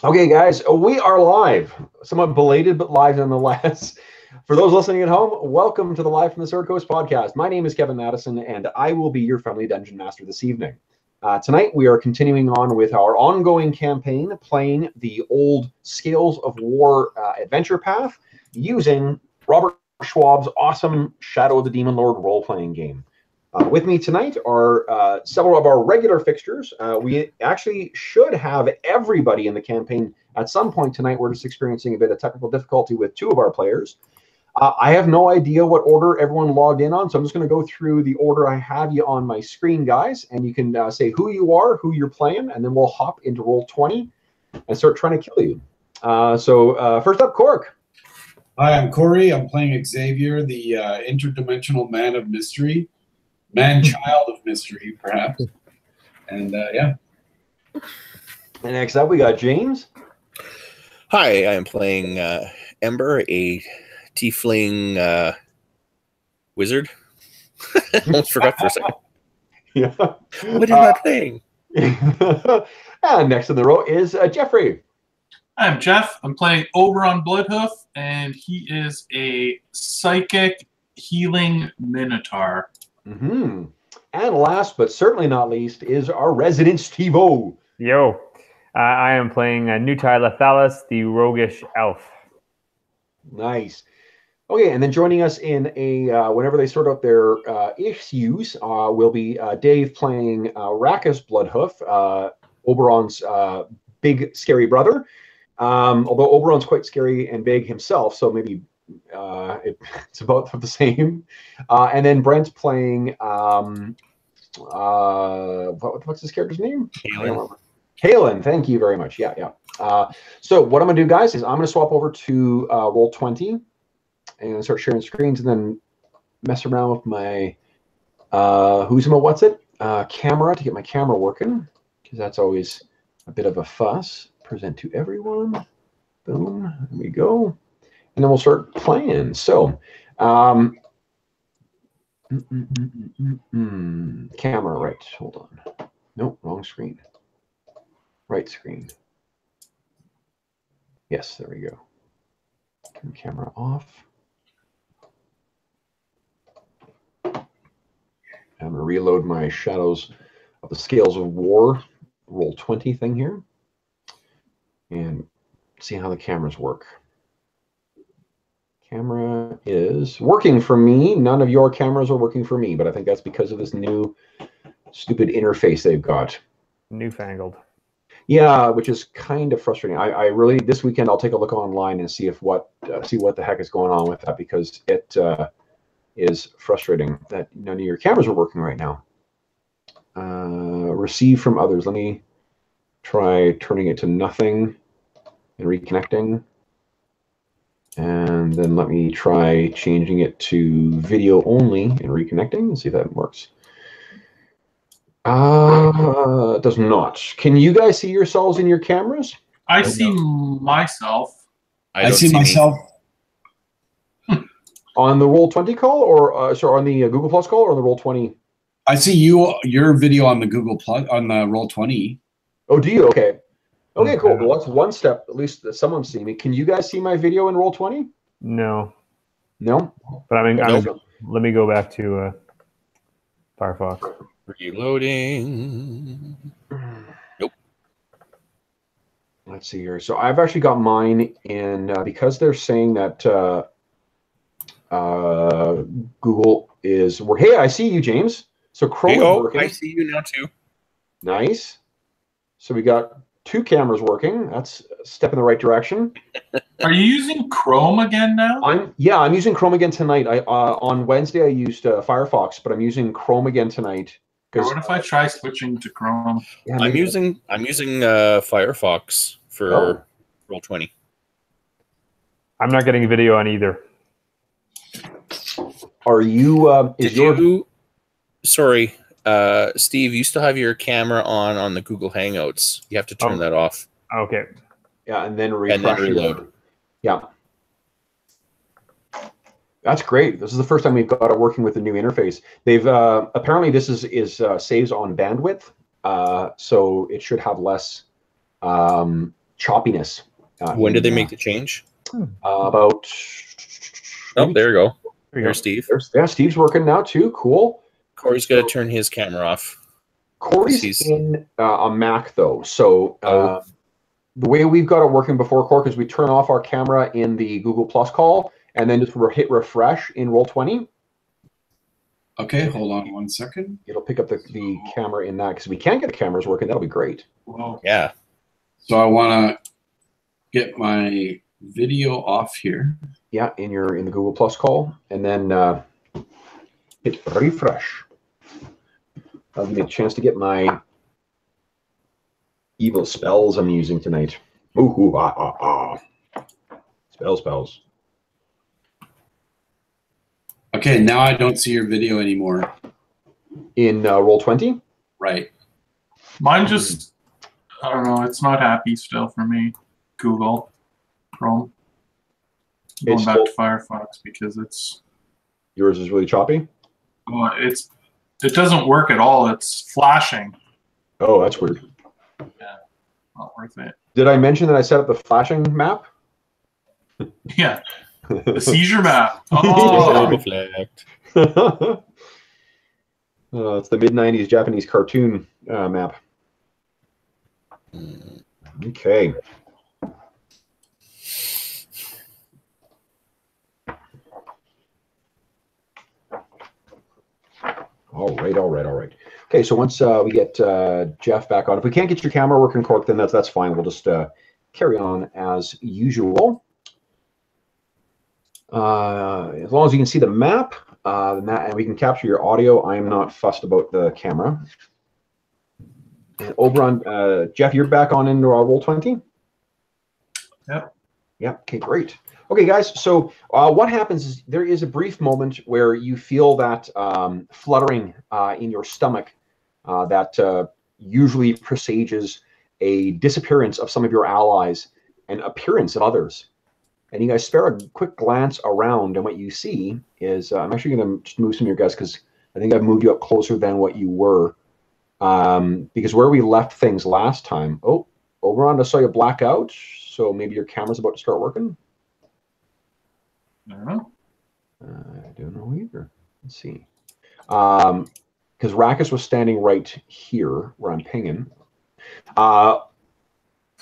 Okay, guys, we are live. Somewhat belated, but live nonetheless. For those listening at home, welcome to the Live from the Sword Coast podcast. My name is Kevin Madison, and I will be your friendly dungeon master this evening. Tonight, we are continuing on with our ongoing campaign, playing the old Scales of War adventure path using Robert Schwab's awesome Shadow of the Demon Lord role-playing game. With me tonight are several of our regular fixtures. We actually should have everybody in the campaign at some point tonight. We're just experiencing a bit of technical difficulty with two of our players. I have no idea what order everyone logged in on, so I'm just going to go through the order I have you on my screen, guys, and you can say who you are, who you're playing, and then we'll hop into Roll20 and start trying to kill you. First up, Cork. Hi, I'm Corey. I'm playing Xavier, the interdimensional man of mystery. Man-child of mystery, perhaps. And, yeah. And next up, we got James. Hi, I am playing Ember, a tiefling wizard. I almost forgot for a second. Yeah. What am I playing? And next in the row is Jeffrey. I'm Jeff. I'm playing Oberon Bloodhoof, and he is a psychic healing minotaur. Mm-hmm. And last but certainly not least is our resident Steve-O. Yo, I am playing Nutai Lethalis, the roguish elf. Nice. Okay, and then joining us in a whenever they sort out their issues will be Dave playing Rackus Bloodhoof, Oberon's big scary brother. Although Oberon's quite scary and big himself, so maybe it's about the same. And then Brent's playing what's his character's name? Kalen, thank you very much. Yeah. So what I'm gonna do, guys, is I'm gonna swap over to Roll20 and start sharing screens, and then mess around with my camera to get my camera working, because that's always a bit of a fuss. Present to everyone. Boom. There we go. And then we'll start playing. So, camera, right. Hold on. Nope, wrong screen. Right screen. Yes, there we go. Turn camera off. I'm going to reload my Shadows of the Scales of War Roll20 thing here and see how the cameras work. Camera is working for me. None of your cameras are working for me, but I think that's because of this new stupid interface they've got. Newfangled. Yeah, which is kind of frustrating. I really, this weekend, I'll take a look online and see what the heck is going on with that, because it is frustrating that none of your cameras are working right now. Receive from others. Let me try turning it to nothing and reconnecting. And then let me try changing it to video only and reconnecting and see if that works. It does not. Can you guys see yourselves in your cameras? I see myself. I see myself. On the Roll20 call, or sorry, on the Google Plus call, or on the Roll20? I see your video on the Google Plus, on the Roll20. Oh, do you? Okay. Okay, cool. Well, that's one step. At least someone's seeing me. Can you guys see my video in Roll20? No. No? But let me go back to Firefox. Reloading. Nope. Let's see here. So I've actually got mine in, because they're saying that Google is... Hey, I see you, James. So Chrome is working. I see you now, too. Nice. So we got 2 cameras working. That's a step in the right direction. Are you using Chrome again now? I'm using Chrome again tonight. On Wednesday I used Firefox, but I'm using Chrome again tonight. What if I try switching to Chrome? Yeah, I'm using Firefox for Roll20. I'm not getting a video on either. Are you? Sorry. Steve, you still have your camera on the Google Hangouts. You have to turn that off. Okay. Yeah, and then refresh. Reload. Yeah. That's great. This is the first time we've got it working with the new interface. They've apparently this is saves on bandwidth, so it should have less choppiness. When did they make the change? About. Oh, there you go. There you There's go. Steve. Yeah, Steve's working now too. Cool. Corey's got to turn his camera off. Corey's in a Mac though, so the way we've got it working before Cork is we turn off our camera in the Google Plus call and then just hit refresh in Roll20. Okay, hold on 1 second. It'll pick up the camera in that because we can't get the cameras working. That'll be great. Whoa. Yeah. So I want to get my video off here. Yeah, in the Google Plus call, and then hit refresh. That'll give me a chance to get my evil spells I'm using tonight. Ooh, spells. Okay, now I don't see your video anymore. In Roll20? Right. Mine just, I don't know, it's not happy still for me. Google Chrome. Going back to Firefox because it's... Yours is really choppy? Oh, it doesn't work at all. It's flashing. Oh, that's weird. Yeah, not worth it. Did I mention that I set up the flashing map? Yeah, the seizure map. Oh, Reflect. It's the mid-90s Japanese cartoon map. Okay. All right. Okay, so once we get Jeff back on, if we can't get your camera working, Cork, then that's fine. We'll just carry on as usual. As long as you can see the map, and we can capture your audio, I am not fussed about the camera. And over on Jeff, you're back on into our Roll20? Yep. Yeah, okay, great. Okay, guys, so what happens is there is a brief moment where you feel that fluttering in your stomach that usually presages a disappearance of some of your allies and appearance of others. And you guys spare a quick glance around, and what you see is, I'm actually going to just move some of your guys because I think I've moved you up closer than what you were. Because where we left things last time, over on, I saw you black out, so maybe your camera's about to start working. I don't know. I don't know either. Let's see. Because Rackus was standing right here where I'm pinging.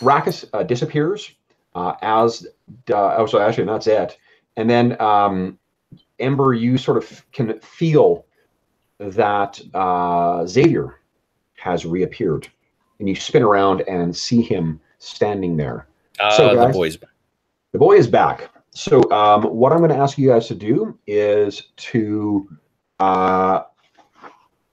Rackus disappears so actually that's it. And then Ember, you sort of can feel that Xavier has reappeared, and you spin around and see him standing there. So guys, the boy is back. So what I'm going to ask you guys to do is to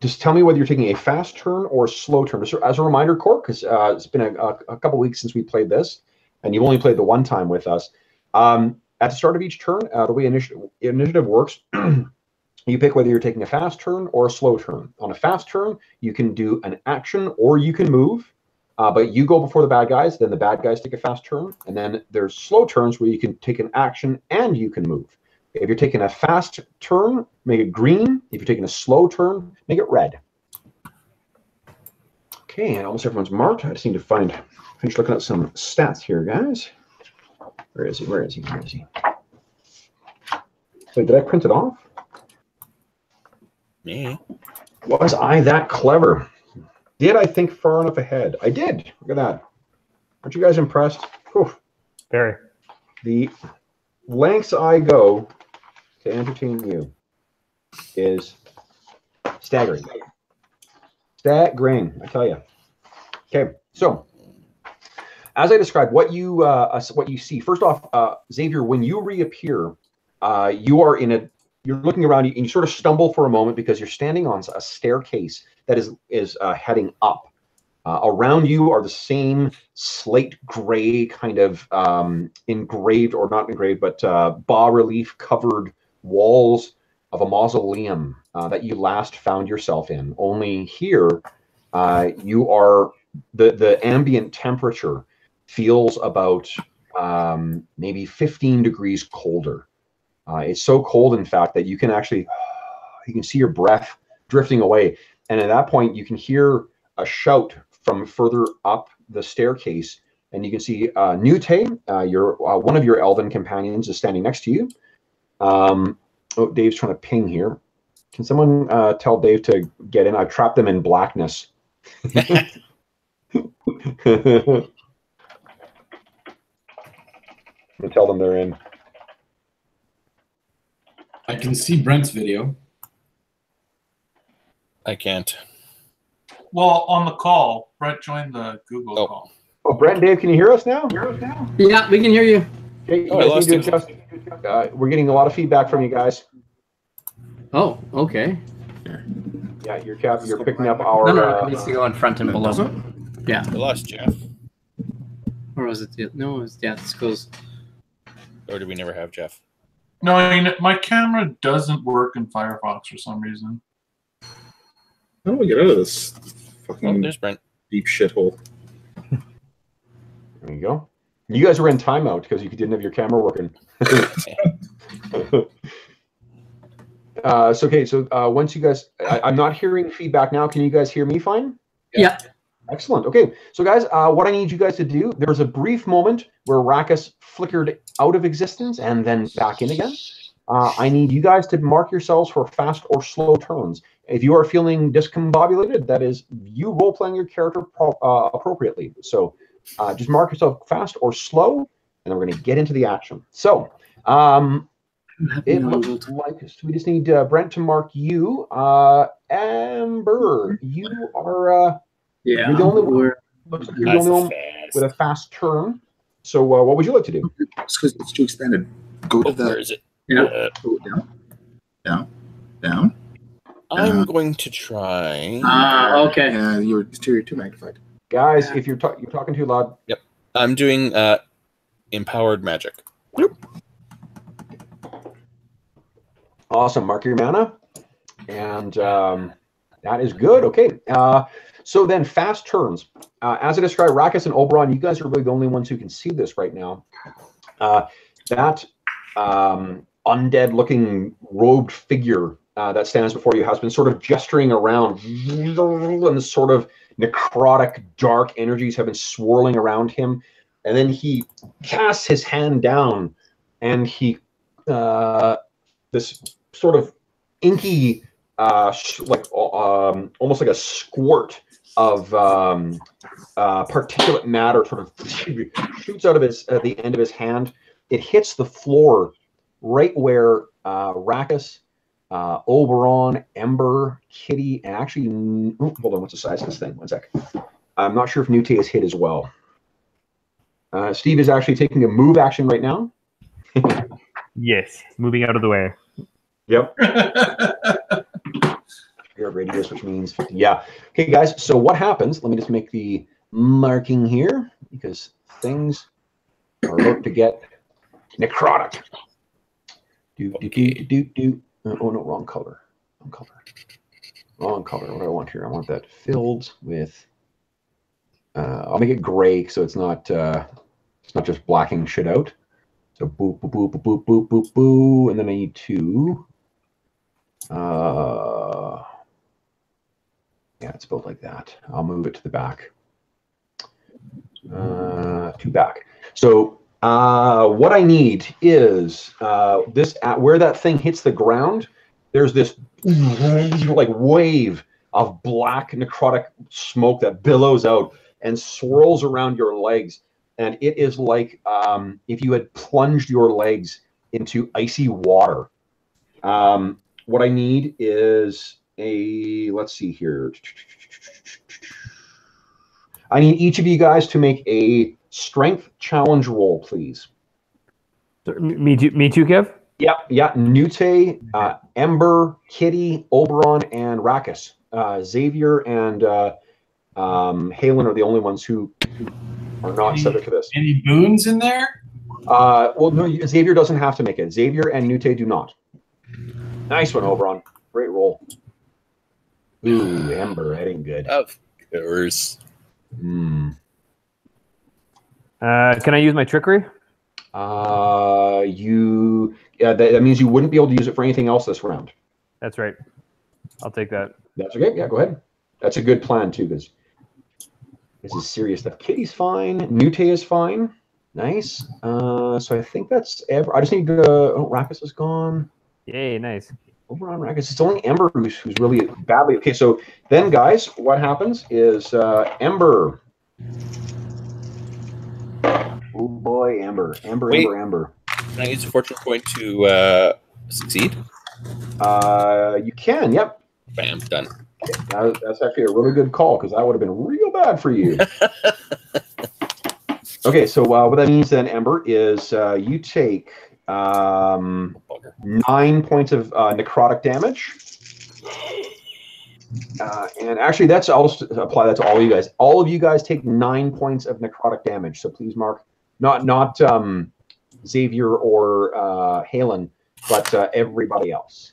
just tell me whether you're taking a fast turn or a slow turn. Just as a reminder, Cork, because it's been a couple weeks since we played this, and you've only played the one time with us. At the start of each turn, the way initiative works, you pick whether you're taking a fast turn or a slow turn. On a fast turn, you can do an action or you can move. But you go before the bad guys, then the bad guys take a fast turn, and then there's slow turns where you can take an action and you can move. If you're taking a fast turn, make it green. If you're taking a slow turn, make it red. Okay, and almost everyone's marked. I just need to finish looking at some stats here, guys. Where is he? Wait, did I print it off? Me? Was I that clever? Did I think far enough ahead? I did. Look at that. Aren't you guys impressed? Whew. Very. The lengths I go to entertain you is staggering. Staggering, I tell you. Okay, so as I described, what you see. First off, Xavier, when you reappear, you're looking around and you sort of stumble for a moment because you're standing on a staircase that is heading up. Around you are the same slate gray kind of engraved, or not engraved, but bas-relief covered walls of a mausoleum that you last found yourself in. Only here, you are the ambient temperature feels about maybe 15 degrees colder. It's so cold, in fact, that you can see your breath drifting away. And at that point, you can hear a shout from further up the staircase and you can see Nute, your one of your elven companions, is standing next to you. Oh, Dave's trying to ping here. Can someone tell Dave to get in? I've trapped them in blackness. Tell them they're in. I can see Brent's video. I can't. Well, on the call, Brett joined the Google call. Oh, Brent and Dave, can you hear us now? Yeah, we can hear you. Okay, Oh, I lost you. We're getting a lot of feedback from you guys. Oh, okay. Yeah, you're picking up our. No, it needs to go in front and below. Yeah. I lost Jeff. Or was it? No, it's this goes. Or do we never have Jeff? No, I mean, my camera doesn't work in Firefox for some reason. How do we get out of this fucking there's Brent. deep shithole? There you go. You guys were in timeout because you didn't have your camera working. So once you guys, I'm not hearing feedback now. Can you guys hear me fine? Yeah. Excellent. Okay, so guys, what I need you guys to do, there was a brief moment where Rackus flickered out of existence and then back in again. I need you guys to mark yourselves for fast or slow turns. If you are feeling discombobulated, that is you role-playing your character appropriately. So just mark yourself fast or slow, and then we're going to get into the action. So it looks like we just need Brent to mark you. Amber, you are you're the only one. Looks like you're the only one with a fast turn. So what would you like to do? It's because it's too expanded. Go to the. Where is it? Yeah. Go down. Down. I'm going to try. Okay. Yeah, you're too magnified. Guys, if you're talking too loud. Yep. I'm doing empowered magic. Awesome. Mark your mana. And that is good. Okay. So then fast turns. As I described, Rackus and Oberon, you guys are really the only ones who can see this right now. That undead-looking robed figure that stands before you has been sort of gesturing around, and sort of necrotic, dark energies have been swirling around him. And then he casts his hand down, and he this sort of inky, almost like a squirt of particulate matter sort of shoots out of the end of his hand. It hits the floor right where Rackus, Oberon, Ember, Kitty, and actually, hold on, what's the size of this thing? 1 sec. I'm not sure if Nute is hit as well. Steve is actually taking a move action right now. Yes, moving out of the way. Yep. Your radius, which means 50. Yeah. Okay, guys. So what happens? Let me just make the marking here because things are about to get necrotic. Oh no, wrong color. Wrong color. What do I want here? I want that filled with. I'll make it gray so it's not just blacking shit out. So boop boop boop boop boop boop boop, and then I need to. Yeah, it's built like that. I'll move it to the back. To back. So what I need is this where that thing hits the ground. There's this like wave of black necrotic smoke that billows out and swirls around your legs, and it is like if you had plunged your legs into icy water. What I need is let's see here. I need each of you guys to make a strength challenge roll, please. Me too, Kev? Yeah. Nute, Ember, Kitty, Oberon, and Rackus. Xavier and Halen are the only ones who are not subject to this. Any boons in there? Well, no, Xavier doesn't have to make it. Xavier and Nute do not. Nice one, Oberon. Great roll. Ooh, Ember, that ain't good. Of course. Can I use my trickery? That means you wouldn't be able to use it for anything else this round. That's right. I'll take that. That's okay. Yeah, go ahead. That's a good plan too, because This is serious stuff. Kitty's fine. Nute is fine. Nice. So I think that's I just need to. Oh, Rakus is gone. Yay, nice. Over on Rakus. It's only Ember who's really badly. Okay, so then, guys, what happens is Ember. Oh boy, Ember. Wait. Ember. Can I use a fortune point to succeed? You can. Yep. Bam, done. That's actually a really good call because that would have been real bad for you. Okay, so what that means then, Ember, is you take 9 points of necrotic damage. And actually, I'll just apply that to all of you guys. All of you guys take 9 points of necrotic damage. So please mark, not Xavier or Halen, but everybody else.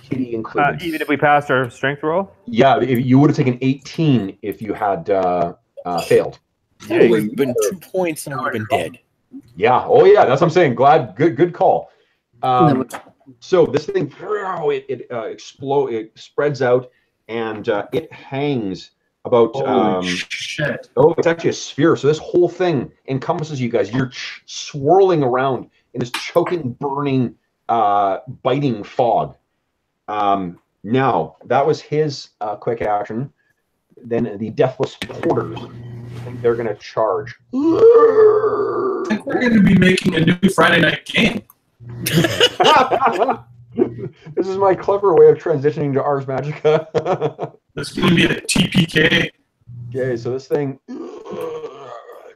Kitty included. Even if we passed our strength roll? Yeah, you would have taken 18 if you had failed. Yeah, it would have been 2 points and I would have been dead. Yeah. Oh, yeah. That's what I'm saying. Glad. Good call. So this thing, it explodes. It spreads out, and it hangs about. Shit. Oh, it's actually a sphere. So this whole thing encompasses you guys. You're swirling around in this choking, burning, biting fog. Now that was his quick action. Then the Deathless Porters, I think they're going to charge. I think we're going to be making a new Friday night game. This is my clever way of transitioning to Ars Magica. This is going to be the TPK. Okay, so this thing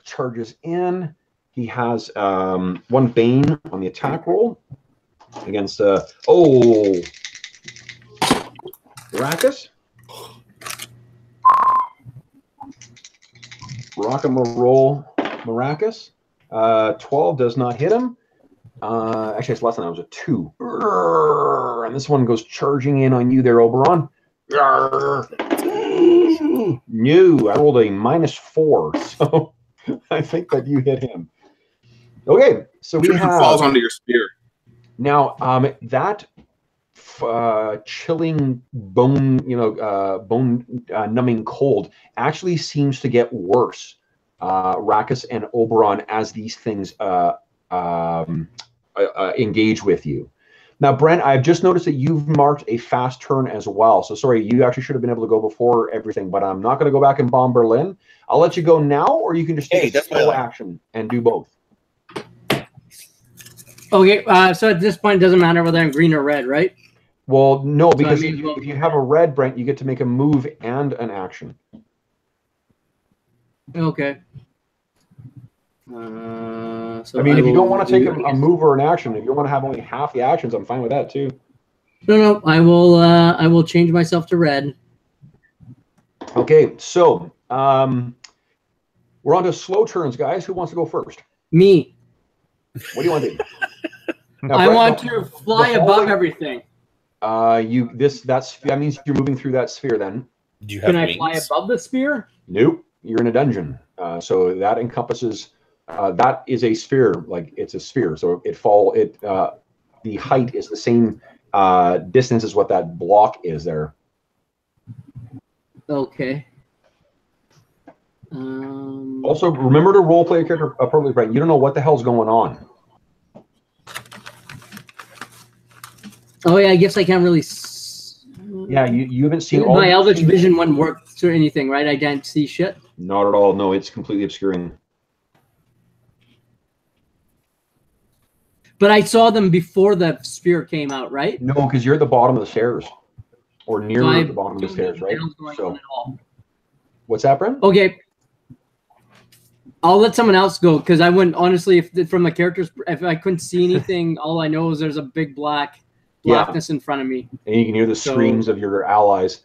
charges in. He has 1 Bane on the attack roll against Rakus. Rock and roll Maracas. 12 does not hit him. Actually, it's less than that. It was a 2. And this one goes charging in on you there, Oberon. No, I rolled a -4, so I think that you hit him. Okay, so we have falls onto your spear. Now that chilling bone, numbing cold actually seems to get worse, Rakus and Oberon, as these things engage with you. Now, Brent, I've just noticed that you've marked a fast turn as well. So sorry, you actually should have been able to go before everything, but I'm not going to go back and bomb Berlin. I'll let you go now, or you can just take a full action and do both. Okay, so at this point, it doesn't matter whether I'm green or red, right? Well, no, because So if you have a red, Brent, you get to make a move and an action. Okay. So I mean, if you don't want to take a move or an action, if you want to have only half the actions, I'm fine with that too. No, I will change myself to red. Okay, so we're on to slow turns, guys. Who wants to go first? Me. What do you want to do? Now, I Brent, want to fly above everything. That means you're moving through that sphere. Then Do you have Can I wings? fly above the spear? nope, you're in a dungeon. So that encompasses. That is a sphere. Like it's a sphere. So the height is the same distance as what that block is there. Okay. Also, remember to role play a character appropriately, Brent. You don't know what the hell's going on. Oh yeah, I guess I can't really. Yeah, you haven't seen all. My Eldritch Vision wouldn't work or anything, right? I can't see shit. Not at all. No, it's completely obscuring. But I saw them before the spear came out, right? No, because you're at the bottom of the stairs, or near So the bottom of the stairs, right? So, at all. what's that, Brent? Okay. I'll let someone else go because I wouldn't honestly. If from the characters, if I couldn't see anything, all I know is there's a big blackness in front of me, and you can hear the screams of your allies.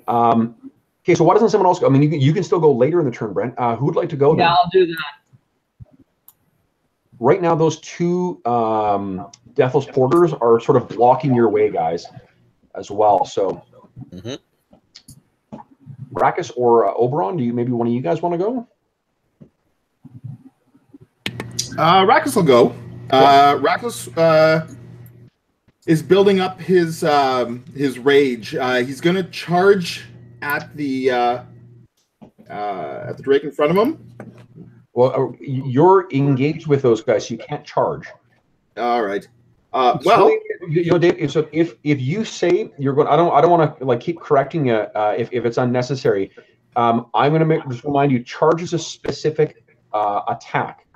Okay, so why doesn't someone else go? I mean, you can still go later in the turn, Brent. Who would like to go then? Yeah, I'll do that. Right now, those 2 Deathless Porters are sort of blocking your way, guys, as well. So, Rakus or Oberon, maybe one of you guys want to go? Rakus will go. Rakus is building up his rage. He's going to charge at the at the Drake in front of him. Well, you're engaged with those guys, so you can't charge. All right. It's Well, really, Dave. So if you say you're going, I don't want to like keep correcting you if it's unnecessary. I'm going to just remind you, charge is a specific attack.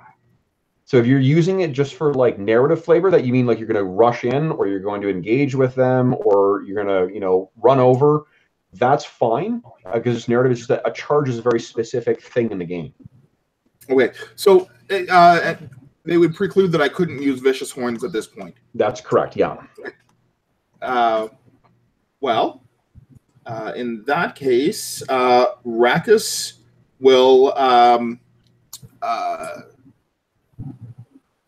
So if you're using it just for like narrative flavor, that you mean like you're going to rush in, or you're going to engage with them, or you're going to run over, that's fine, because narrative is just a charge is a very specific thing in the game. okay. So they would preclude that I couldn't use Vicious Horns at this point. That's correct. Yeah. Well, in that case, Rakus will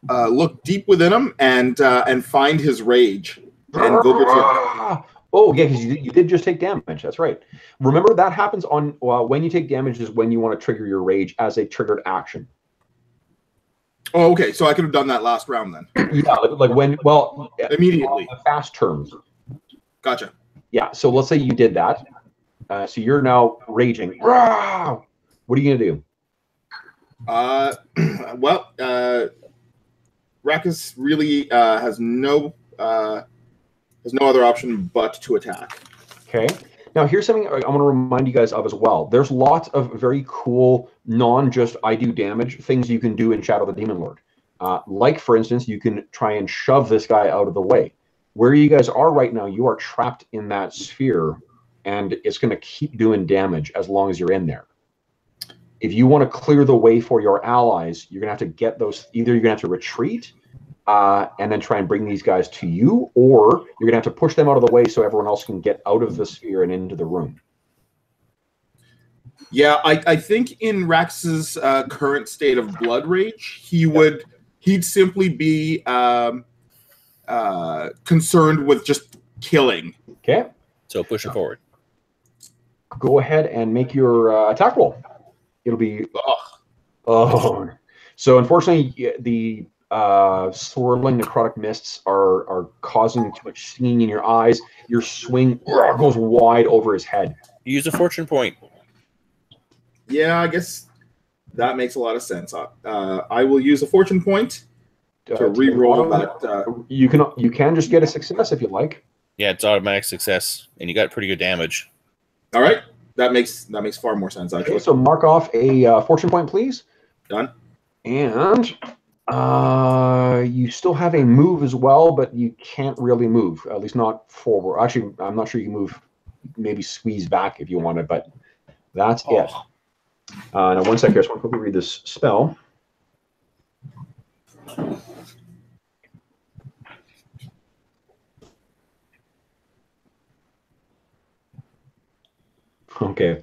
look deep within him and find his rage and go between. Oh yeah, because you did just take damage. That's right. Remember, that happens on when you take damage is when you want to trigger your rage as a triggered action. Oh, okay. So I could have done that last round then. Yeah, like when immediately. Fast turns. Gotcha. Yeah. So let's say you did that. So you're now raging. What are you gonna do? Well, Rakus really has no other option but to attack. Okay. Now, here's something I want to remind you guys of as well. There's lots of very cool, non-just I do damage things you can do in Shadow the Demon Lord. Like, for instance, you can try and shove this guy out of the way. Where you guys are right now, you are trapped in that sphere, and it's going to keep doing damage as long as you're in there. If you want to clear the way for your allies, you're going to have to get those. Either you're going to have to retreat and then try and bring these guys to you, or you're going to have to push them out of the way so everyone else can get out of the sphere and into the room. Yeah, I think in Rax's current state of blood rage, he'd simply be concerned with just killing. Okay. So push it forward. Go ahead and make your attack roll. It'll be... Oh. So unfortunately, the swirling necrotic mists are causing too much stinging in your eyes. Your swing goes wide over his head. Use a fortune point. Yeah, I guess that makes a lot of sense. I will use a fortune point to re-roll that. You can just get a success if you like. Yeah, it's automatic success, and you got pretty good damage. All right, that makes far more sense actually. Okay, so mark off a fortune point, please. Done. And you still have a move as well, but you can't really move, at least not forward. Actually, I'm not sure you can move. Maybe squeeze back if you wanted, but that's it. Now, one second. I just want to quickly read this spell. Okay.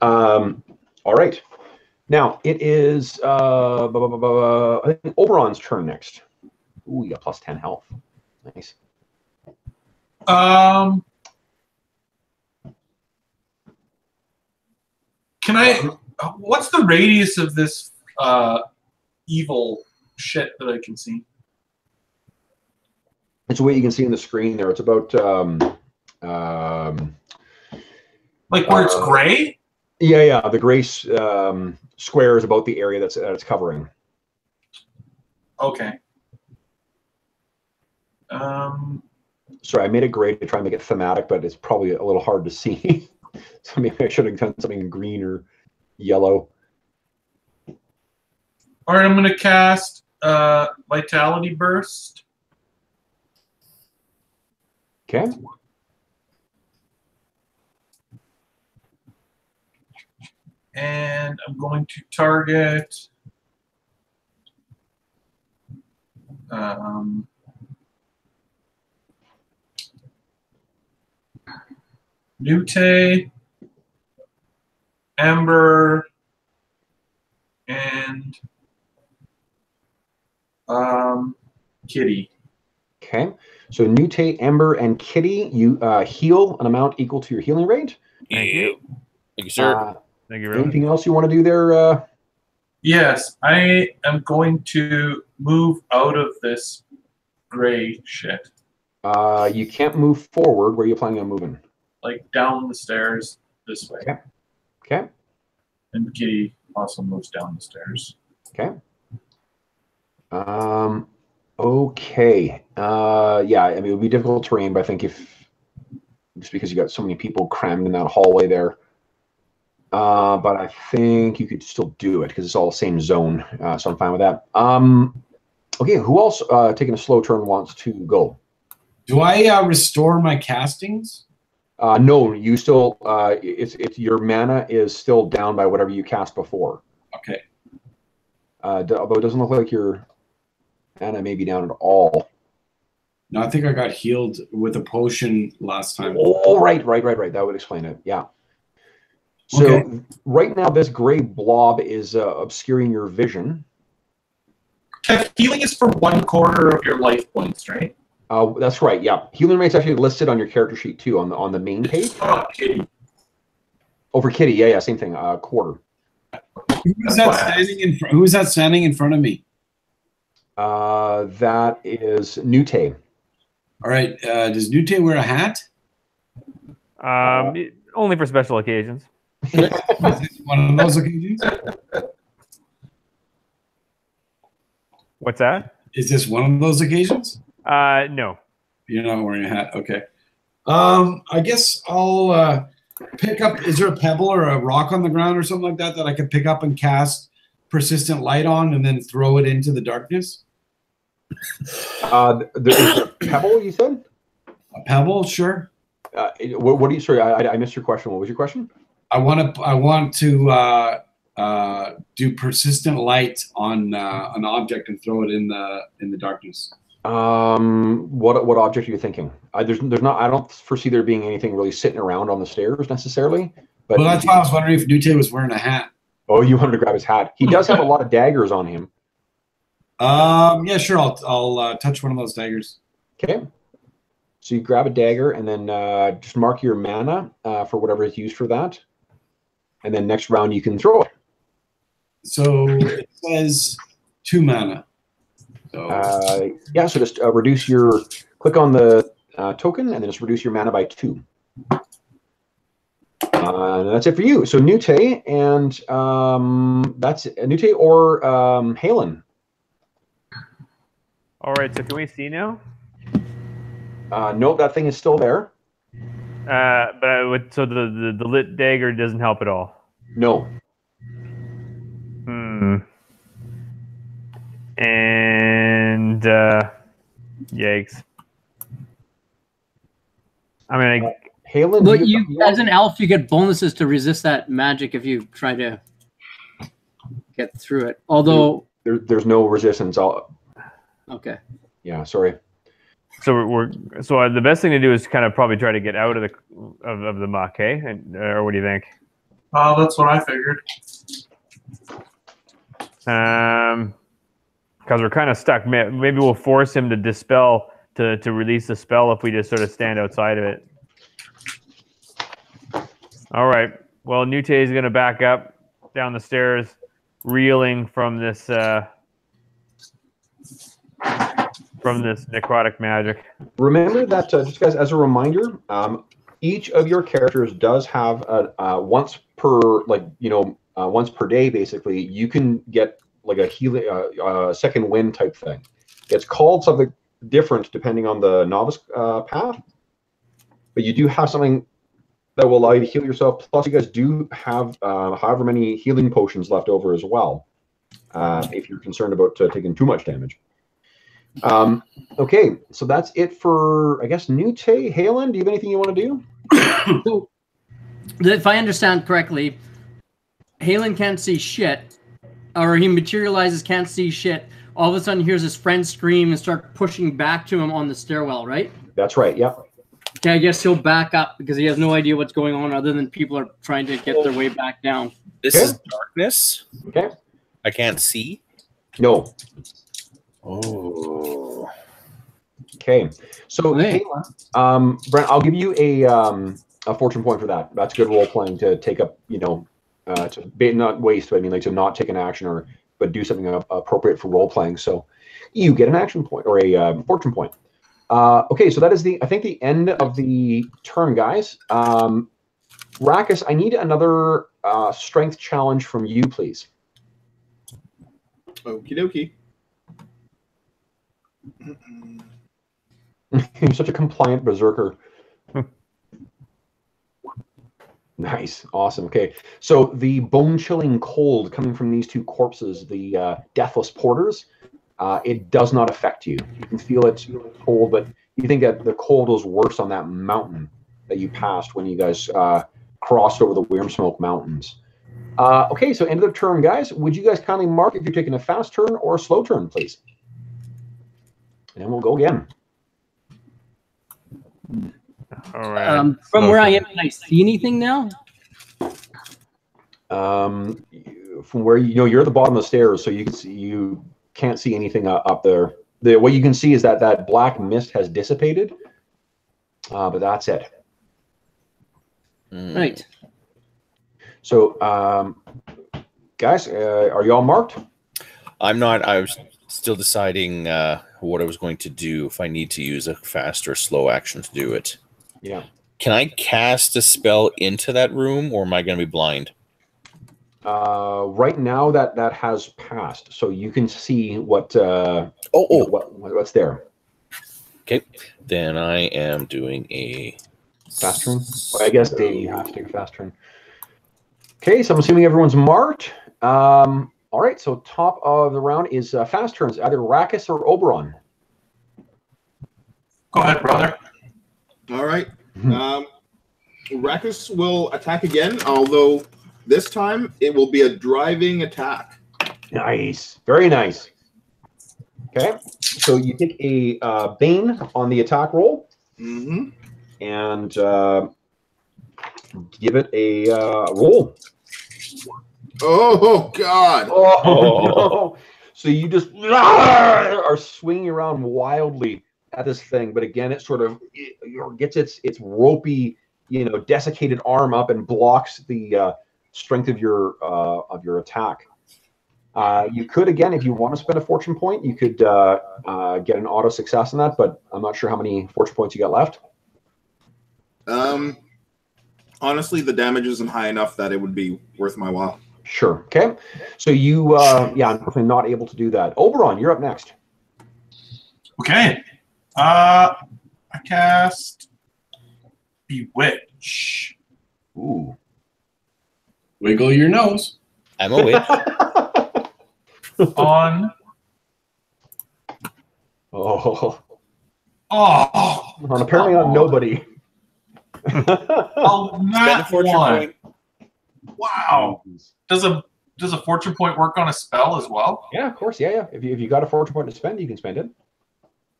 All right. Now, it is I think Oberon's turn next. Ooh, you got plus 10 health. Nice. Can I... What's the radius of this evil shit that I can see? It's what you can see in the screen there. It's about... like where it's gray? Yeah. The gray square is about the area that it's covering. Okay. Sorry, I made it gray to try and make it thematic, but it's probably a little hard to see. So maybe I should have done something in green or yellow. All right, I'm going to cast Vitality Burst. Okay. And I'm going to target Nute, Ember, and Kitty. Okay. So Nute, Ember, and Kitty, you heal an amount equal to your healing rate. Thank you. Thank you, sir. Thank you very much. Anything else you want to do there? Yes, I am going to move out of this gray shit. You can't move forward. Where are you planning on moving? Like down the stairs this way. Okay. And Kitty also moves down the stairs. Okay. Okay. Yeah, I mean, it would be difficult terrain, but I think just because you got so many people crammed in that hallway there. But I think you could still do it because it's all the same zone. So I'm fine with that. Okay, who else taking a slow turn wants to go? Do I restore my castings? No, you still. It's your mana is still down by whatever you cast before. Okay. Although it doesn't look like your mana may be down at all. No, I think I got healed with a potion last time. Oh, right. That would explain it. Yeah. So Okay. right now, this gray blob is obscuring your vision. Healing is for 1/4 of your life points, right? That's right. Yeah, healing rate's actually listed on your character sheet too, on the main page. Oh, Kitty. Oh, for Kitty, yeah, same thing. Quarter. Who is that standing in front of me? That is Nute. All right. Does Nute wear a hat? Only for special occasions. Is this one of those occasions? What's that? Is this one of those occasions? No. You're not wearing a hat. Okay. I guess I'll pick up. Is there a pebble or a rock on the ground or something like that that I can pick up and cast persistent light on and then throw it into the darkness? There's a pebble, you said? A pebble, sure. What do you? Sorry, I missed your question. What was your question? I want to do persistent light on an object and throw it in the darkness. What object are you thinking? There's not. I don't foresee there being anything really sitting around on the stairs necessarily. But well, that's why I was wondering if Nute was wearing a hat. Oh, you wanted to grab his hat. He does have a lot of daggers on him. Yeah, sure. I'll touch one of those daggers. Okay. So you grab a dagger and then just mark your mana for whatever is used for that. And then next round you can throw it. So it says 2 mana. So yeah, so just click on the token and then just reduce your mana by 2. And that's it for you. So Nute and that's Nute or Halen. All right, so can we see now? Nope, that thing is still there. So the lit dagger doesn't help at all. No. And yikes. I mean, Halen. But you, as an elf, you get bonuses to resist that magic if you try to get through it. Although there's no resistance. Okay. Yeah, sorry. So the best thing to do is kind of probably try to get out of the muck, eh? Or what do you think? That's what I figured. Because we're kind of stuck. Maybe we'll force him to dispel to release the spell if we just sort of stand outside of it. All right. Well, Nute is going to back up down the stairs, reeling from this necrotic magic. Remember that, just guys, as a reminder, each of your characters does have once per day, basically, you can get like a healing, second wind type thing. It's called something different depending on the novice path, but you do have something that will allow you to heal yourself. Plus, you guys do have however many healing potions left over as well, if you're concerned about taking too much damage. Okay, so that's it for, I guess, Nute. Halen, do you have anything you want to do? So, if I understand correctly, Halen can't see shit, or he materializes, can't see shit. All of a sudden, hears his friend scream and start pushing back to him on the stairwell, right? That's right, yeah. Okay, I guess he'll back up because he has no idea what's going on other than people are trying to get their way back down. This is darkness. Okay. I can't see. No. Oh. Okay. So, Hey. Halen, Brent, I'll give you a fortune point for that. That's good role playing to take up, to not waste, but I mean, like to not take an action but do something appropriate for role playing. So, you get an action point or a fortune point. Okay, so that is I think the end of the turn, guys. Rackus, I need another strength challenge from you, please. Okie dokie. You're such a compliant berserker. Nice. Awesome. Okay. So the bone-chilling cold coming from these two corpses, the deathless porters, it does not affect you. You can feel it cold, but you think that the cold was worse on that mountain that you passed when you guys crossed over the Wormsmoke Mountains. Okay, so end of the turn, guys. Would you guys kindly mark if you're taking a fast turn or a slow turn, please? And we'll go again. All right. From where I am, can I see anything now? From where you're at the bottom of the stairs, so you can't see anything up there. What you can see is that black mist has dissipated, but that's it. Right. So, guys, are you all marked? I'm not. I was still deciding what I was going to do, if I need to use a fast or slow action to do it. Yeah. Can I cast a spell into that room, or am I going to be blind? Right now that has passed, so you can see what what's there. Okay, then I am doing a fast turn. Well, I guess Davey, you have to take a fast turn. Okay, so I'm assuming everyone's marked. All right, so top of the round is fast turns, either Rakkus or Oberon. Go ahead, brother. All right. Rakkus will attack again, although this time it will be a driving attack. Nice. Very nice. Okay, so you take a Bane on the attack roll. Mm-hmm. And give it a roll. Oh, God. Oh, no. So you just are swinging around wildly at this thing, but again, it sort of gets its ropey, desiccated arm up and blocks the strength of your attack. You could, again, if you want to spend a fortune point, you could get an auto success on that, but I'm not sure how many fortune points you got left. Honestly, the damage isn't high enough that it would be worth my while. Sure. Okay. So you, unfortunately not able to do that. Oberon, you're up next. Okay. I cast Bewitch. Ooh. Wiggle your nose. I'm a witch. On. Oh. On apparently on nobody. Oh, Spend a fortune point. Wow. Does a fortune point work on a spell as well? Yeah, of course. Yeah. If you got a fortune point to spend, you can spend it.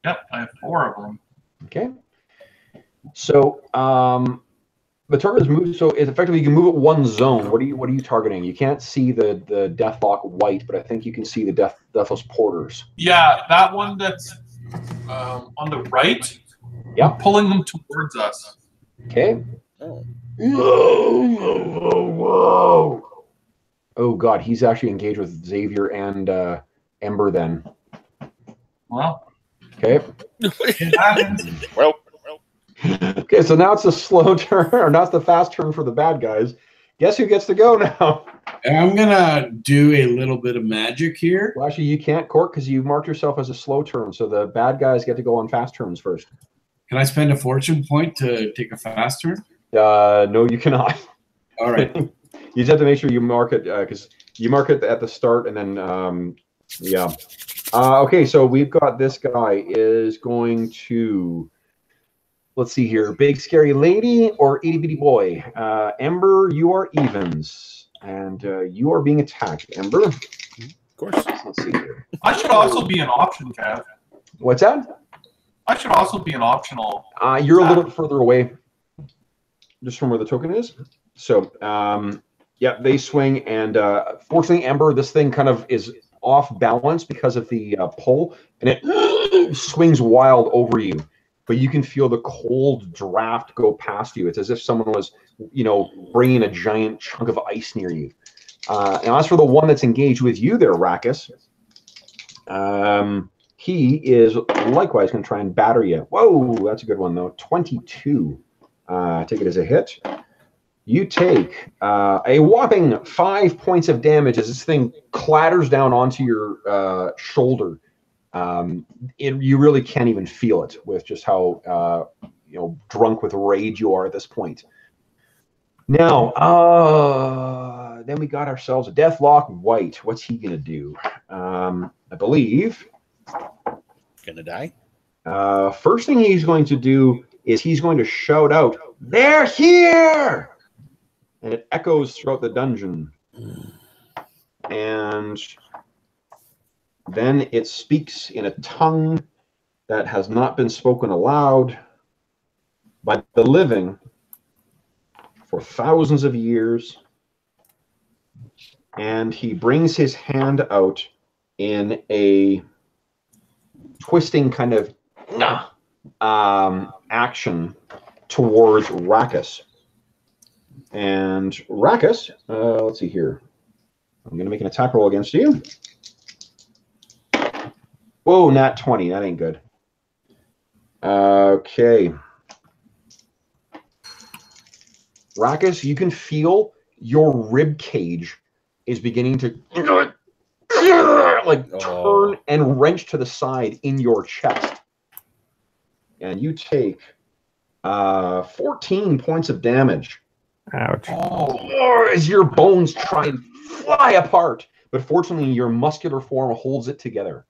Yep, I have 4 of them. Okay. So the target is moved. So it's effectively you can move it one zone. What are you targeting? You can't see the Deathlock White, but I think you can see the Deathless Porters. Yeah, that one that's on the right. Yeah, pulling them towards us. Okay. Oh. Whoa. Oh God, he's actually engaged with Xavier and Ember then. Well. Okay. Well. Okay, so now it's a slow turn, or now it's the fast turn for the bad guys. Guess who gets to go now? I'm gonna do a little bit of magic here. Well, actually, you can't, Cork, because you marked yourself as a slow turn, so the bad guys get to go on fast turns first. Can I spend a fortune point to take a fast turn? No, you cannot. All right. You just have to make sure you mark it, because you mark it at the start, and then, yeah. Okay, so we've got this guy is going to, let's see here, big scary lady or itty bitty boy? Ember, you are evens, and you are being attacked, Ember. Of course. Let's see here. I should also be an option, Kev. What's that? I should also be an optional. You're a little bit further away, just from where the token is. So, yeah, they swing, and fortunately, Ember, this thing kind of is off balance because of the pull, and it swings wild over you. But you can feel the cold draft go past you. It's as if someone was, bringing a giant chunk of ice near you. And as for the one that's engaged with you there, Rakkus, he is likewise going to try and batter you. Whoa, that's a good one, though. 22. Take it as a hit. You take a whopping 5 points of damage as this thing clatters down onto your shoulder. You really can't even feel it with just how drunk with rage you are at this point. Now, then we got ourselves a Deathlock White. What's he gonna do? I believe Gonna die. First thing he's going to do is he's going to shout out, "They're here!" And it echoes throughout the dungeon. And then it speaks in a tongue that has not been spoken aloud by the living for thousands of years. And he brings his hand out in a twisting kind of action towards Rackus. And Rackus, let's see here. I'm going to make an attack roll against you. Whoa, nat 20. That ain't good. Okay. Rackus, you can feel your rib cage is beginning to turn and wrench to the side in your chest. And you take 14 points of damage. Ouch. As your bones try and fly apart. But fortunately, your muscular form holds it together.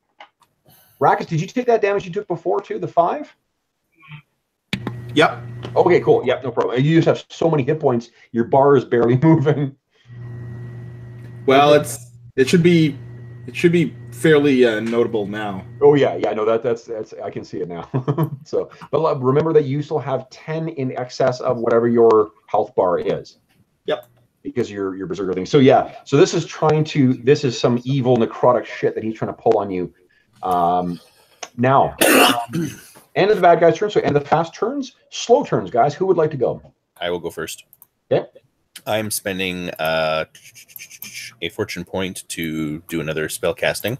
Rackus, did you take that damage you took before, too? The 5? Yep. Okay, cool. Yep, no problem. You just have so many hit points, your bar is barely moving. Well, it should be fairly notable now. Oh yeah, no, that's I can see it now. So, but remember that you still have 10 in excess of whatever your health bar is. Yep. Because you're berserker thing. So yeah, so this is some evil necrotic shit that he's trying to pull on you. Now, end of the bad guy's turn. So end of the fast turns, slow turns, guys. Who would like to go? I will go first. Okay. I'm spending a fortune point to do another spell casting.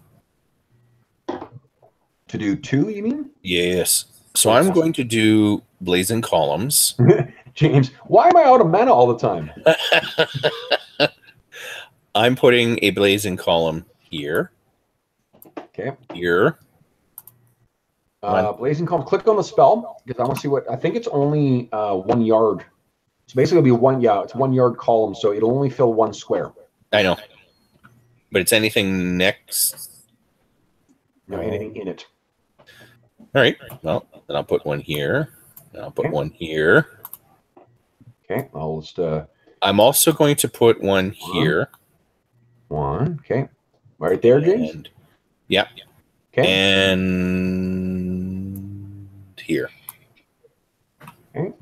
To do 2, you mean? Yes. So I'm going to do Blazing Columns. James, why am I out of mana all the time? I'm putting a Blazing Column here. Okay. Here. Blazing Column. Click on the spell because I want to see what. I think it's only 1 yard. So basically, it'll be it's 1 yard column, so it'll only fill 1 square. I know. But it's anything next. No, anything in it. All right. Well, then I'll put one here. And I'll put one here. Okay. I'll just. I'm also going to put one here. One. Okay. Right there, James. And, yeah. Okay. And here. Okay.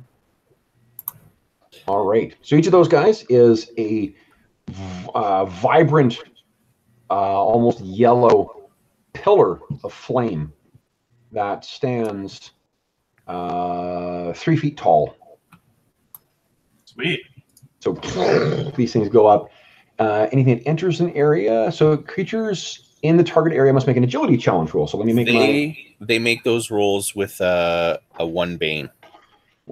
All right. So each of those guys is a vibrant, almost yellow pillar of flame that stands 3 feet tall. Sweet. So these things go up. Anything that enters an area. So creatures in the target area must make an agility challenge roll. So let me make they make those rolls with a 1 bane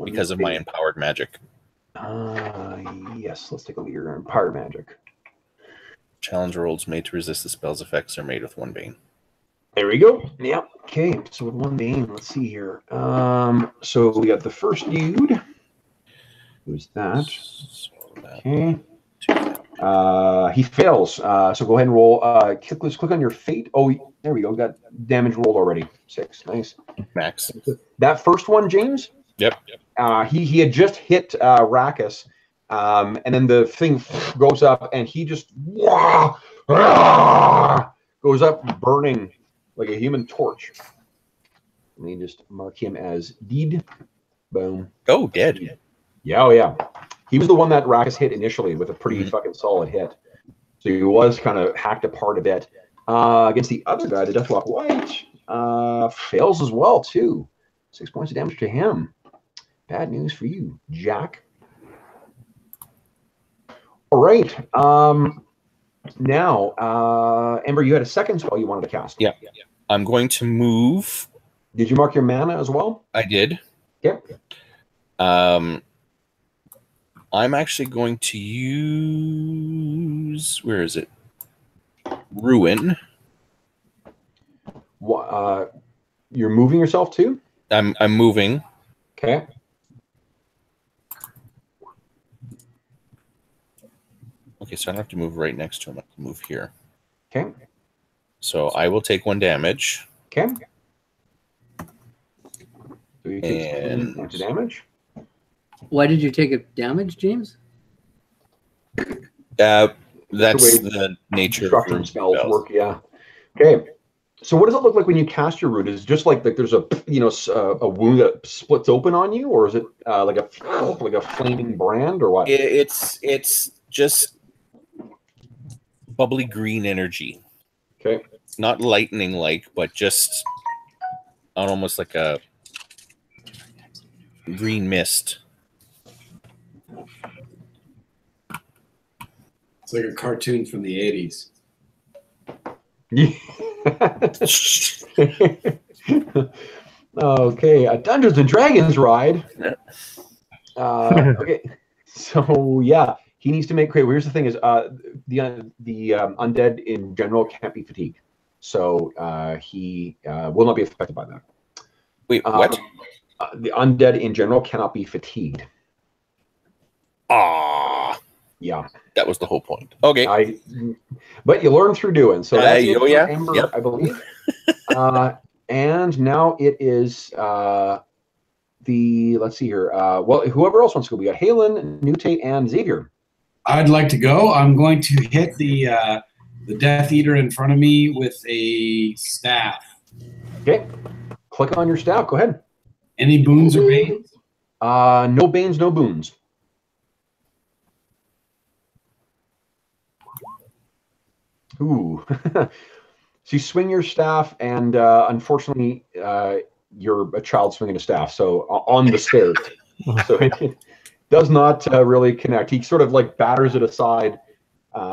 because of my empowered magic. Yes, let's take a look at your empowered magic. Challenge rolls made to resist the spell's effects are made with 1 bane. There we go. Yeah. Okay. So with 1 bane, let's see here. So we got the first dude. Who's that? Okay. He fails. So go ahead and roll. Click on your fate. Oh, there we go. We got damage rolled already. 6. Nice. Max. That first one, James. Yep. He had just hit Rackus, and then the thing goes up, and he just goes up, burning like a human torch. Let me just mark him as dead. Boom. Oh, dead. Yeah, oh yeah. He was the one that Rackus hit initially with a pretty fucking solid hit. So he was kind of hacked apart a bit. Against the other guy, the Deathlock White, fails as well, too. 6 points of damage to him. Bad news for you, Jack. All right. Now, Ember, you had a second spell you wanted to cast. Yeah. I'm going to move. Did you mark your mana as well? I did. Okay. I'm actually going to use, where is it? Ruin. You're moving yourself too? I'm moving. Okay. Okay, so I don't have to move right next to him. I can move here. Okay. So I will take 1 damage. Okay. So you take 1 points of damage. Why did you take a damage, James? That's the nature destruction of spells work. Yeah. Okay. So what does it look like when you cast your root? Is it just like there's a a wound that splits open on you, or is it like a flaming brand, or what? It's just bubbly green energy. Okay. Not lightning like, but just almost like a green mist. It's like a cartoon from the 80s. Okay, a Dungeons and Dragons ride. Okay, so yeah, he needs to make. Okay, here's the thing: is the undead in general can't be fatigued, so he will not be affected by that. Wait, what? The undead in general cannot be fatigued. Ah, yeah, that was the whole point. Okay, but you learn through doing. So that's it for yeah, Ember, yep. I believe. And now it is let's see here. Well, whoever else wants to go. We got Halen, Nute, and Xavier. I'd like to go. I'm going to hit the Death Eater in front of me with a staff. Okay. Click on your staff. Go ahead. Any boons or banes? No banes, no boons. Ooh. So you swing your staff, and unfortunately, you're a child swinging a staff, so on the stairs. So it does not really connect. He sort of like batters it aside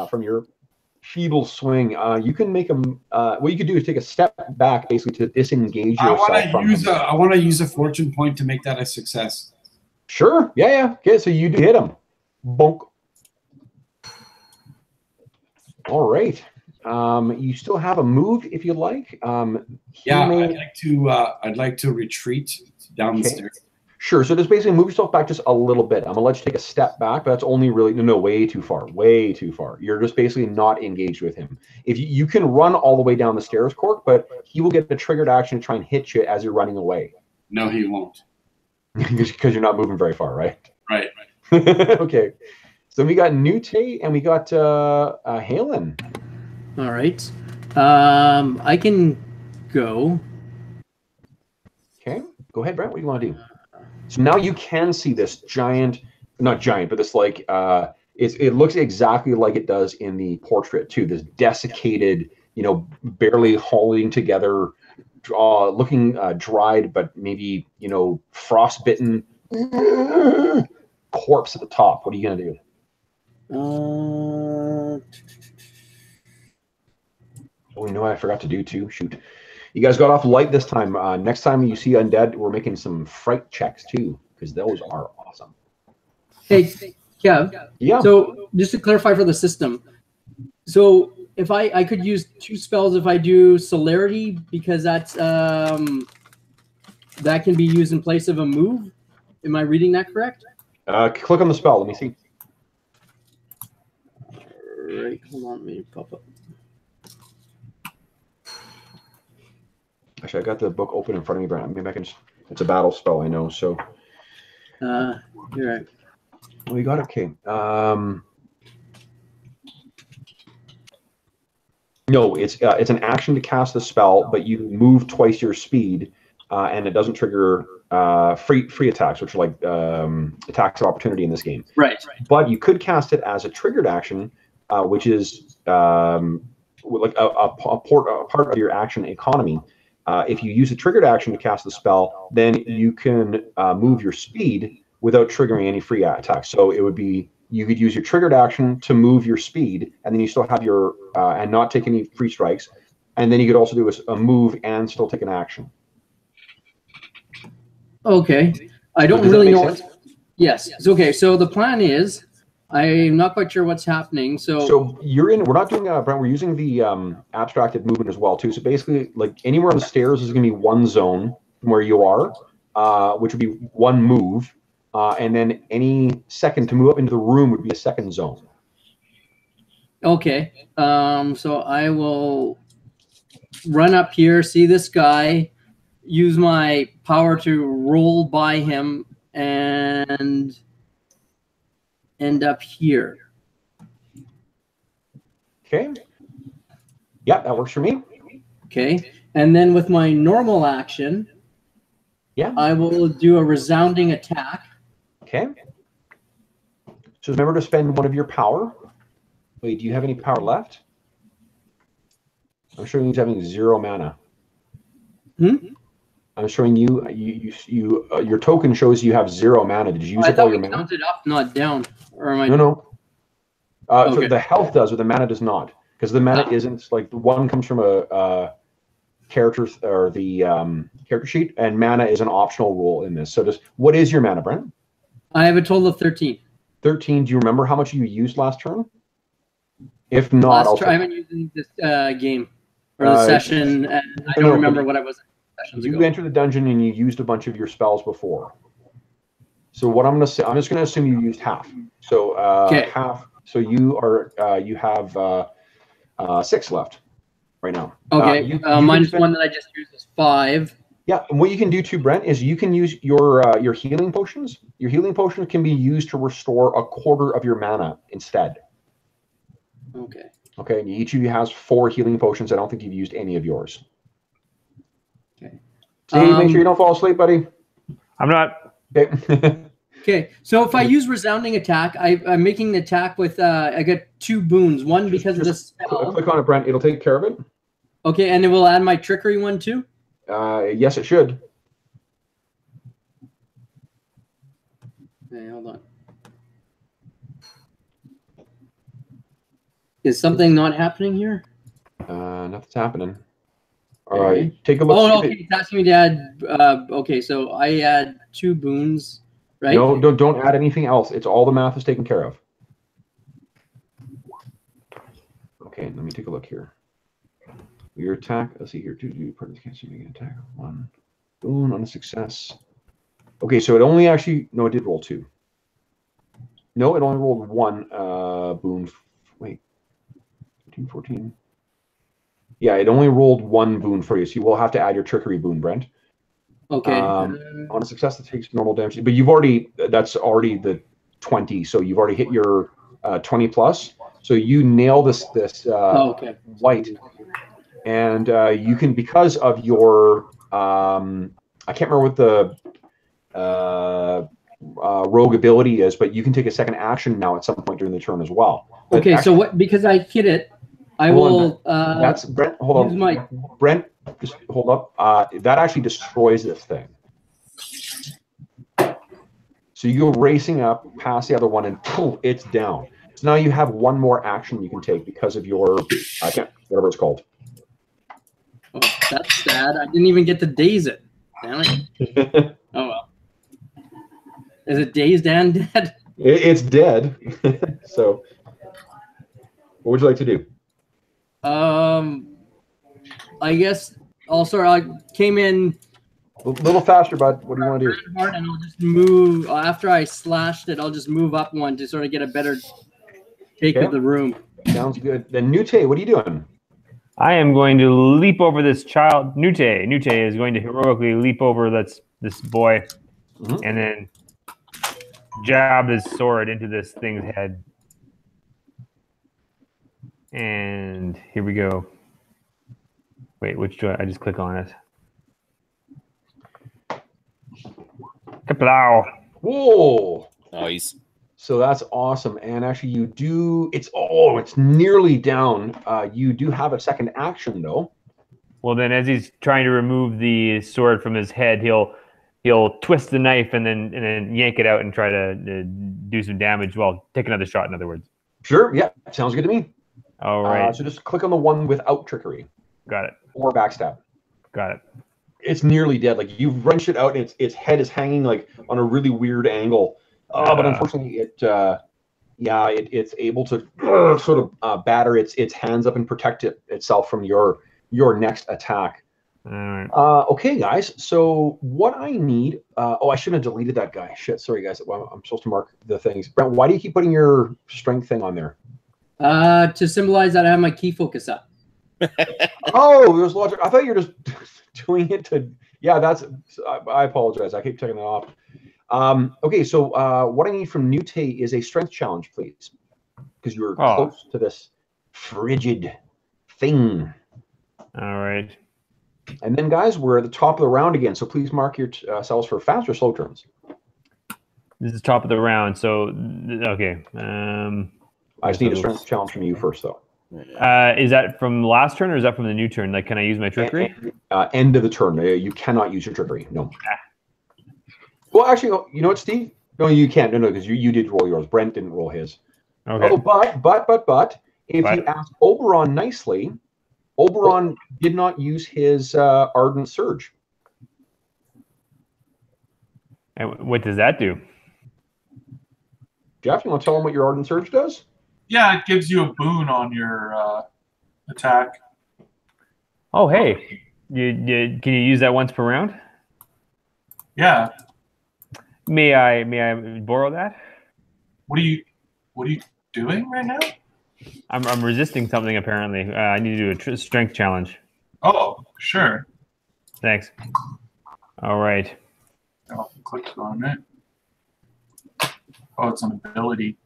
from your feeble swing. You can make him. What you could do is take a step back, basically, to disengage yourself from him. I want to use a fortune point to make that a success. Sure. Yeah. Okay. So you do hit him. Bonk. All right. You still have a move if you like. I'd like to retreat down the stairs. Sure. So just basically move yourself back just a little bit. I'm gonna let you take a step back, but that's only really way too far. Way too far. You're just basically not engaged with him. If you can run all the way down the stairs, Cork, but he will get the triggered action to try and hit you as you're running away. No, he won't. Because you're not moving very far, right? Right. Okay. So we got Nute and we got Halen. All right. I can go. Okay. Go ahead, Brent. What do you want to do? So now you can see this giant, not giant, but this like, it looks exactly like it does in the portrait too. This desiccated, barely holding together, looking dried, but maybe, frostbitten corpse at the top. What are you going to do? Oh, you know what I forgot to do too? Shoot. You guys got off light this time. Next time you see undead, we're making some fright checks too, because those are awesome. Hey, Kev. Yeah. So just to clarify for the system, so if I could use 2 spells if I do celerity, because that's that can be used in place of a move. Am I reading that correct? Click on the spell. Let me see. All right. Hold on. Let me pop up. Actually, I got the book open in front of me, Brent. Maybe I can. It's a battle spell, I know. So. You're right. We got it. Okay. No, it's an action to cast the spell, but you move twice your speed, and it doesn't trigger free attacks, which are like attacks of opportunity in this game. Right. But you could cast it as a triggered action, which is like a part of your action economy. If you use a triggered action to cast the spell, then you can move your speed without triggering any free attacks. So it would be, you could use your triggered action to move your speed, and then you still have your, and not take any free strikes. And then you could also do a move and still take an action. Okay. I don't Does really that know. make sense? Yes. It's okay. So the plan is, I'm not quite sure what's happening. So you're in. We're not doing Brent. We're using the abstracted movement as well too. So basically, like anywhere on the stairs is going to be one zone from where you are, which would be one move, and then any second to move up into the room would be a second zone. Okay. So I will run up here, see this guy, use my power to roll by him, and end up here. Okay. Yeah, that works for me. Okay. And then with my normal action, yeah, I will do a resounding attack. Okay. So remember to spend one of your power. Wait, do you have any power left? I'm showing you having 0 mana. I'm showing you your token shows you have 0 mana. Did you use up all your mana? I counted up, not down. Or am I? No. Okay. So the health does, but the mana does not, because the mana isn't like the one comes from a character or the character sheet, and mana is an optional rule in this. So just what is your mana, Brent? I have a total of 13. 13. Do you remember how much you used last turn? If not, I haven't used this game or the session, and I don't remember what I was. You entered the dungeon and you used a bunch of your spells before. So what I'm going to say, I'm just going to assume you used half. So half. So you are you have 6 left right now. Okay. Minus one that I just used is 5. Yeah, and what you can do too, Brent, is you can use your healing potions. Your healing potions can be used to restore a quarter of your mana instead. Okay. Okay, and each of you has 4 healing potions. I don't think you've used any of yours. Okay. Steve, make sure you don't fall asleep, buddy. I'm not. Okay. Okay, so if I use resounding attack, I'm making the attack with I get 2 boons. One because of the spell. Click on it, Brent. It'll take care of it. Okay, and it will add my trickery one too. Yes, it should. Okay, hold on. Is something not happening here? Nothing's happening. All right, take a look. Oh, okay, it's asking me to add. Okay, so I add 2 boons, right? No, don't add anything else. It's all the math is taken care of. Okay, let me take a look here. Your attack. Let's see here. 2 partners can't see making an attack. 1 boon on a success. Okay, so it only actually it did roll 2. No, it only rolled 1 boon. Wait. 14. Yeah, it only rolled 1 boon for you, so you will have to add your trickery boon, Brent. Okay. On a success that takes normal damage, but that's already the 20, so you've already hit your 20 plus. So you nail this light, and you can, because of your I can't remember what the rogue ability is, but you can take a second action now at some point during the turn as well. But okay, actually, so because I hit it, I will. That's Brent. Hold on, Brent. Just hold up. That actually destroys this thing. So you go racing up past the other one, and poof, it's down. So now you have 1 more action you can take because of your whatever it's called. Oh, that's sad. I didn't even get to daze it. Damn it. Oh well. Is it dazed and dead? It's dead. So, what would you like to do? I guess I came in a little faster, bud. What do you want to do? Hard, and I'll just move after I slashed it. I'll just move up 1 to sort of get a better take of the room. Sounds good. Then Nute, what are you doing? I am going to leap over this child. Nute is going to heroically leap over this boy, and then jab his sword into this thing's head. And here we go. Wait, which do I just click on it? Kaplow. Whoa! Nice. So that's awesome. And actually, it's nearly down. You do have a second action though. Well, then, as he's trying to remove the sword from his head, he'll twist the knife and then yank it out and try to do some damage. Well, take another shot. In other words. Sure. Yeah. Sounds good to me. All right. So just click on the one without trickery. Got it. Or backstab. Got it. It's nearly dead. Like you've wrenched it out, and its head is hanging like on a really weird angle But unfortunately, it's able to sort of batter its hands up and protect itself from your next attack. All right. Okay, guys. So what I need. I shouldn't have deleted that guy. Shit. Sorry, guys. Well, I'm supposed to mark the things. Brent, why do you keep putting your strength thing on there? To symbolize that I have my key focus up. Oh, there's logic. I thought you were just doing it to. Yeah, that's. I apologize. I keep taking that off. Okay, so what I need from Nute is a strength challenge, please, because you're close to this frigid thing. All right. And then, guys, we're at the top of the round again, so please mark yourselves for fast or slow turns. This is top of the round, so okay. I just need a strength challenge from you first, though. Is that from the last turn, or is that from the new turn? Like, can I use my trickery? End of the turn. You cannot use your trickery. No. Well, actually, you know what, Steve? No, you can't. No, because you did roll yours. Brent didn't roll his. Okay. Oh, but if you ask Oberon nicely, Oberon did not use his Ardent Surge. And what does that do? Jeff, you want to tell him what your Ardent Surge does? Yeah, it gives you a boon on your attack. Oh, hey. Can you use that once per round? Yeah. May I borrow that? What are you doing right now? I'm resisting something apparently. I need to do a strength challenge. Oh, sure. Thanks. All right. I'll click on it. Oh, it's an ability.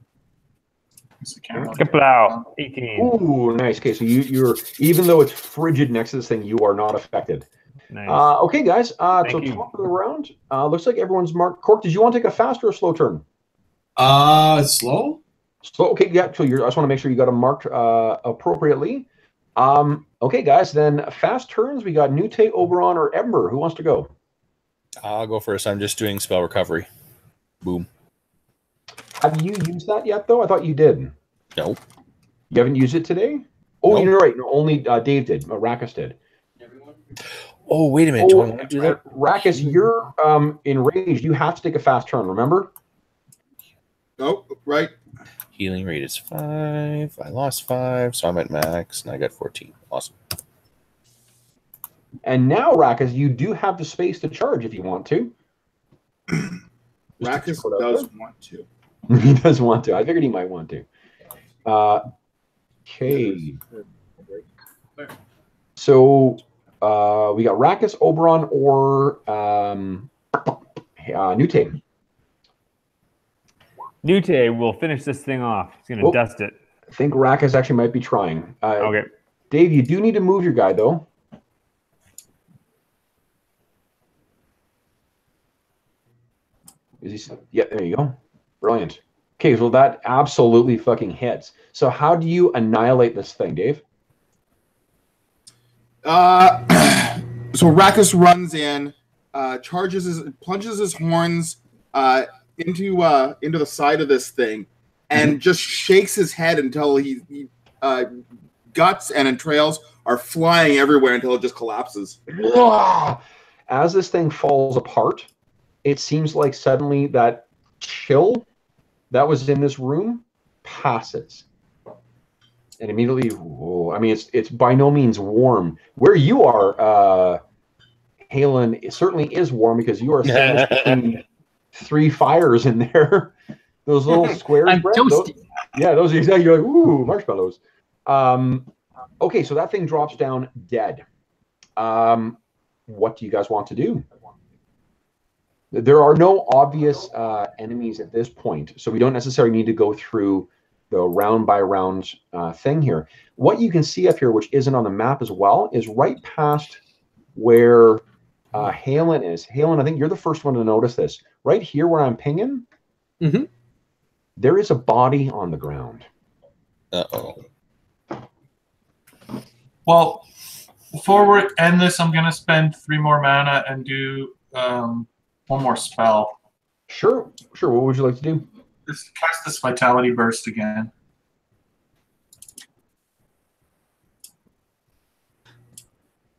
Kaplow, 18. Ooh, nice. Okay, so you're even though it's frigid next to this thing, you are not affected. Nice. Okay, guys. So you. top of the round. Looks like everyone's marked. Cork, did you want to take a fast or a slow turn? Slow. So okay, yeah. So I just want to make sure you got them marked appropriately. Okay, guys. Then fast turns. We got Nute, Oberon, or Ember. Who wants to go? I'll go first. I'm just doing spell recovery. Boom. Have you used that yet, though? I thought you did. No. You haven't used it today? Oh, Nope. You're right. No, only Dave did. Rakus did. Oh, wait a minute. Do I want to do that? Rakus, you're enraged. You have to take a fast turn, remember? Oh, right. Healing rate is 5. I lost 5, so I'm at max, and I got 14. Awesome. And now, Rakus, you do have the space to charge if you want to. Rakus does want to. He does want to. I figured he might want to. Okay. So we got Rakus, Oberon, or Nute. Nute will finish this thing off. He's going to dust it. I think Rakus actually might be trying. Okay. Dave, you do need to move your guy, though. Is he? Yeah, there you go. Brilliant. Okay, so that absolutely fucking hits. So how do you annihilate this thing, Dave? So Rakus runs in, plunges his horns into the side of this thing, and just shakes his head until he guts and entrails are flying everywhere until it just collapses. As this thing falls apart, it seems like suddenly that chill that was in this room passes. And immediately, I mean, it's by no means warm. Where you are, Halen, it certainly is warm because you are sandwiched between 3 fires in there. Those little squares. I'm toasty. Those are exactly, you're like, ooh, marshmallows. Okay, so that thing drops down dead. What do you guys want to do? There are no obvious enemies at this point, so we don't necessarily need to go through the round-by-round thing here. What you can see up here, which isn't on the map as well, is right past where Halen is. Halen, I think you're the first one to notice this. Right here where I'm pinging, there is a body on the ground. Uh-oh. Well, before we end this, I'm going to spend 3 more mana and do one more spell. Sure. What would you like to do? Just cast this Vitality Burst again.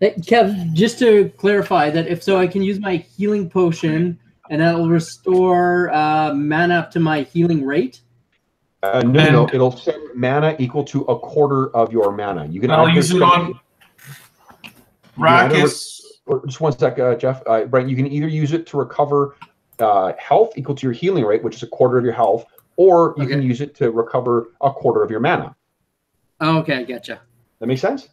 Hey, Kev, just to clarify that if so, I can use my healing potion And that'll restore mana up to my healing rate. No, it'll set mana equal to a quarter of your mana. You can I'll use it on Rackus. Just one sec, Jeff. Brent, you can either use it to recover health equal to your healing rate, which is a quarter of your health, or you can use it to recover a quarter of your mana. Okay, I getcha. That makes sense?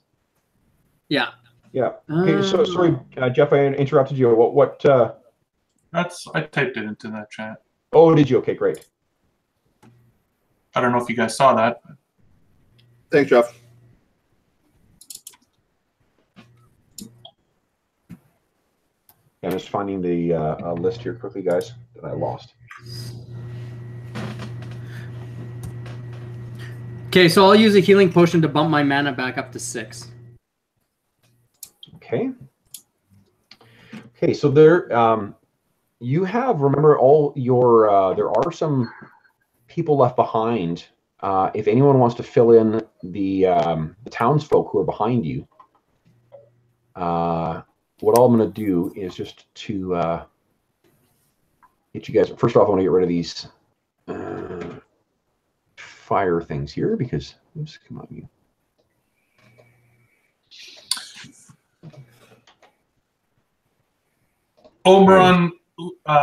Yeah. Yeah. Okay, so sorry, Jeff, I interrupted you. What I typed it into that chat. Oh, did you? Okay, great. I don't know if you guys saw that. Thanks, Jeff. I'm just finding the list here quickly, guys, that I lost. Okay, so I'll use a healing potion to bump my mana back up to 6. Okay. Okay, so there, you have, remember, all your, there are some people left behind. If anyone wants to fill in the townsfolk who are behind you, what all I'm going to do is just to get you guys. First off, I want to get rid of these fire things here because, oops, come on, you. Oberon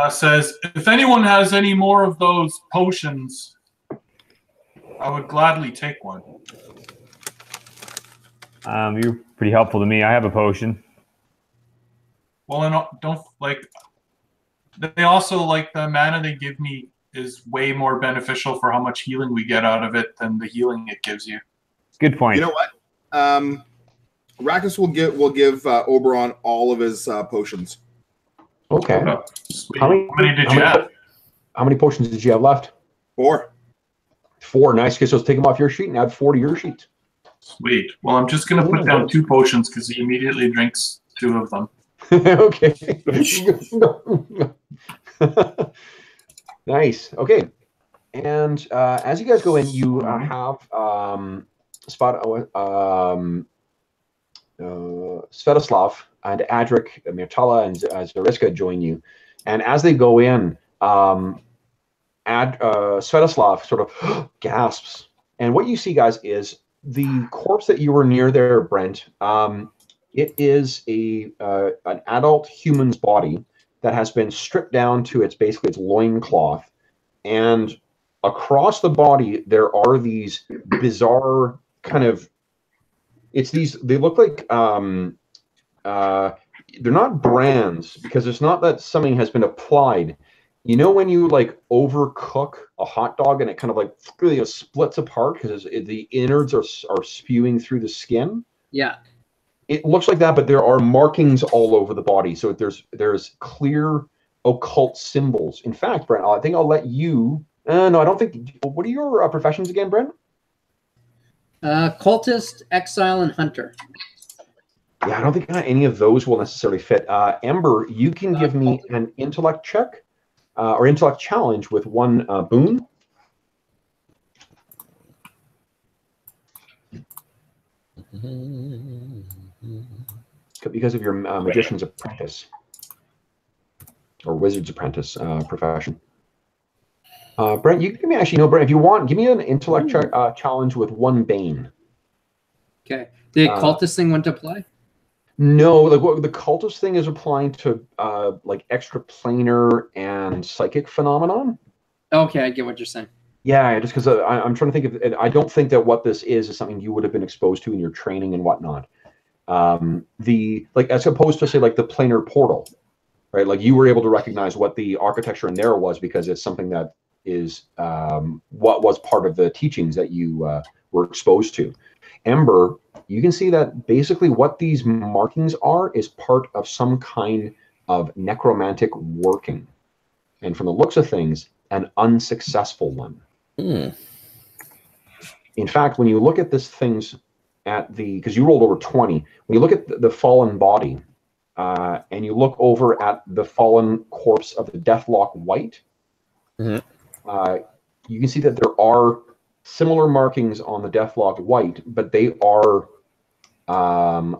says, if anyone has any more of those potions, I would gladly take one. You're pretty helpful to me. I have a potion. Well, and don't like. They also like the mana they give me is way more beneficial for how much healing we get out of it than the healing it gives you. Good point. You know what? Rackus will give Oberon all of his potions. Okay. Oh, how many did you have? How many potions did you have left? 4. 4. Nice. Okay, so let's take them off your sheet and add 4 to your sheet. Sweet. Well, I'm just going to put down 2 potions because he immediately drinks 2 of them. Okay. Nice. Okay. And as you guys go in, you have Svetoslav and Adric, Mirtala, and Zariska join you. And as they go in, Svetoslav sort of gasps. And what you see, guys, is the corpse that you were near there, Brent. It is an adult human's body that has been stripped down to basically its loincloth. And across the body, there are these bizarre kind of, they look like, they're not brands because it's not that something has been applied. You know when you like overcook a hot dog and it kind of like really splits apart because the innards are spewing through the skin? Yeah. It looks like that, but there are markings all over the body. So there's clear occult symbols. In fact, Brent, I think I'll let you. No, I don't think. What are your professions again, Brent? Cultist, exile, and hunter. Yeah, I don't think any of those will necessarily fit. Ember, you can give me an intellect check or intellect challenge with 1 boon. Because of your magician's apprentice or wizard's apprentice profession. Brent, you can give me Brent, if you want, give me an intellect challenge with 1 bane. Okay. The cultist thing went to play? No, like what the cultist thing is applying to like extraplanar and psychic phenomenon. Okay, I get what you're saying. Yeah, just because I'm trying to think of. I don't think that what this is something you would have been exposed to in your training and whatnot. As opposed to say like the planar portal, right? Like you were able to recognize what the architecture in there was because it's something that is what was part of the teachings that you were exposed to. Ember, you can see that basically what these markings are is part of some kind of necromantic working. And from the looks of things, an unsuccessful one. In fact, when you look at this things because you rolled over 20, when you look at the fallen body and you look over at the fallen corpse of the Deathlock White, you can see that there are similar markings on the Deathlock White, but they are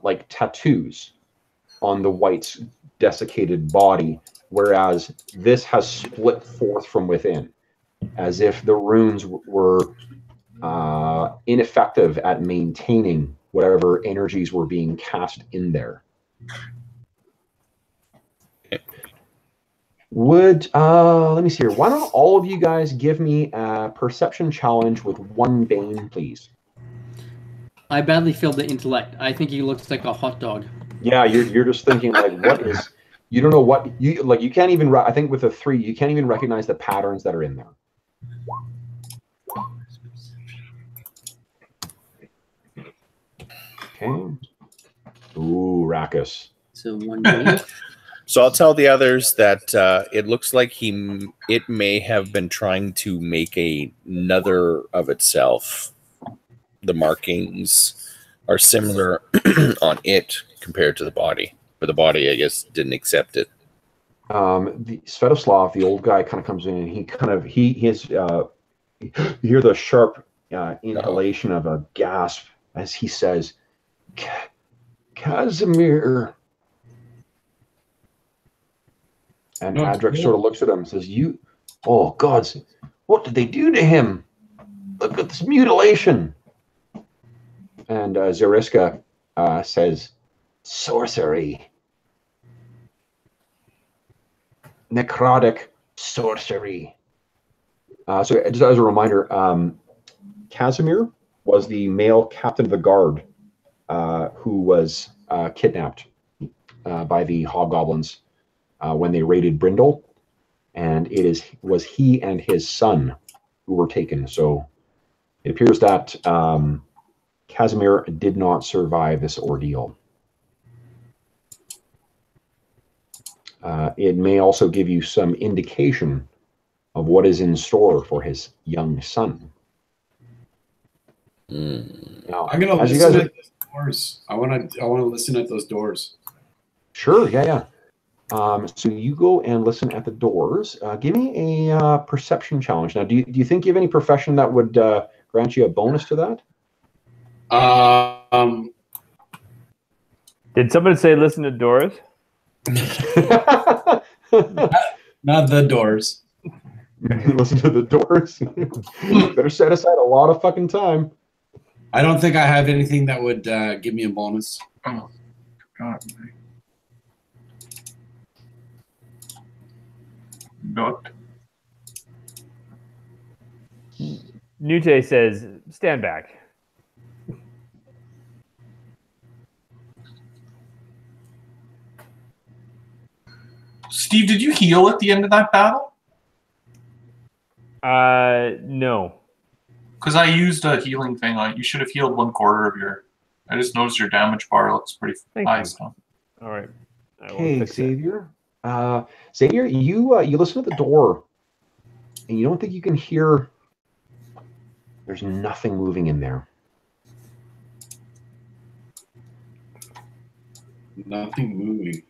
like tattoos on the white's desiccated body, whereas this has split forth from within, as if the runes were ineffective at maintaining whatever energies were being cast in there. Let me see here. Why don't all of you guys give me a perception challenge with 1 bane, please? I badly failed the intellect. I think he looks like a hot dog. Yeah, you're just thinking like, what is? You don't know what you like. You can't even. I think with a 3, you can't even recognize the patterns that are in there. Okay. Ooh, Rackus. So 1 bane. So I'll tell the others that it looks like it may have been trying to make another of itself. The markings are similar on it compared to the body, but the body, I guess, didn't accept it. The Svetoslav, the old guy, kind of comes in and he you hear the sharp inhalation of a gasp as he says, Casimir. And Adric sort of looks at him and says, oh gods, what did they do to him? Look at this mutilation. And Zariska says, sorcery. Necrotic sorcery. So just as a reminder, Casimir was the male captain of the guard who was kidnapped by the hobgoblins when they raided Brindle, and was he and his son who were taken. So it appears that Casimir did not survive this ordeal. It may also give you some indication of what is in store for his young son. Now, I'm gonna listen at those doors. I want to listen at those doors. Sure. Yeah. So you go and listen at the doors. Give me a perception challenge. Now, do you think you have any profession that would grant you a bonus to that? Did somebody say listen to doors? Not the doors. Listen to the doors. Better set aside a lot of fucking time. I don't think I have anything that would give me a bonus. Oh, God. Not. Nute says, stand back. Steve, did you heal at the end of that battle? No. Because I used a healing thing on it. You should have healed 1/4 of your... I just noticed your damage bar looks pretty high. So. All right. Hey, Xavier. Xavier, you listen to the door, and you don't think you can hear... There's nothing moving in there. Nothing moving.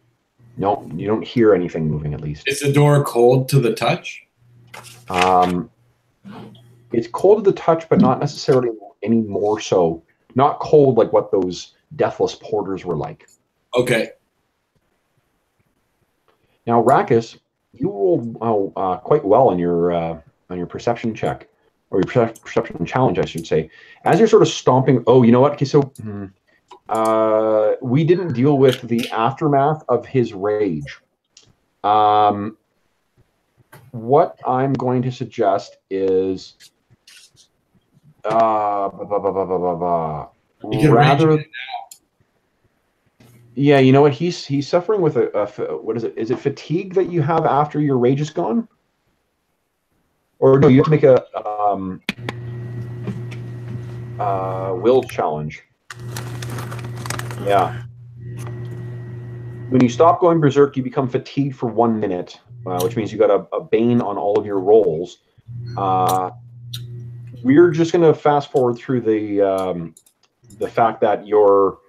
No, you don't hear anything moving, at least. Is the door cold to the touch? It's cold to the touch, but not necessarily any more so. Not cold like what those deathless porters were like. Okay. Now, Rackus, you rolled quite well on your perception check, or your perception challenge, I should say. As you're sort of stomping, oh, you know what? Okay, so we didn't deal with the aftermath of his rage. What I'm going to suggest is rather. Yeah, you know what? He's suffering with a what is it? Is it fatigue that you have after your rage is gone? Or no, you have to make a will challenge. Yeah. When you stop going berserk, you become fatigued for 1 minute, which means you got a bane on all of your rolls. We're just going to fast forward through the fact that your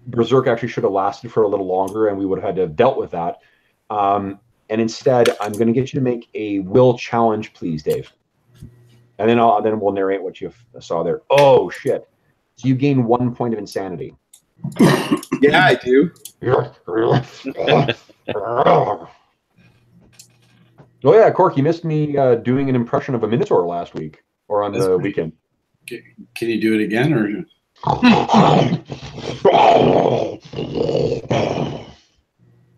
berserk actually should have lasted for a little longer, and we would have had to have dealt with that. And instead, I'm going to get you to make a will challenge, please, Dave. And then we'll narrate what you saw there. Oh shit! So you gain 1 point of insanity. Yeah, I do. Oh yeah, Cork, you missed me doing an impression of a Minotaur last week or on the weekend. Can you do it again, or?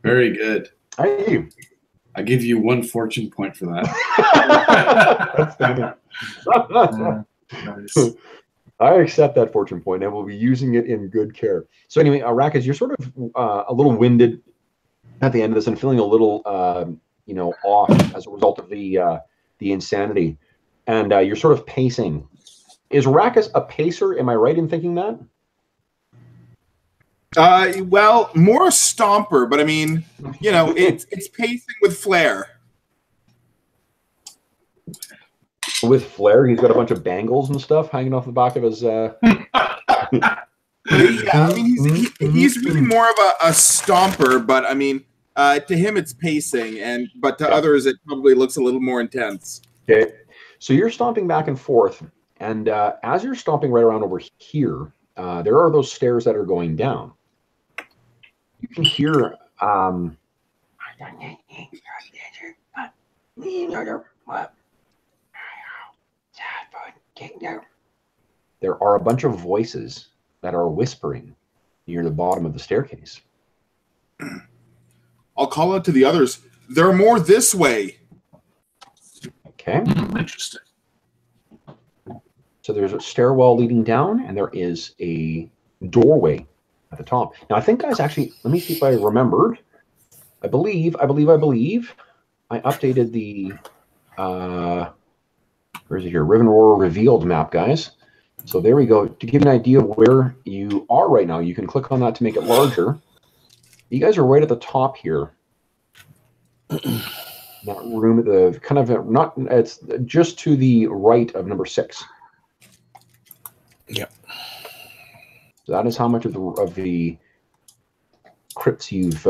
Very good. Hey. I give you 1 fortune point for that. Nice. I accept that fortune point and will be using it in good care. So anyway, Rakas, you're sort of a little winded at the end of this and feeling a little, off as a result of the insanity, and you're sort of pacing. Is Rakas a pacer? Am I right in thinking that? Well, more a stomper, but I mean, it's pacing with flair. With flair, he's got a bunch of bangles and stuff hanging off the back of his. Yeah, I mean, he's really more of a stomper, but I mean, to him it's pacing, but to others it probably looks a little more intense. Okay, so you're stomping back and forth, and as you're stomping right around over here, there are those stairs that are going down. You can hear. There are a bunch of voices that are whispering near the bottom of the staircase. I'll call out to the others. They're more this way. Okay. Interesting. So there's a stairwell leading down, and there is a doorway at the top. Now, I think, guys, actually, let me see if I remembered. I believe I updated the, where is it here? Rivenroar revealed map, guys. So there we go. To give you an idea of where you are right now, you can click on that to make it larger. You guys are right at the top here. That room at the kind of it's just to the right of number 6. Yep. So that is how much of the crypts you've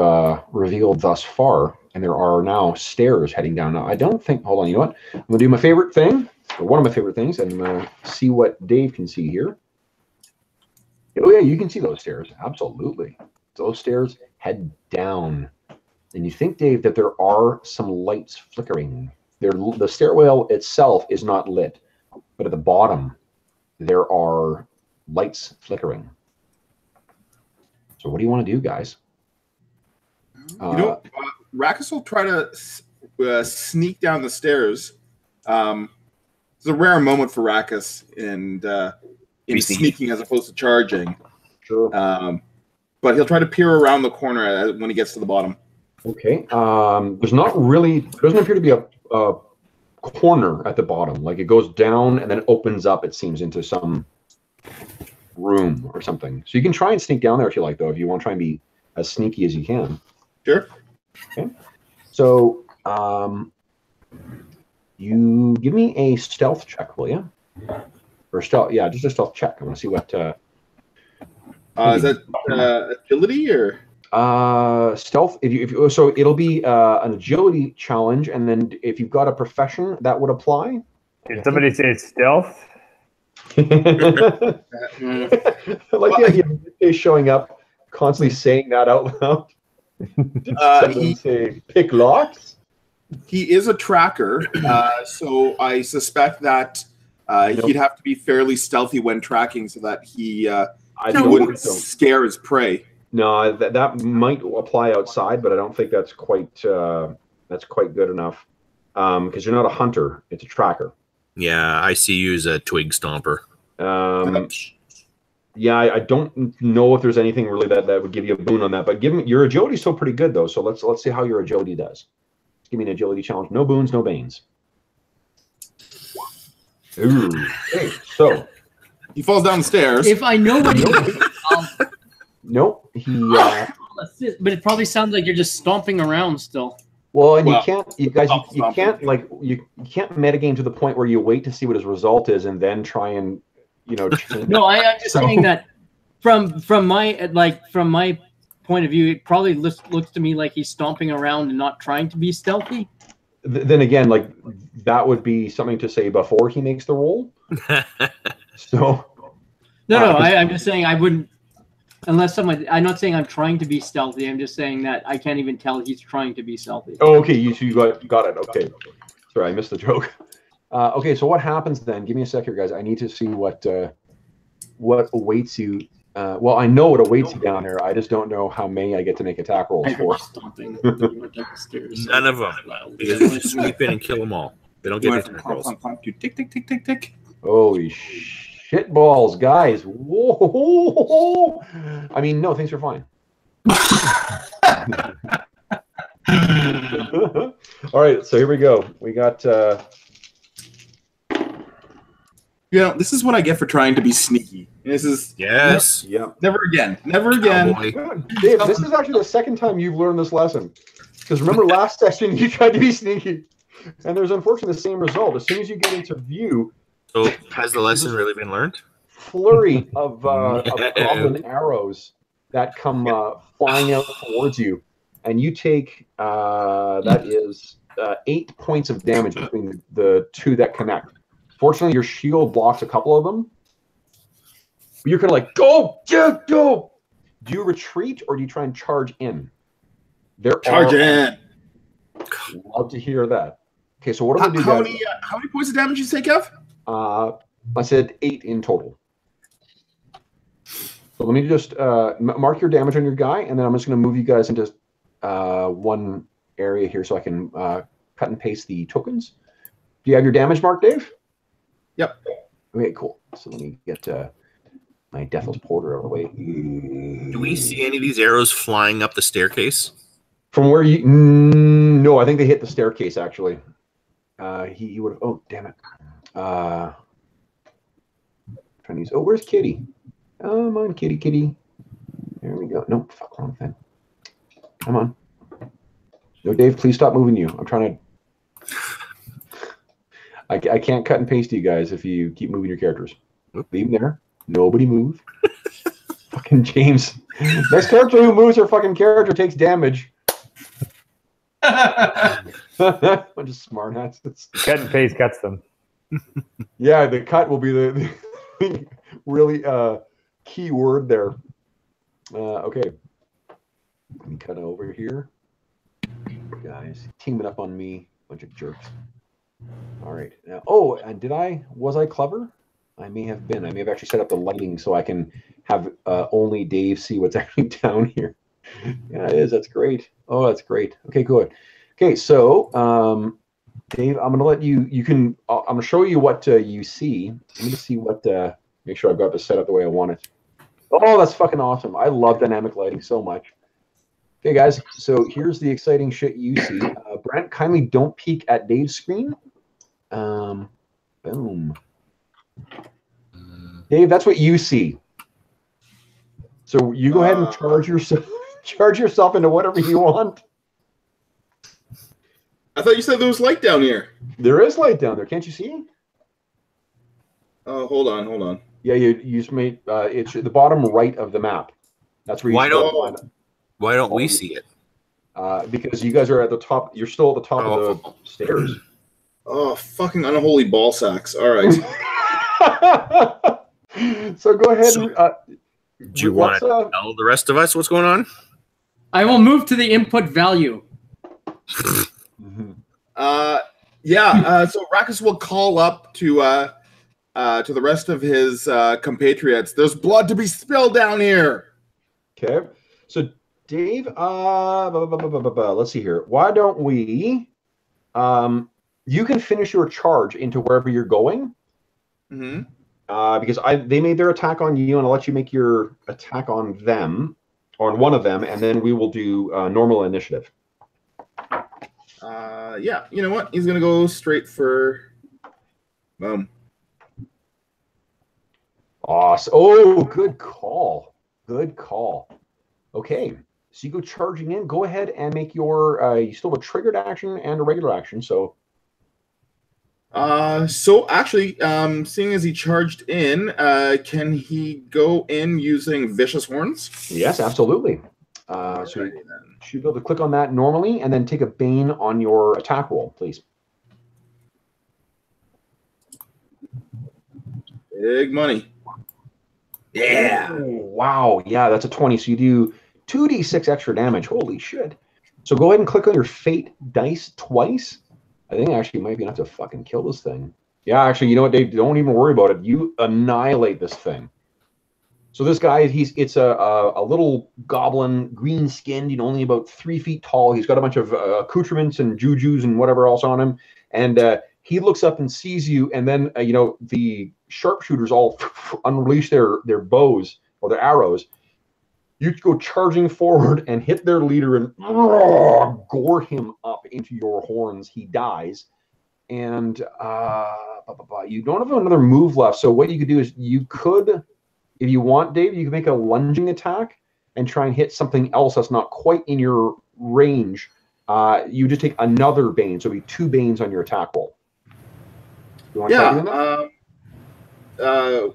revealed thus far, and there are now stairs heading down. Now, I don't think. Hold on. You know what? I'm gonna do my favorite thing, or one of my favorite things, and see what Dave can see here. Oh yeah, you can see those stairs. Absolutely, those stairs head down. And you think, Dave, that there are some lights flickering. The stairwell itself is not lit, but at the bottom, there are lights flickering. So what do you want to do, guys? Rakas will try to sneak down the stairs. It's a rare moment for Rakas in sneaking as opposed to charging. Sure. But he'll try to peer around the corner when he gets to the bottom. Okay. Doesn't appear to be a corner at the bottom. Like it goes down and then opens up, it seems, into some room or something. So you can try and sneak down there if you like, though, if you want to try and be as sneaky as you can. Sure. Okay. So you give me a stealth check, will you? Or stealth? Yeah, just a stealth check. I want to see what. Is that agility or? Stealth. So it'll be an agility challenge, and then if you've got a profession, that would apply. Did somebody say stealth? I like the idea of Nick showing up, constantly saying that out loud. He say pick locks. He is a tracker, so I suspect that he'd have to be fairly stealthy when tracking, so that he wouldn't scare his prey. No, that might apply outside, but I don't think that's quite good enough because you're not a hunter; it's a tracker. Yeah, I see you as a twig stomper. Yeah, I don't know if there's anything really that would give you a boon on that. But your agility is still pretty good though. So let's see how your agility does. Give me an agility challenge. No boons, no banes. Ooh. Okay, so he falls down the stairs. If I know what he nope. He. But it probably sounds like you're just stomping around still. Well, and you can't metagame to the point where you wait to see what his result is and then try and change. No, I'm just saying that from my point of view, it probably looks to me like he's stomping around and not trying to be stealthy. Then again, like that would be something to say before he makes the roll. So no, I'm just saying I wouldn't. Unless someone, I'm not saying I'm trying to be stealthy. I'm just saying that I can't even tell he's trying to be stealthy. Oh, okay. You got it. Okay. Sorry, I missed the joke. Okay, so what happens then? Give me a sec here, guys. I need to see what awaits you. Well, I know what awaits you down there. I just don't know how many I get to make attack rolls for. Stomping. You went up the stairs. None of them. Because we just sweep in and kill them all. They don't get attack rolls. Tick, tick, tick, tick, tick. Holy shit balls, guys. Whoa. I mean, no, things are fine. All right, so here we go. We got... Yeah, this is what I get for trying to be sneaky. This is Yes. never again. Never again. Dave, this is actually the second time you've learned this lesson. Because remember last session you tried to be sneaky, and there's unfortunately the same result. As soon as you get into view, So has the lesson really been learned? flurry of goblin arrows that come flying out towards you, and you take that is 8 points of damage between the two that connect. Fortunately, your shield blocks a couple of them. But you're kind of like, go. Do you retreat or do you try and charge in? Charge in. Love to hear that. Okay, so what do we do, How guys? many points of damage you take, Kev? I said 8 in total. So let me just mark your damage on your guy, and then I'm just going to move you guys into one area here so I can cut and paste the tokens. Do you have your damage marked, Dave? Yep. Okay, cool. So let me get my Deathless Porter out of the way. Do we see any of these arrows flying up the staircase? From where you... no, I think they hit the staircase, actually. He would have... Oh, damn it. Trying to use... Oh, where's Kitty? Come on, Kitty. There we go. Nope, fuck, wrong thing. Come on. No, Dave, please stop moving you. I'm trying to... I can't cut and paste you guys if you keep moving your characters. Leave them there. Nobody move. Fucking James. Next character who moves her fucking character takes damage. Bunch of smart hats. Cut and paste cuts them. Yeah, the cut will be the really key word there. Okay. Let me cut over here. Guys, teaming up on me. Bunch of jerks. All right. Now, oh, and was I clever? I may have been. I may have actually set up the lighting so I can have only Dave see what's actually down here. Yeah, it is. That's great. Oh, that's great. Okay, good. Okay, so Dave, I'm gonna let you. I'm gonna show you what you see. Let me just see what. Make sure I've got this set up the way I want it. Oh, that's fucking awesome. I love dynamic lighting so much. Okay, guys. So here's the exciting shit you see. Brent, kindly don't peek at Dave's screen. Boom. Dave, that's what you see. So you go ahead and charge yourself into whatever you want. I thought you said there was light down here. There is light down there. Can't you see? Oh, hold on. Yeah, you just made it's the bottom right of the map. That's where you. Why don't we see it? Because you guys are at the top. You're still at the top of the stairs. Oh, fucking unholy ball sacks. All right. So go ahead and. Do you want to tell the rest of us what's going on? I will move to the input value. Yeah. So Rakus will call up to the rest of his compatriots. There's blood to be spilled down here. Okay. So Dave, let's see here. Why don't we? You can finish your charge into wherever you're going. Mm-hmm. Because they made their attack on you, and I'll let you make your attack on them, or on one of them, and then we will do normal initiative. Yeah, you know what? He's gonna go straight for. Awesome. Oh, good call. Good call. Okay, so you go charging in. Go ahead and make your. You still have a triggered action and a regular action, so. So actually, seeing as he charged in, can he go in using Vicious Horns? Yes, absolutely. So you should be able to click on that normally, and then take a Bane on your attack roll, please. Big money. Yeah. Oh, wow. Yeah, that's a 20. So you do 2d6 extra damage. Holy shit. So go ahead and click on your fate dice twice. I think actually you might be enough to fucking kill this thing. Yeah, actually, you know what, Dave? Don't even worry about it. You annihilate this thing. So this guy, it's a little goblin, green-skinned, only about 3 feet tall. He's got a bunch of accoutrements and jujus and whatever else on him. And he looks up and sees you, and then, the sharpshooters all unleash their bows or their arrows. You go charging forward and hit their leader and gore him up into your horns. He dies. And you don't have another move left. So what you could do is you could... If you want, Dave, you can make a lunging attack and try and hit something else that's not quite in your range. You just take another bane, so it'll be 2 banes on your attack roll. You want to try doing that?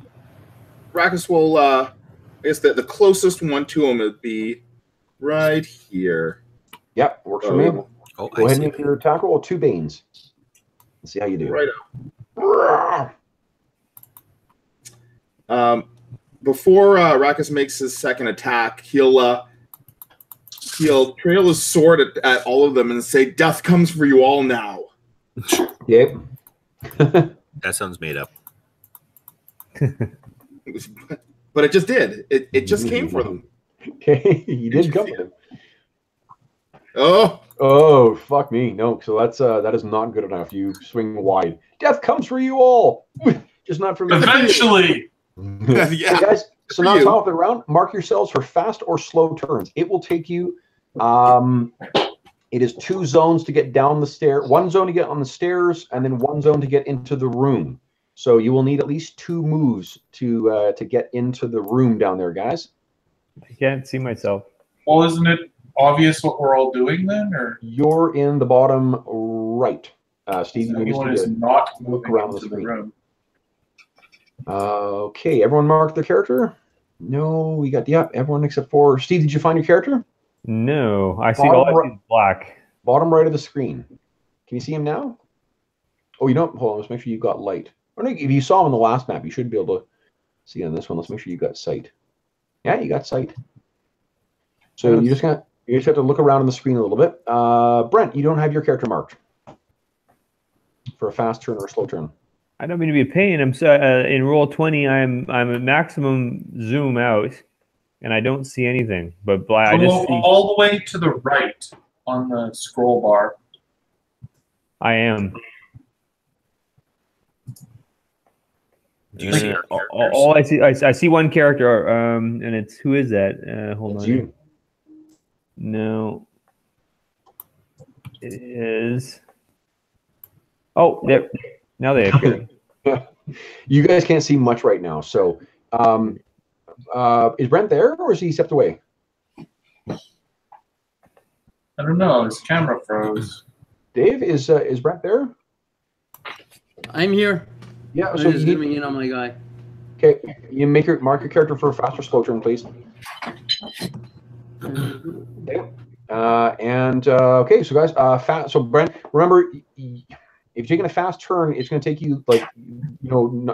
Rackus will, I guess the closest one to him would be right here. Yep, works for me. Oh, Go ahead and make your attack roll 2 banes. Let's see how you do. Right. Before Rackus makes his second attack, he'll trail his sword at all of them and say, "Death comes for you all now." Yep. That sounds made up. But it just did. It just came for them. Okay, you did come for them. Oh, fuck me. No, so that is not good enough. You swing wide. Death comes for you all. Just not for me. Eventually. Yeah. Hey guys, so now top of the round, mark yourselves for fast or slow turns. It will take you, it is 2 zones to get down the stair, 1 zone to get on the stairs, and then 1 zone to get into the room. So you will need at least 2 moves to get into the room down there, guys. I can't see myself. Well, isn't it obvious what we're all doing then? Or You're in the bottom right. Steve, anyone is not look moving around into the the room. Okay, everyone marked their character? No, we got, everyone except for Steve. Did you find your character? No, I see all I see is black. Bottom right of the screen. Can you see him now? Oh, you don't. Hold on, let's make sure you've got light. Or no, if you saw him on the last map, you should be able to see on this one. Let's make sure you got sight. Yeah, you got sight. So you just have to look around on the screen a little bit. Brent, you don't have your character marked for a fast turn or a slow turn. I don't mean to be a pain. I'm so, in roll 20. I'm at maximum zoom out, and I don't see anything. But black. I just see all the way to the right on the scroll bar. I am. Do you see all I see? I see one character, and it's who is that? Hold on. You. No, it is. Oh, there. Now they appear. You guys can't see much right now. So, is Brent there, or is he stepped away? I don't know. His camera froze. Dave, is Brent there? I'm here. Yeah. I'm So just zooming in on my guy. Okay, you mark your character for a fast or slow turn, please. Okay, so guys, so Brent, remember, if you're taking a fast turn, it's going to take you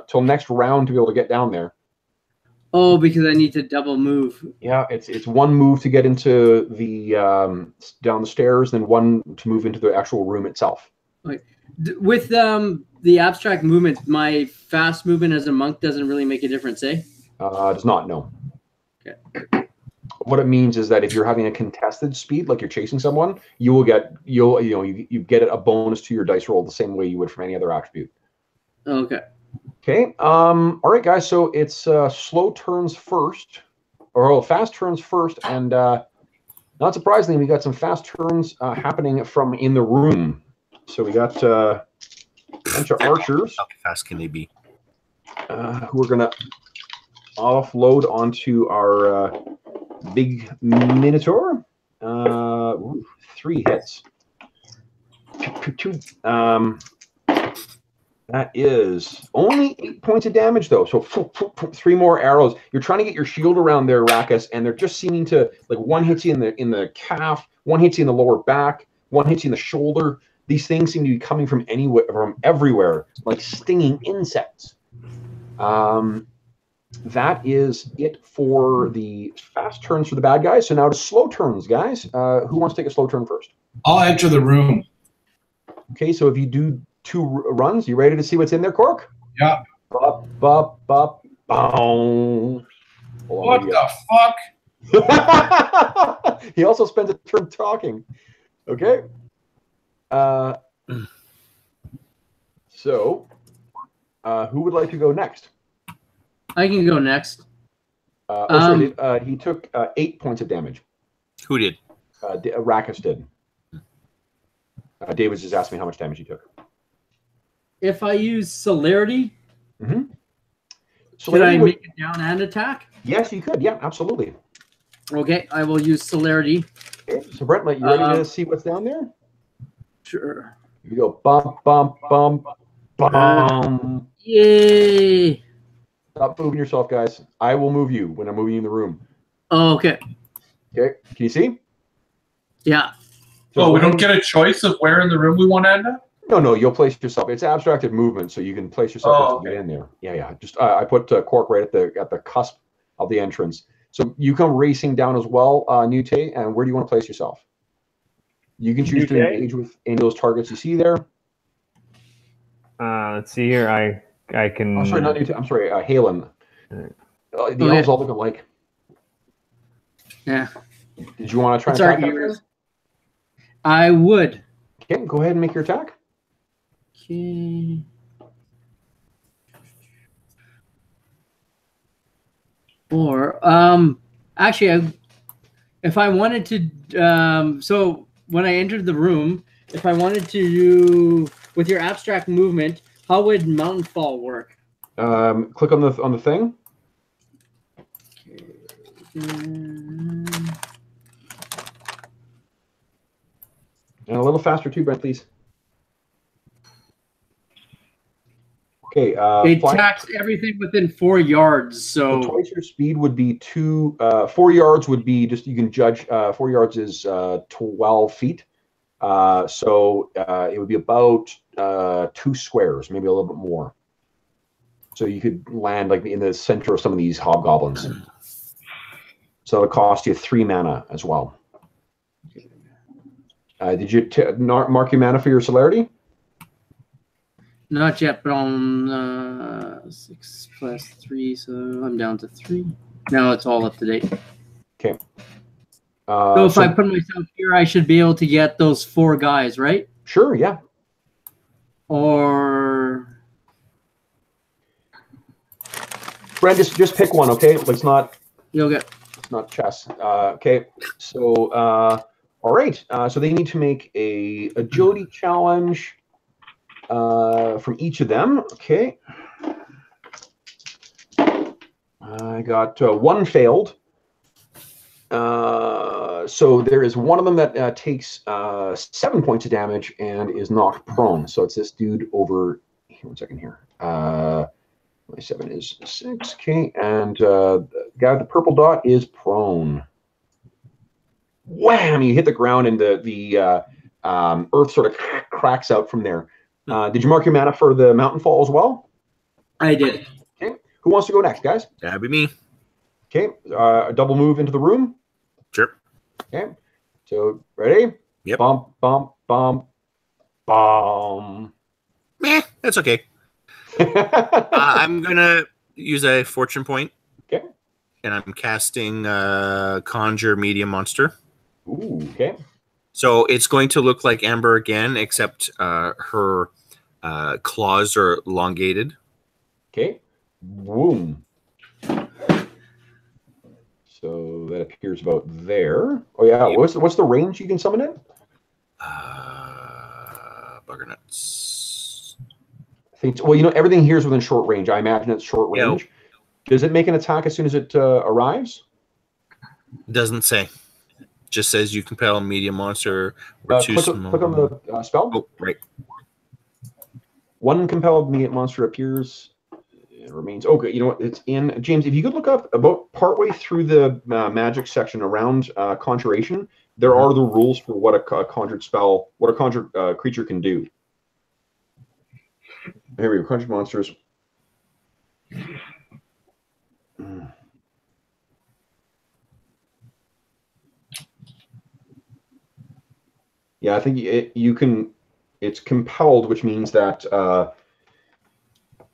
till next round to be able to get down there. Oh, because I need to double move. Yeah, it's 1 move to get into the down the stairs, then 1 to move into the actual room itself. Okay. With the abstract movement, my fast movement as a monk doesn't really make a difference, eh? Does not, no. Okay. What it means is that if you're having a contested speed, like you're chasing someone, you get a bonus to your dice roll the same way you would from any other attribute. Okay. Okay. All right, guys. So it's slow turns first, or fast turns first, and not surprisingly, we got some fast turns happening from in the room. So we got a bunch of archers. How fast can they be? Who are gonna offload onto our big minotaur. 3 hits. That is only 8 points of damage, though. So 3 more arrows. You're trying to get your shield around there, Rackus, and they're just seeming to, like, 1 hits you in the calf, 1 hits you in the lower back, 1 hits you in the shoulder. These things seem to be coming from anywhere, from everywhere, like stinging insects. that is it for the fast turns for the bad guys. So now to slow turns, guys. Who wants to take a slow turn first? I'll enter the room. Okay, so if you do 2 runs, you ready to see what's in there, Cork? Yeah. Bop, bop, bop, boom. What the fuck? He also spends a turn talking. Okay. So, who would like to go next? I can go next. He took 8 points of damage. Who did? Rakus did. David just asked me how much damage he took. If I use celerity, Should I make it down and attack? Yes, you could. Yeah, absolutely. Okay, I will use celerity. Okay, so Brent, you ready to see what's down there? Sure. Here we go. Bump, bump, bump, bump. Yay! Stop moving yourself, guys. I will move you when I'm moving you in the room. Oh, okay. Okay, can you see? Yeah. So we don't get a choice of where in the room we want to end up? No, you'll place yourself. It's abstracted movement, so you can place yourself to get in there. Yeah. Just I put Cork right at the cusp of the entrance. So you come racing down as well, Nute, and where do you want to place yourself? You can choose to engage with any of those targets you see there. Let's see here. I can. I'm sorry, not Nute. I'm sorry, Halen. The elves all look alike. Yeah. Did you want to try and attack that? I would. Okay, go ahead and make your attack. Okay. Or actually, if I wanted to, so when I entered the room, if I wanted to do with your abstract movement, how would mountain fall work? Click on the thing. And a little faster too, Brent, please. Okay. It attacks everything within 4 yards. So twice your speed would be 4 yards would be just, you can judge 4 yards is 12 feet. So it would be about 2 squares, maybe a little bit more. So you could land like in the center of some of these hobgoblins. So it'll cost you 3 mana as well. Did you mark your mana for your celerity? Not yet, but on 6 plus 3, so I'm down to 3. Now it's all up to date. Okay. So if I put myself here, I should be able to get those 4 guys, right? Sure, yeah. Or Brent, just pick one, okay? Let's not. You'll get. It's not chess. Okay. So, all right. So they need to make a agility challenge from each of them. Okay. I got 1 failed. So there is one of them that takes 7 points of damage and is knocked prone. So it's this dude over here. 1 second here. My 7 is 6. Okay, and the guy with the purple dot is prone. Wham! You hit the ground, and the earth sort of cracks out from there. Did you mark your mana for the mountain fall as well? I did. Okay. Who wants to go next, guys? That'd be me. Okay. A double move into the room. Sure. Okay. So ready? Yep. Bump, bump, bump, bump. Meh, that's okay. I'm gonna use a fortune point. Okay. And I'm casting Conjure Medium Monster. Ooh, okay. So it's going to look like Amber again, except her claws are elongated. Okay. Boom. So that appears about there. Oh yeah. Yep. What's the range you can summon it? Bugger nuts. I think well, everything here is within short range. I imagine it's short range. Yep. Does it make an attack as soon as it arrives? Doesn't say. Just says you compel a medium monster or click on the spell. Oh, right. 1 compelled medium monster appears. It remains. Okay, you know what? It's in James. If you could look up about partway through the magic section around conjuration, there are the rules for what a conjured spell, what a conjured creature can do. Here we go. Conjured monsters. Yeah, I think you can. It's compelled, which means that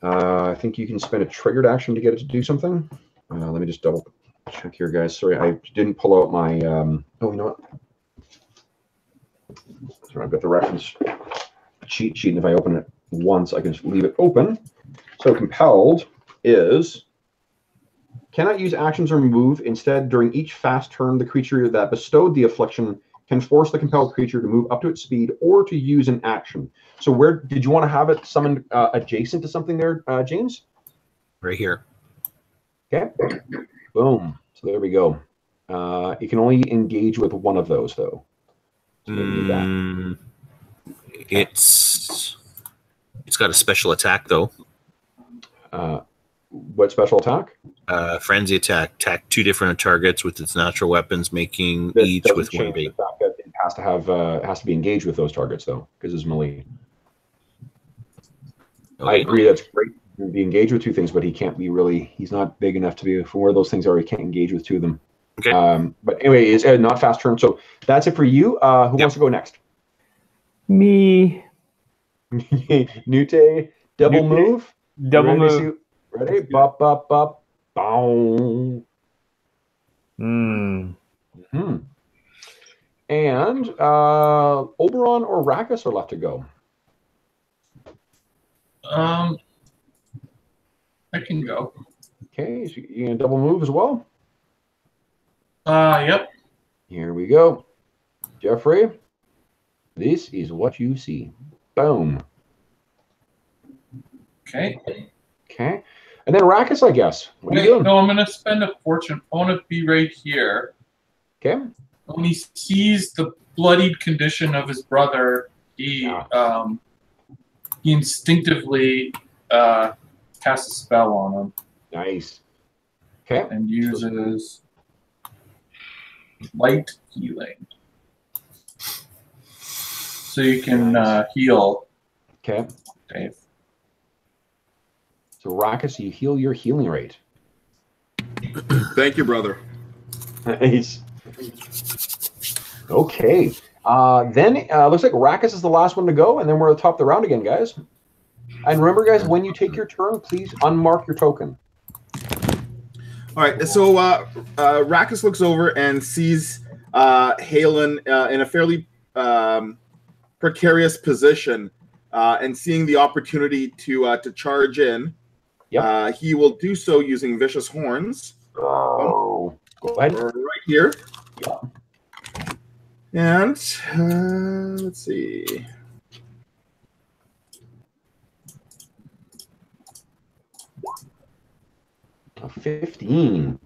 I think you can spend a triggered action to get it to do something. Let me just double check here, guys. Sorry, I didn't pull out my. Oh, you know what? Sorry, I've got the reference cheat sheet, and if I open it once, I can just leave it open. So compelled is cannot use actions or move. Instead, during each fast turn, the creature that bestowed the affliction can force the compelled creature to move up to its speed or to use an action. So where did you want to have it summoned adjacent to something there, James? Right here. Okay. Boom. So there we go. You can only engage with one of those, though. So do that. It's got a special attack, though. What special attack? Frenzy attack. Attack 2 different targets with its natural weapons, making each with 1 bait. The fact that it has to be engaged with those targets, though, because it's melee. Okay. I agree. That's great. He can be engaged with 2 things, but he can't be really. He's not big enough to be from where those things are. He can't engage with 2 of them. Okay. But anyway, it's not fast turn. So that's it for you. Who wants to go next? Me. Nute, double move. Double move. Ready? Bop, bop, bop. Boom. And Oberon or Rakus are left to go. I can go. Okay, so you gonna double move as well? Yep. Here we go. Jeffrey, this is what you see. Boom. Okay. Okay. And then Rakus, I guess. What are you doing? No, I'm going to spend a fortune. I want to be right here. Okay. When he sees the bloodied condition of his brother, he instinctively casts a spell on him. Nice. Okay. And uses light healing. So you can heal. Okay. Dave. So Rakus, you heal your healing rate. Thank you, brother. Nice. Okay. Then looks like Rakus is the last one to go, and then we're at the top of the round again, guys. And remember, guys, when you take your turn, please unmark your token. All right. So Rakus looks over and sees Halen in a fairly precarious position, and seeing the opportunity to charge in. Yep. He will do so using Vicious Horns. Oh, go ahead. Right here. Yeah. And let's see. A 15.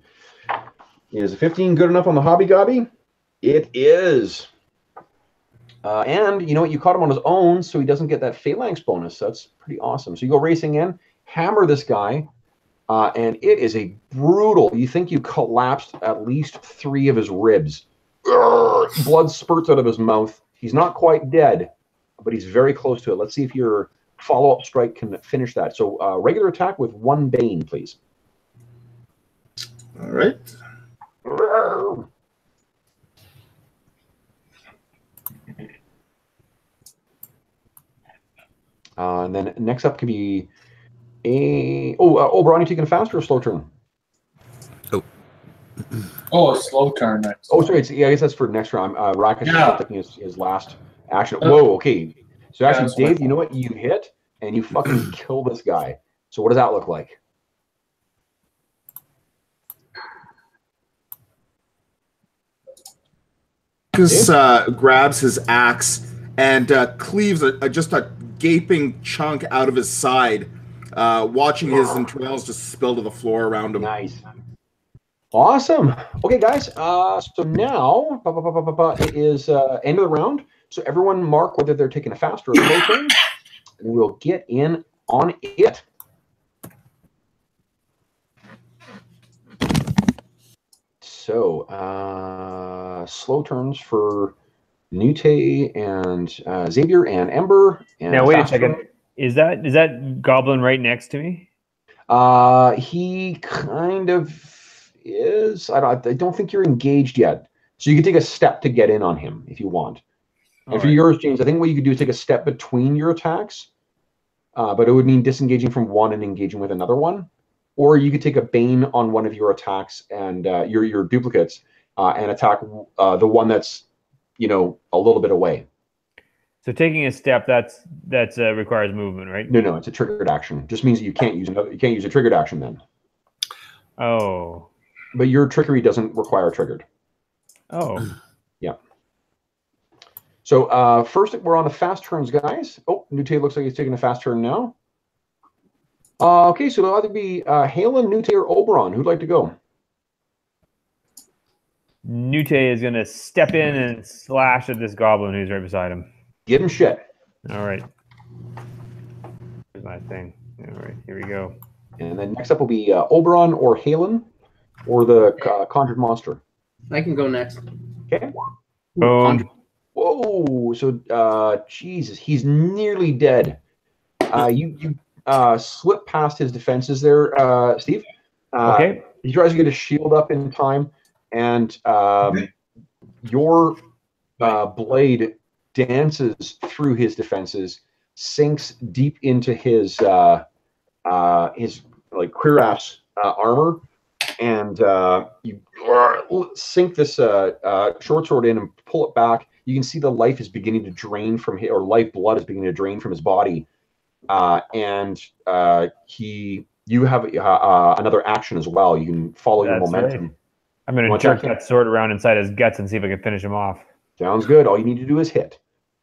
Is a 15 good enough on the Hobby Gobby? It is. And you know what? You caught him on his own, so he doesn't get that phalanx bonus. That's pretty awesome. So you go racing in, hammer this guy, and it is a brutal. You think you collapsed at least 3 of his ribs. Urgh! Blood spurts out of his mouth. He's not quite dead, but he's very close to it. Let's see if your follow-up strike can finish that. So regular attack with 1 Bane, please. All right. And then next up could be a Oberon, you taking a fast or a slow turn? Oh, a slow turn next. Oh, sorry. I guess that's for next round. Rakus is taking his last action. Whoa, okay. So actually, Dave, you know what? You hit and you fucking kill this guy. So what does that look like? Rakus grabs his axe and cleaves just a gaping chunk out of his side, watching his entrails just spill to the floor around him. Nice. Awesome. Okay, guys. So now it is end of the round. So everyone mark whether they're taking a fast or a slow turn, and we'll get in on it. So slow turns for Nute and Xavier and Ember. And now wait a second. Is that goblin right next to me? He kind of is. I don't think you're engaged yet. So you can take a step to get in on him if you want. And for yours, James, I think what you could do is take a step between your attacks, but it would mean disengaging from one and engaging with another one. Or you could take a bane on one of your attacks and your duplicates and attack the one that's, you know, a little bit away. So taking a step, that's requires movement, right? No, it's a triggered action. Just means that you can't use a triggered action then. Oh. But your trickery doesn't require triggered. Oh. Yeah. So first we're on the fast turns, guys. Oh, Nute looks like he's taking a fast turn now. Okay, so it'll either be Halen, Nute, or Oberon. Who'd like to go? Nute is going to step in and slash at this goblin who's right beside him. Give him shit. All right. Here's my thing. All right, here we go. And then next up will be Oberon or Halen or the conjured monster. I can go next. Okay. Boom. Whoa. So, Jesus, he's nearly dead. You slip past his defenses there, Steve. Okay. He tries to get his shield up in time, and your blade dances through his defenses, sinks deep into his like cuirass armor, and you sink this short sword in and pull it back. You can see the life is beginning to drain from his, or life blood is beginning to drain from his body, and you have another action as well. You can follow your momentum. Right. I'm going to jerk that sword around inside his guts and see if I can finish him off. Sounds good. All you need to do is hit.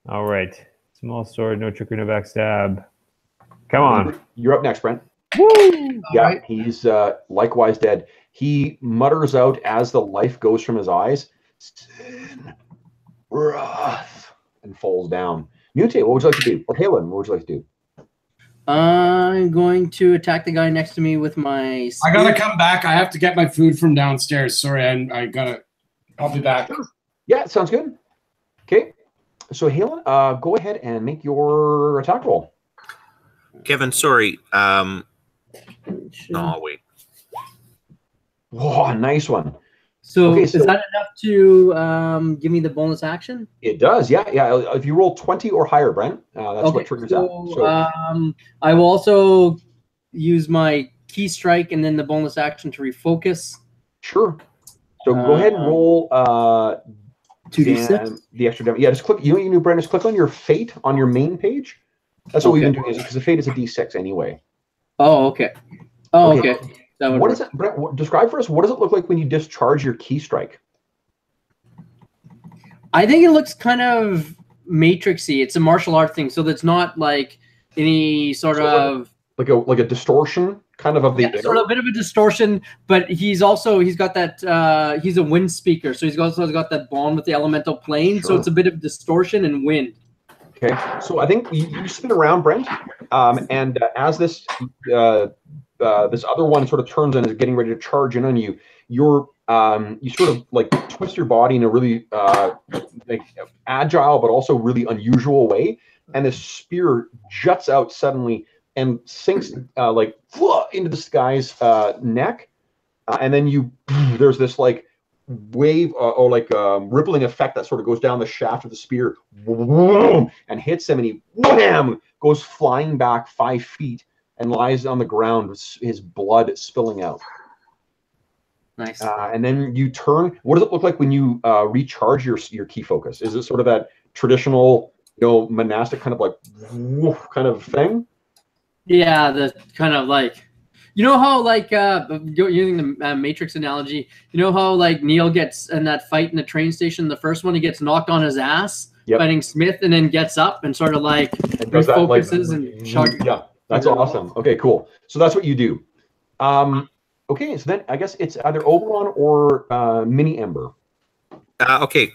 All right. Small sword, no trickery, no backstab. Come on. You're up next, Brent. Woo! Yeah, right. He's likewise dead. He mutters out as the life goes from his eyes, "Sin, wrath," and falls down. Nute, what would you like to do? Or Halen, what would you like to do? I'm going to attack the guy next to me with my spear. I gotta come back. I have to get my food from downstairs. Sorry, I gotta. I'll be back. Yeah, sounds good. Okay, so Halen, go ahead and make your attack roll. Kevin, sorry. Oh, wait. Whoa, nice one. So, is that enough to give me the bonus action? It does, yeah. If you roll 20 or higher, Brent, that's what triggers that. So, I will also use my key strike and then the bonus action to refocus. Sure. So go ahead and roll 2d6. The extra damage. Yeah, just click. You know what you do, Brent? Just click on your fate on your main page. That's what we've been doing, because the fate is a d6 anyway. Oh, okay. Oh, okay. That would what is it, Brent? Describe for us. What does it look like when you discharge your key strike? I think it looks kind of matrixy. It's a martial art thing, so that's not like any sort of like a distortion kind of the air. Sort of a bit of a distortion, but he's got that he's a wind speaker, so he's also got that bond with the elemental plane. Sure. So it's a bit of distortion and wind. Okay, so I think you spin around, Brent, and as this this other one sort of turns and is getting ready to charge in on you, you sort of like twist your body in a really like agile but also really unusual way, and this spear juts out suddenly and sinks like into this guy's neck, and then there's this like wave or like rippling effect that sort of goes down the shaft of the spear and hits him, and he wham goes flying back 5 feet and lies on the ground with his blood spilling out. Nice. And then you turn. What does it look like when you recharge your key focus? Is it sort of that traditional, monastic kind of like woof kind of thing? Yeah, the kind of like, you know how like using the Matrix analogy, you know how like Neil gets in that fight in the train station, the first one, he gets knocked on his ass fighting Smith, and then gets up and sort of like refocuses and yeah, that's awesome. Okay, cool. So that's what you do. Okay, so then I guess it's either Oberon or Mini Ember. Okay,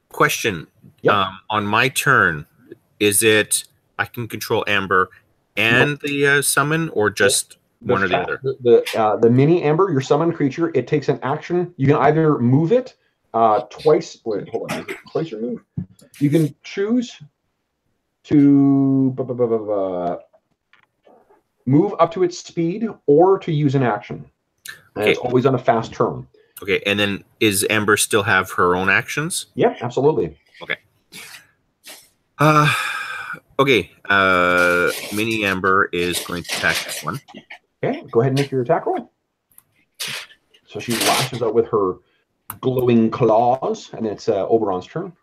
question. Yep. On my turn, is it I can control Amber and the summon, or just one or the other? The Mini Ember, your summoned creature, it takes an action. You can either move it twice. Wait, hold on. Is it twice your move? You can choose to move up to its speed or to use an action. And Okay. it's always on a fast turn. Okay, and then is Amber still have her own actions? Yep, absolutely. Okay. Okay. Mini Amber is going to attack this one. Okay, go ahead and make your attack roll. So she lashes out with her glowing claws, and it's Oberon's turn.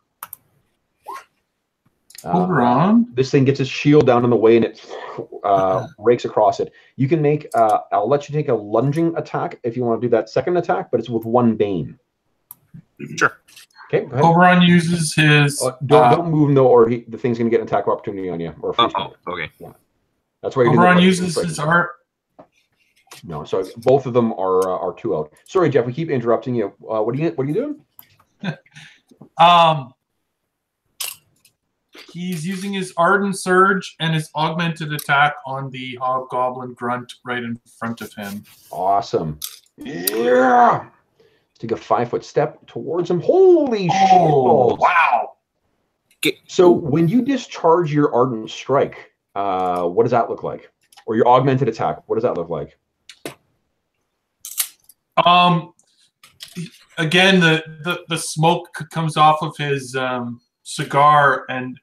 Oberon? This thing gets its shield down in the way, and it rakes across it. You can make, I'll let you take a lunging attack if you want to do that second attack, but it's with 1 Bane. Sure. Okay, go ahead. Oberon uses his. Don't move, though, or the thing's going to get an attack of opportunity on you. Or okay. Yeah. That's why you Oberon uses his art. No, so both of them are 2 out. Sorry, Jeff, we keep interrupting you. What are you doing? He's using his Ardent Surge and his augmented attack on the Hobgoblin Grunt right in front of him. Awesome. Yeah. Let's take a 5-foot step towards him. Holy shit. Wow. So when you discharge your Ardent Strike, what does that look like? Or your augmented attack, what does that look like? Again, the smoke comes off of his cigar, and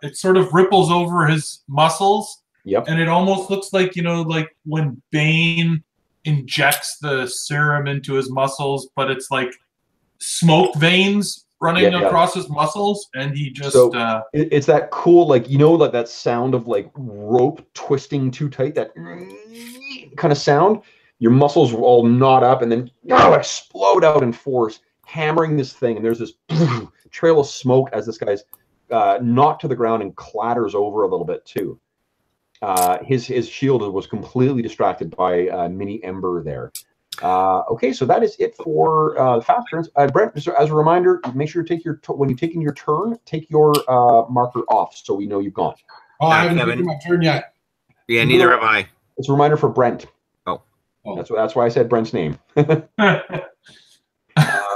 it sort of ripples over his muscles. Yep. And it almost looks like, like when Bane injects the serum into his muscles, but it's like smoke veins running across his muscles, and he just it's that cool, like, like that sound of like rope twisting too tight, that kind of sound. Your muscles all knot up and then explode out in force, hammering this thing, and there's this trail of smoke as this guy's knocked to the ground and clatters over a little bit too. His shield was completely distracted by Mini Ember there. Okay, so that is it for the fast turns. Brent, just as a reminder, make sure you take when you're taking your turn, take your marker off so we know you've gone. Oh, I haven't taken my turn yet. Yeah, neither have I. It's a reminder for Brent. Oh. That's why I said Brent's name.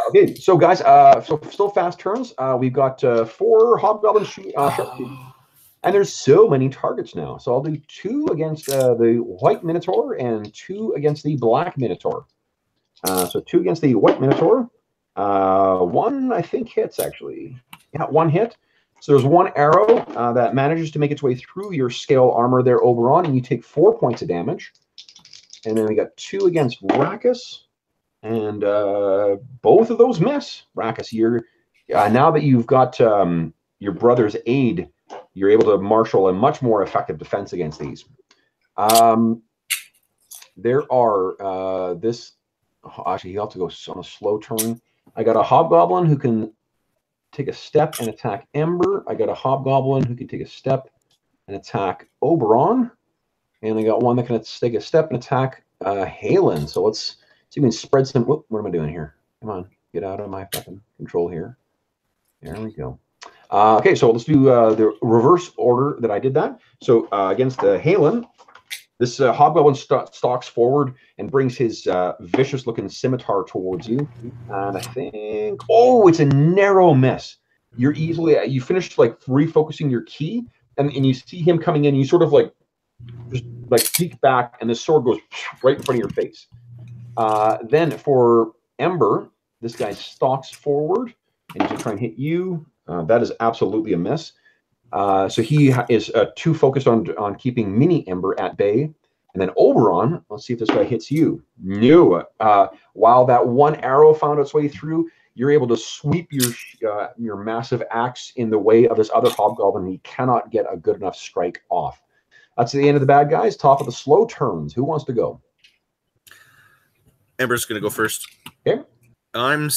Okay, so guys, so still fast turns. We've got 4 Hobgoblin sharpshooting. And there's so many targets now. So I'll do 2 against the White Minotaur and 2 against the Black Minotaur. So 2 against the White Minotaur. 1, I think, hits, actually. Yeah, 1 hit. So there's 1 arrow that manages to make its way through your scale armor there, Oberon, and you take 4 points of damage. And then we got 2 against Rackus. And both of those miss. Rackus, now that you've got your brother's aid, you're able to marshal a much more effective defense against these. There are actually, you have to go on a slow turn. I got a Hobgoblin who can take a step and attack Ember. I got a Hobgoblin who can take a step and attack Oberon. And I got one that can take a step and attack Halen. So let's see if we can spread some. Whoop, what am I doing here? Come on, get out of my fucking control here. There we go. Okay, so let's do the reverse order that I did that. So against Halen, this Hobgoblin stalks forward and brings his vicious-looking scimitar towards you. And I think, it's a narrow miss. You finished like refocusing your key, and you see him coming in. You sort of just peek back, and the sword goes right in front of your face. Then for Ember, this guy stalks forward, and he's going to try and hit you. That is absolutely a miss. So he is too focused on keeping Mini Ember at bay. And then Oberon, let's see if this guy hits you. No. While that 1 arrow found its way through, you're able to sweep your massive axe in the way of this other Hobgoblin. He cannot get a good enough strike off. That's the end of the bad guys. Top of the slow turns. Who wants to go? Ember's going to go first. Okay. I'm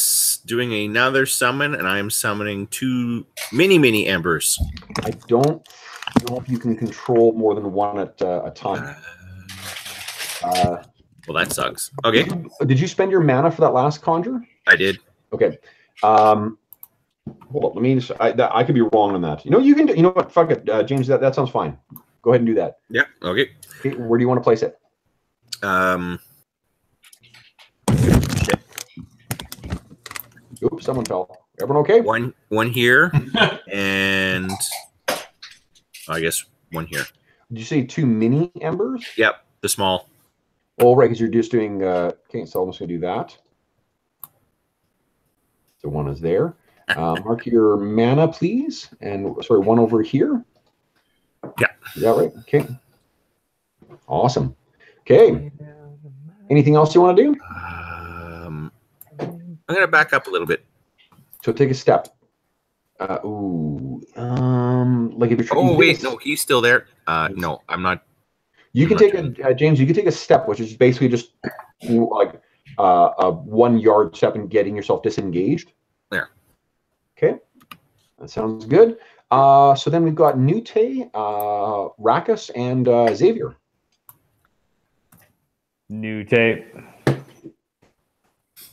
doing another summon, and I'm summoning 2 mini Embers. I don't know if you can control more than 1 at a time. Well, that sucks. Okay. Did you spend your mana for that last conjure? I did. Okay. Hold on. Let me. I could be wrong on that. You can. You know what? Fuck it, James. That sounds fine. Go ahead and do that. Yeah. Okay. Where do you want to place it? Shit. Oops, someone fell. Everyone okay? One here, and I guess 1 here. Did you say 2 mini Embers? Yep. The small. Oh, right, because you're just doing. Okay, so I'm just going to do that. So 1 is there. Mark your mana, please. And sorry, 1 over here. Yeah. Is that right? Okay. Awesome. Okay. Anything else you want to do? I'm going to back up a little bit. So take a step. Like if you're. Oh wait, no, he's still there. No, I'm not. You can take a James. You can take a step, which is basically just like a 1 yard step and getting yourself disengaged. There. Okay, that sounds good. So then we've got Nute, Rakus, and Xavier. Nute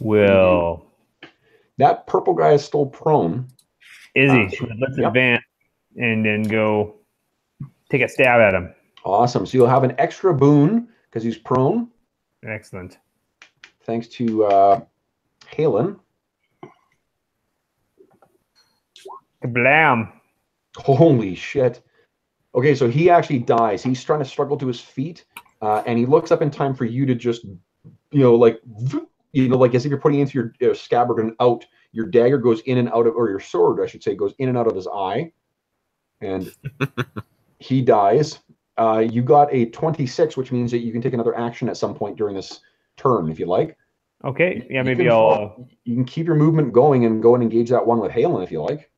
will. That purple guy is still prone. Is he? Let's advance and then go take a stab at him. Awesome. So you'll have an extra boon because he's prone. Excellent. Thanks to Halen. Kablam. Holy shit. Okay, so he actually dies. He's trying to struggle to his feet, and he looks up in time for you to just, like as if you're putting it into your scabbard and out. Your dagger goes in and out of, or your sword, I should say, goes in and out of his eye, and he dies. You got a 26, which means that you can take another action at some point during this turn if you like. Okay, yeah, maybe you can keep your movement going and go and engage that one with Halen if you like.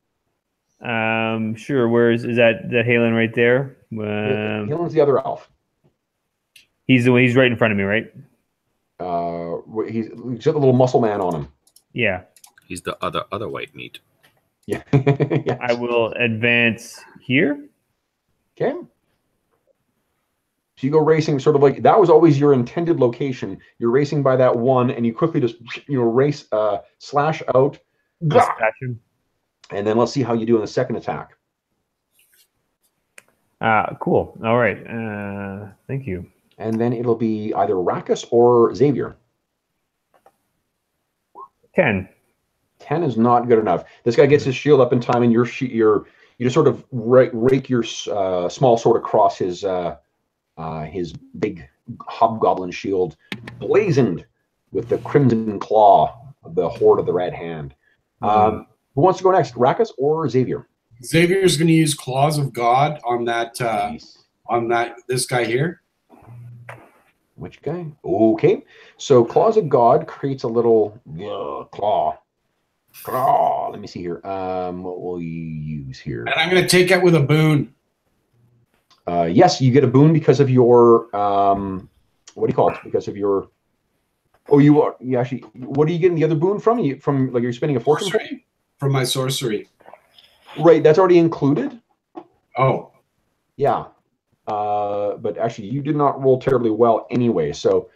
Sure. Where is that? The Halen right there. Halen's the other elf. He's right in front of me, right? He's got the little muscle man on him. Yeah. He's the other white meat. Yeah. Yes. I will advance here. Okay. So you go racing, sort of like that was always your intended location. You're racing by that one, and you quickly just race, slash out, and then let's see how you do in the second attack. Cool. All right. Thank you. And then it'll be either Rakus or Xavier. 10. 10 is not good enough. This guy gets his shield up in time, and you just sort of rake your small sword across his big hobgoblin shield, blazoned with the crimson claw of the Horde of the Red Hand. Who wants to go next, Rakus or Xavier? Xavier's going to use Claws of God on that. Nice. This guy here. Which guy? Okay. So Claws of God creates a little claw. Let me see here. What will you use here? And I'm going to take it with a boon. Yes, you get a boon because of your what do you call it? Because of your you actually, what are you getting the other boon from? You're spending a fortune point? From my sorcery. Right, that's already included. Oh. Yeah. But actually you did not roll terribly well anyway. So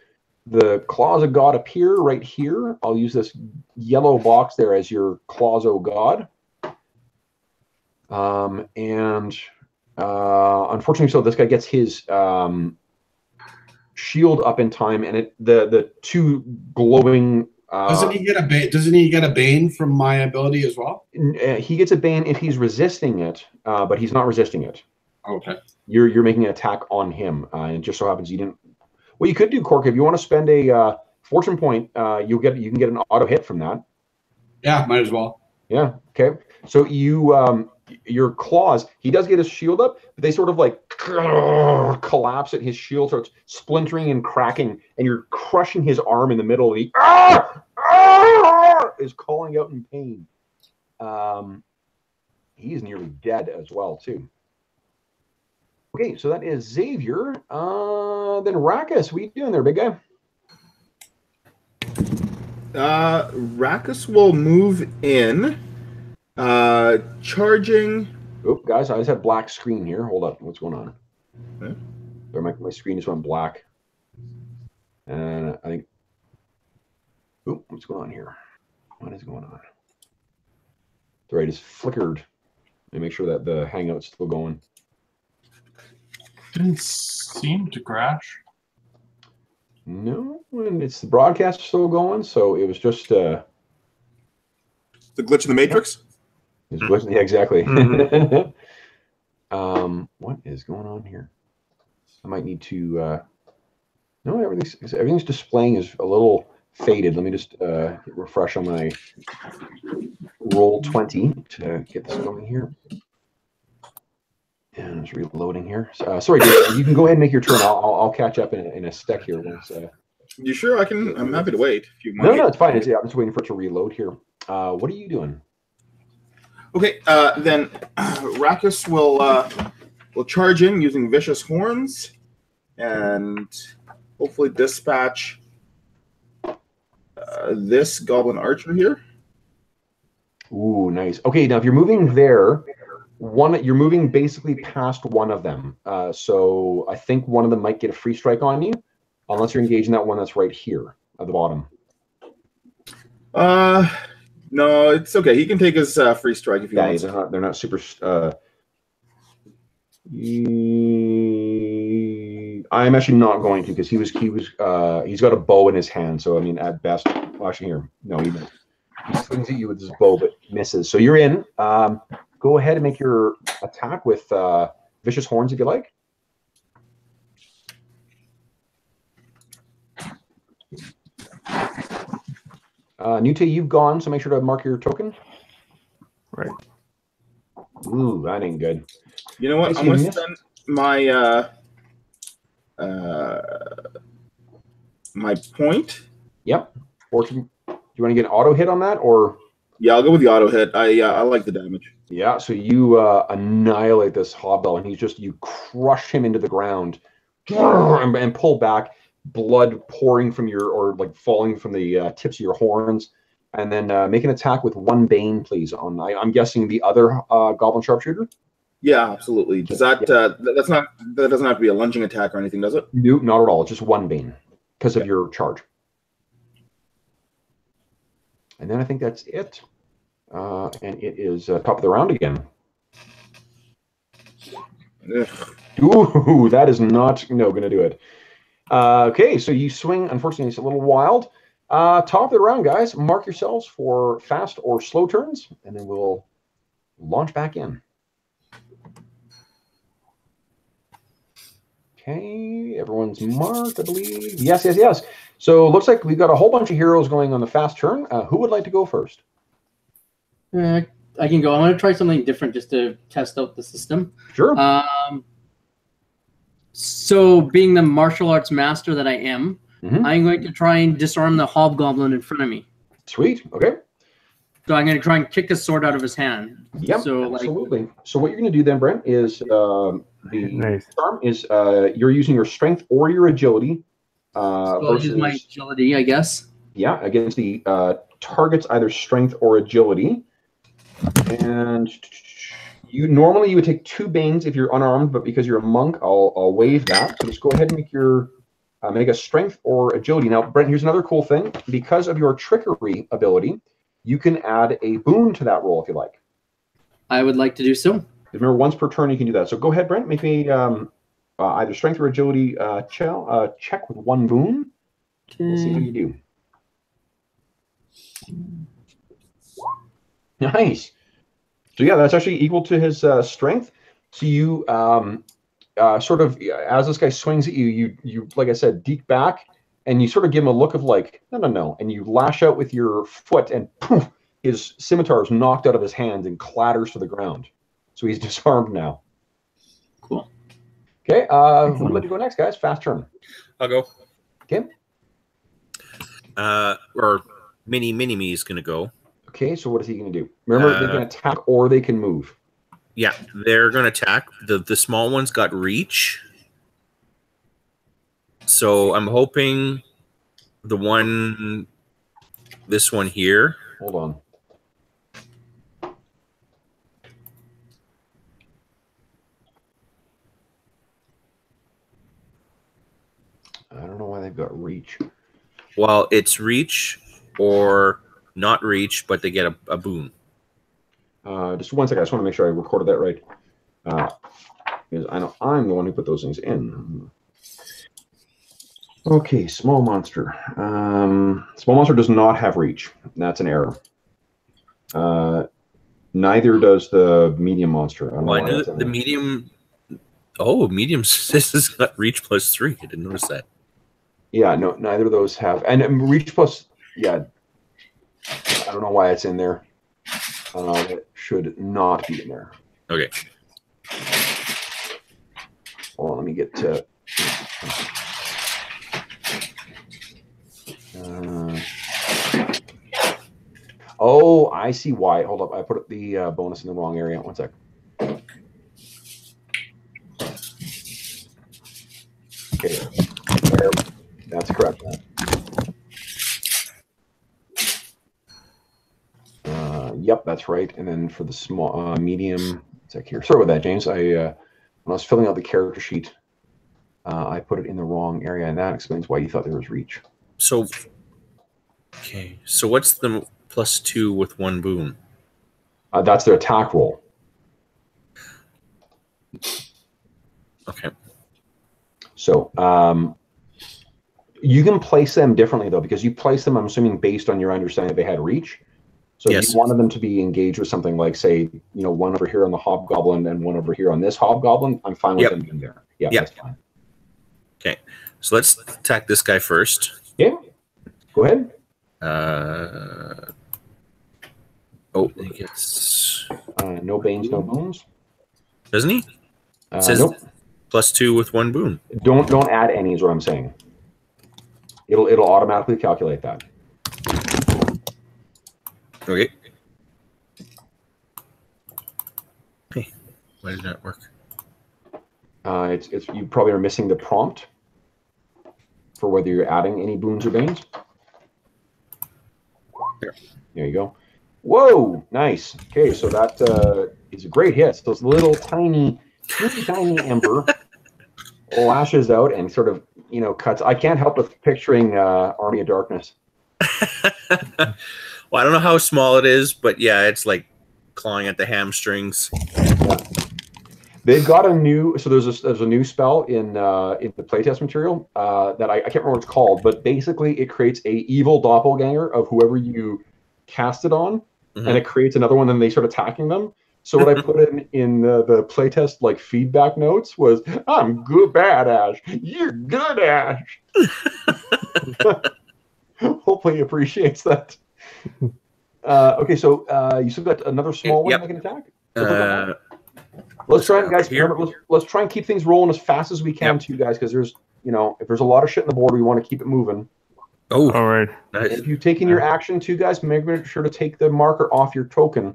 the Claws of God appear right here. I'll use this yellow box there as your Claws of God. Unfortunately, so this guy gets his shield up in time, and the two glowing. Doesn't he get a bane from my ability as well? He gets a bane if he's resisting it, but he's not resisting it. Okay. You're making an attack on him, and it just so happens you didn't. What you could do, Cork, if you want to spend a fortune point, you can get an auto hit from that. Yeah, might as well. Yeah. Okay. So your claws, he does get his shield up, but they sort of like collapse at his shield, starts splintering and cracking, and you're crushing his arm in the middle, and he is calling out in pain. He's nearly dead as well, too. Okay, so that is Xavier. Then Rakus, what are you doing there, big guy? Rakus will move in. Charging. Oh, guys, I just have black screen here. Hold up. What's going on? Okay. My screen just went black. And I think... Oh, what's going on here? What is going on? The right is flickered. Let me make sure that the Hangout's still going. Didn't seem to crash. No, and it's the broadcast still going, so it was just... The glitch in the Matrix? Yeah, exactly. Mm-hmm. What is going on here? I might need to No, everything's displaying is a little faded. Let me just refresh on my roll 20 to get this going here. And it's reloading here. Sorry, Dave, you can go ahead and make your turn. I'll catch up in a sec here. Once, You sure? I'm happy to wait. If you want no, it's fine. I'm just waiting for it to reload here. What are you doing? Okay, then Rakus will charge in using vicious horns, and hopefully dispatch this goblin archer here. Ooh, nice. Okay, now if you're moving there, you're moving basically past one of them. So I think one of them might get a free strike on you, unless you're engaging that one that's right here at the bottom. No, it's okay. He can take his free strike if he wants. They're not super. I'm actually not going to because he's got a bow in his hand. So I mean, at best, well, actually here, no, he swings at you with his bow but misses. So you're in. Go ahead and make your attack with vicious horns if you like. Nute, you've gone, so make sure to mark your token. Right. Ooh, that ain't good. You know what? I'm going to spend my my point. Yep. Fortune. Do you want to get an auto hit on that, or? Yeah, I'll go with the auto hit. I like the damage. Yeah. So you annihilate this hobgoblin. You crush him into the ground, and pull back. Blood pouring from falling from the tips of your horns, and then make an attack with one bane, please. I'm guessing the other goblin sharpshooter. Yeah, absolutely. Does that that doesn't have to be a lunging attack or anything, does it? No, not at all. It's just one bane because of your charge. And then I think that's it. And it is top of the round again. Ugh. Ooh, that is not going to do it. Okay, so you swing. Unfortunately, it's a little wild. Top of the round, guys. Mark yourselves for fast or slow turns, and then we'll launch back in. Okay, everyone's marked, I believe. Yes. So it looks like we've got a whole bunch of heroes going on the fast turn. Who would like to go first? I can go. I want to try something different just to test out the system. Sure. So, being the martial arts master that I am, I'm going to try and disarm the hobgoblin in front of me. Sweet. Okay. So I'm going to try and kick his sword out of his hand. Yep. So, absolutely. So what you're going to do then, Brent, is the charm is you're using your strength or your agility. So I'll use my agility, I guess. Yeah, against the target's either strength or agility. And you would take 2 banes if you're unarmed, but because you're a monk, I'll waive that. So just go ahead and make your make a strength or agility. Now, Brent, here's another cool thing. Because of your trickery ability, you can add a boon to that roll if you like. I would like to do so. Remember, once per turn you can do that. So go ahead, Brent. Make me either strength or agility check with 1 boon. We'll see how you do. Nice. So yeah, that's actually equal to his strength. So you sort of, as this guy swings at you, you like I said, deke back, and you sort of give him a look of like, no, and you lash out with your foot, and poof, his scimitar is knocked out of his hands and clatters to the ground. So he's disarmed now. Cool. Okay, who would like to go next, guys? Fast turn. I'll go. Okay. Or Mini-Me is going to go. Okay, so what is he going to do? Remember, they can attack or they can move. Yeah, they're going to attack. The small one's got reach. So I'm hoping this one here. Hold on. I don't know why they've got reach. Well, it's reach or not reach, but they get a boon. Just 1 second. I just want to make sure I recorded that right. Because I know I'm the one who put those things in. Okay, small monster. Small monster does not have reach. That's an error. Neither does the medium monster. I knew the medium. Oh, medium. This has got reach +3. I didn't notice that. Yeah, no, neither of those have. And reach plus, yeah, I don't know why it's in there. It should not be in there. Okay. Hold on, let me get to. Oh, I see why. Hold up, I put the bonus in the wrong area. One sec. Okay, there. That's correct. Yep, that's right. And then for the small, medium, it's like here. Sorry about that, James. When I was filling out the character sheet, I put it in the wrong area, and that explains why you thought there was reach. So, okay. So what's the +2 with 1 boon? That's their attack roll. Okay. So you can place them differently, though, because you place them, I'm assuming, based on your understanding that they had reach. So yes. if you wanted them to be engaged with something like, say, one over here on the hobgoblin and one over here on this hobgoblin, I'm fine with them being there. Yeah, that's fine. Okay. So let's attack this guy first. Yeah. Go ahead. He gets no banes, no boons. Doesn't he? It says nope. +2 with 1 boon. Don't add any is what I'm saying. It'll automatically calculate that. Okay. Hey, why did that work? It's you probably are missing the prompt for whether you're adding any boons or banes. Here. There you go. Whoa, nice. Okay, so that is a great hit. So this little tiny ember lashes out and sort of cuts. I can't help but picturing Army of Darkness. Well, I don't know how small it is, but yeah, it's like clawing at the hamstrings. Yeah. They've got a new, so there's a new spell in the playtest material that I can't remember what it's called, but basically it creates a evil doppelganger of whoever you cast it on, and it creates another one, and they start attacking them. So what I put in the playtest like feedback notes was, "I'm good, bad Ash. You're good, Ash." Hopefully he appreciates that. Okay, so you still got another small one that can attack? Let's try and, guys, remember, let's try and keep things rolling as fast as we can too, guys, because there's, if there's a lot of shit on the board, we want to keep it moving. Oh, all right. Nice. If you've taken your action too, guys, make sure to take the marker off your token.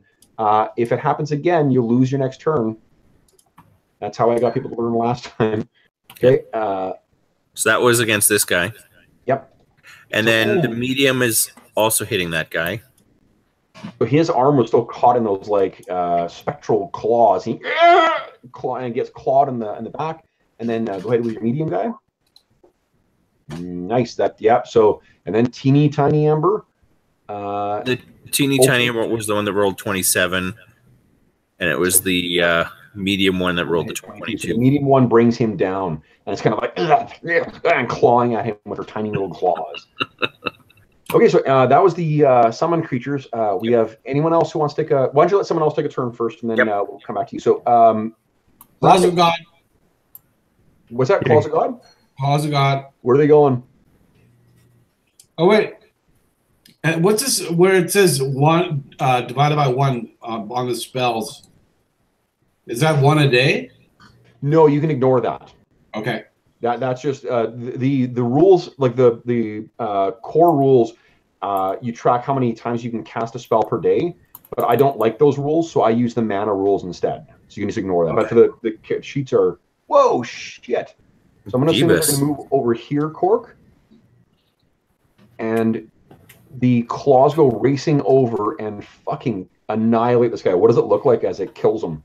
If it happens again, you'll lose your next turn. That's how I got people to learn last time. Okay. So that was against this guy. Yep. And then the medium is also hitting that guy. So his arm was still caught in those like spectral claws. He and gets clawed in the back. And then go ahead with your medium guy. Nice. So and then teeny tiny ember. The teeny tiny ember was the one that rolled 27, and it was the medium one that rolled the 22. So the medium one brings him down, and it's kind of like and clawing at him with her tiny little claws. Okay, so that was the summon creatures. We have anyone else who wants to take a... Why don't you let someone else take a turn first, and then we'll come back to you. So, Claws of God. What's that? Claws of God? Claws of God. Where are they going? Oh, wait. And what's this where it says 1 divided by 1 on the spells? Is that 1 a day? No, you can ignore that. Okay. That's just the rules, like the core rules. You track how many times you can cast a spell per day, but I don't like those rules, so I use the mana rules instead. So you can just ignore that. Okay. But for the sheets are whoa shit. So I'm going to assume they're going to move over here, Cork, and the claws go racing over and fucking annihilate this guy. What does it look like as it kills him?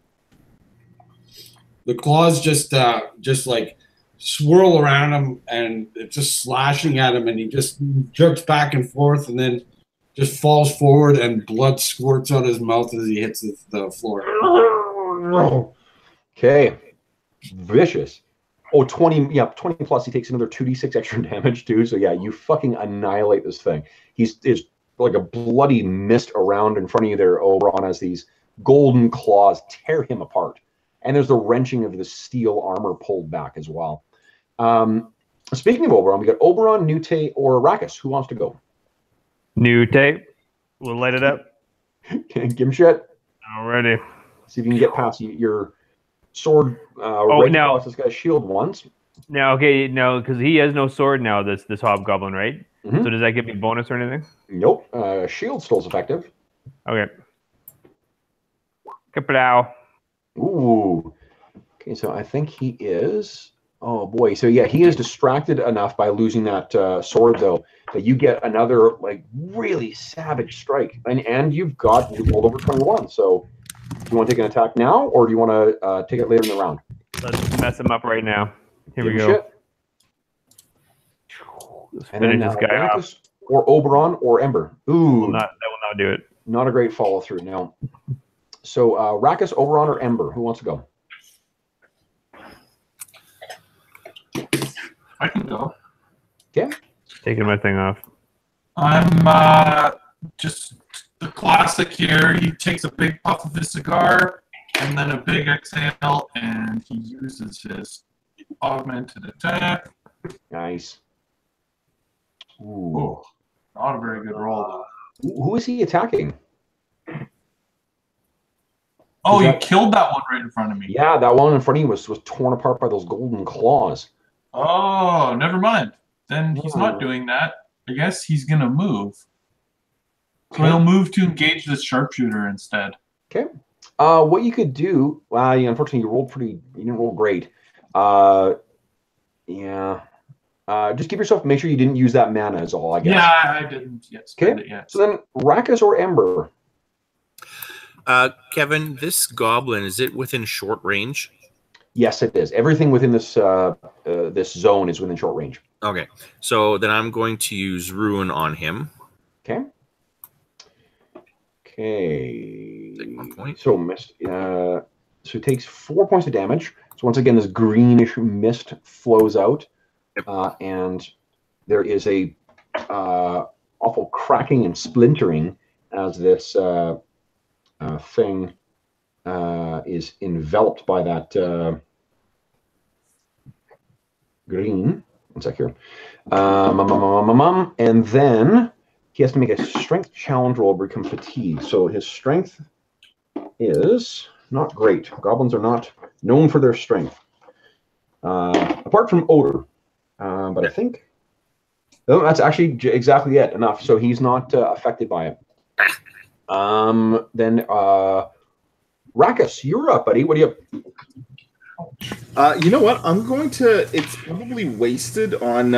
The claws just like swirl around him, and it's just slashing at him, and he just jerks back and forth, and then just falls forward, and blood squirts out his mouth as he hits the floor. Okay. Vicious. Oh, 20, yeah, 20 plus, he takes another 2d6 extra damage, too. So, yeah, you fucking annihilate this thing. It's like a bloody mist around in front of you there, Oberon, as these golden claws tear him apart. And there's the wrenching of the steel armor pulled back as well. Speaking of Oberon, we got Oberon, Nute, or Arrakis. Who wants to go? Nute. We'll light it up. Give him shit. Alrighty. See if you can get past your sword. Now this guy's shield once. Now, okay, now because he has no sword now, this hobgoblin, right? Mm-hmm. So does that give me bonus or anything? Nope. Shield still's effective. Okay. Kaplow. Ooh. Okay, so I think he is. Oh boy. So yeah, he is distracted enough by losing that sword though that you get another like really savage strike, and you rolled over 21. So do you want to take an attack now, or do you want to take it later in the round? Let's mess him up right now. Here we go. Shit. Let's And finish then this guy off. or Oberon or Ember. Ooh. That will not do it. Not a great follow through. No. So Arrakis, Oberon, or Ember? Who wants to go? I can go. Yeah. Taking my thing off. I'm just the classic here. He takes a big puff of his cigar and then a big exhale, and he uses his augmented attack. Nice. Ooh. Ooh, not a very good roll, though. Who is he attacking? Oh, you killed that one right in front of me. Yeah, that one in front of you was torn apart by those golden claws. Oh, never mind. Then he's not doing that. I guess he's going to move. So he'll move to engage the sharpshooter instead. Okay. What you could do, well, unfortunately, you didn't roll great. Yeah. Just give yourself, make sure you didn't use that mana is all, I guess. Yeah, I didn't yet spend it yet. So then, Arrakis or Ember? Kevin, this goblin, is it within short range? Yes, it is. Everything within this this zone is within short range. Okay. So then I'm going to use Ruin on him. Okay. Okay. Take 1 point. So mist. So it takes 4 points of damage. So once again, this greenish mist flows out, and there is a awful cracking and splintering as this thing is enveloped by that green. One sec here. And then he has to make a strength challenge roll to become fatigued. So his strength is not great. Goblins are not known for their strength, apart from odor. But I think that's actually exactly it. Enough. So he's not affected by it. Then Arrakis, you're up, buddy. What do you? You know what? I'm going to. It's probably wasted on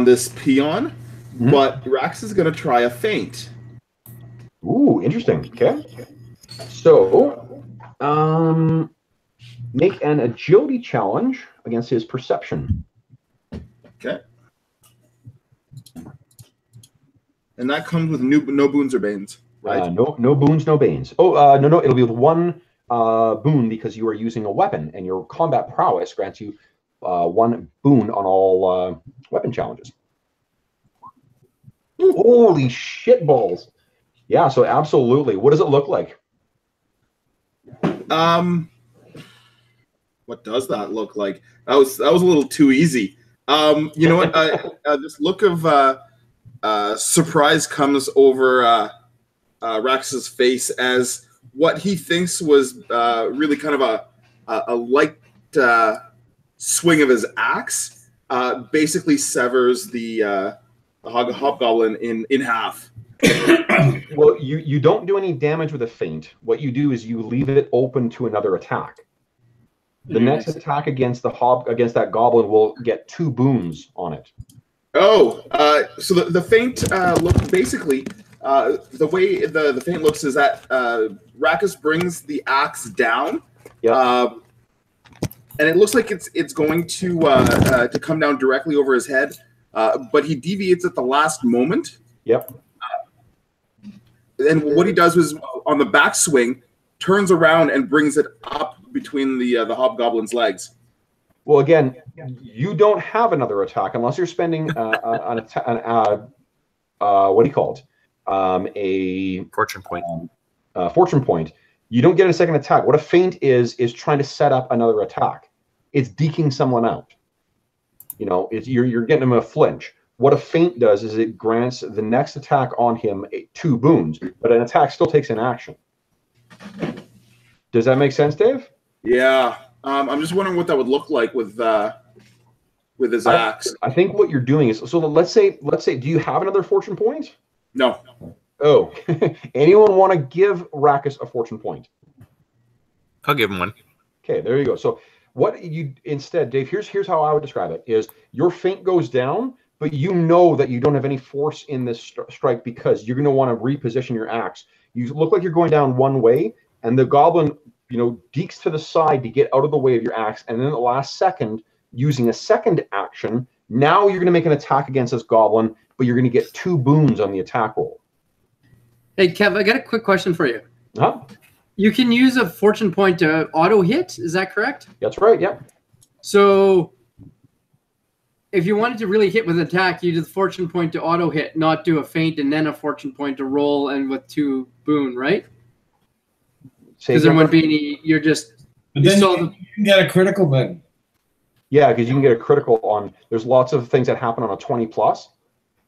this peon, but Rax is going to try a feint. Ooh, interesting. Okay. So, make an agility challenge against his perception. Okay. And that comes with no boons or banes, right? No boons, no banes. Oh, no, it'll be with one boon because you are using a weapon, and your combat prowess grants you 1 boon on all weapon challenges. Ooh, holy shit balls! Yeah, so absolutely. What does it look like? What does that look like? That was a little too easy. You know what? This look of surprise comes over Rax's face as what he thinks was really kind of a light swing of his axe basically severs the hobgoblin in half. Well, you don't do any damage with a feint. What you do is you leave it open to another attack. The next attack against that goblin will get 2 boons on it. Oh, so the feint look basically the way the feint looks is that Rakus brings the axe down, and it looks like it's going to come down directly over his head, but he deviates at the last moment. Yep. And what he does is on the backswing, turns around and brings it up between the hobgoblin's legs. Well, again, you don't have another attack unless you're spending what do you call it? A fortune point. Fortune point. You don't get a second attack. What a feint is trying to set up another attack. It's deking someone out. You know, you're getting him a flinch. What a feint does is it grants the next attack on him 2 boons, but an attack still takes an action. Does that make sense, Dave? Yeah. I'm just wondering what that would look like with his axe. I think what you're doing is, so let's say, do you have another fortune point? No. Oh, anyone want to give Rackus a fortune point? I'll give him one. Okay, there you go. So what you instead, Dave, here's how I would describe it: is your feint goes down, but you know that you don't have any force in this strike because you're going to want to reposition your axe. You look like you're going down one way, and the goblin, you know, deeks to the side to get out of the way of your axe, and then at the last second, using a second action, now you're going to make an attack against this goblin, but you're going to get 2 boons on the attack roll. Hey, Kev, I got a quick question for you. Huh? You can use a fortune point to auto hit. Is that correct? That's right. Yep. So if you wanted to really hit with attack, you do the fortune point to auto hit, not do a feint and then a fortune point to roll and with 2 boon, right? Because there wouldn't be any. You're just. But then you can get a critical then. Yeah, because you can get a critical on. There's lots of things that happen on a 20 plus.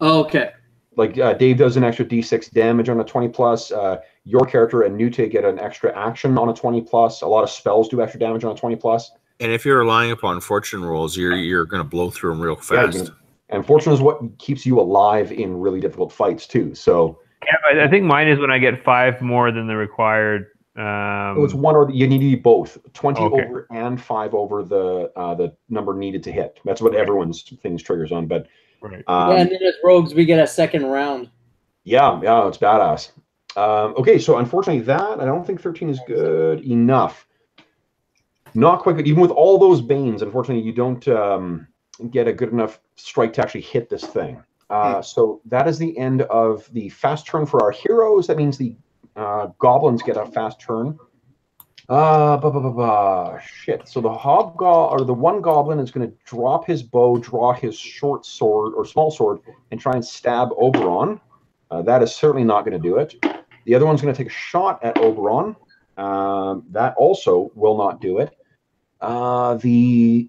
Oh, okay. Like Dave does an extra d6 damage on a 20 plus. Your character and Nute get an extra action on a 20 plus. A lot of spells do extra damage on a 20 plus. And if you're relying upon fortune rolls, you're going to blow through them real fast. Yeah, and fortune is what keeps you alive in really difficult fights too. So yeah, I think mine is when I get 5 more than the required. It's one or you need both 20 over and 5 over the number needed to hit. That's what everyone's things triggers on. But right. And then as rogues, we get a second round. Yeah, it's badass. Okay, so unfortunately, I don't think 13 is good enough. Not quite good. Even with all those banes, unfortunately, you don't get a good enough strike to actually hit this thing. So that is the end of the fast turn for our heroes. That means the goblins get a fast turn. Shit. So the the one goblin is going to drop his bow, draw his short sword or small sword, and try and stab Oberon. That is certainly not going to do it. The other one's going to take a shot at Oberon. That also will not do it. The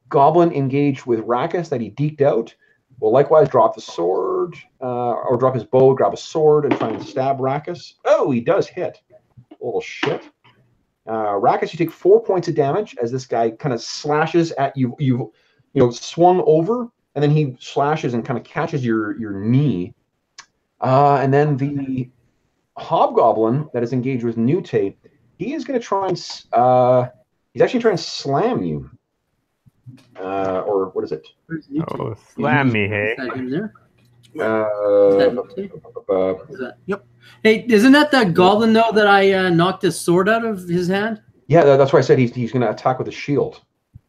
goblin engaged with Rackus that he deked out will likewise drop the sword, or drop his bow, grab a sword, and try and stab Rackus. Oh, he does hit. Little shit. Rackus, you take 4 points of damage as this guy kind of slashes at you. You swung over, and then he slashes and kind of catches your knee. And then the hobgoblin that is engaged with Nute, he is going to try and he's actually trying to slam you. Or what is it? Oh, slam me, hey. Yep. Hey, isn't that the goblin though that I knocked his sword out of his hand? Yeah, that's why I said he's going to attack with a shield.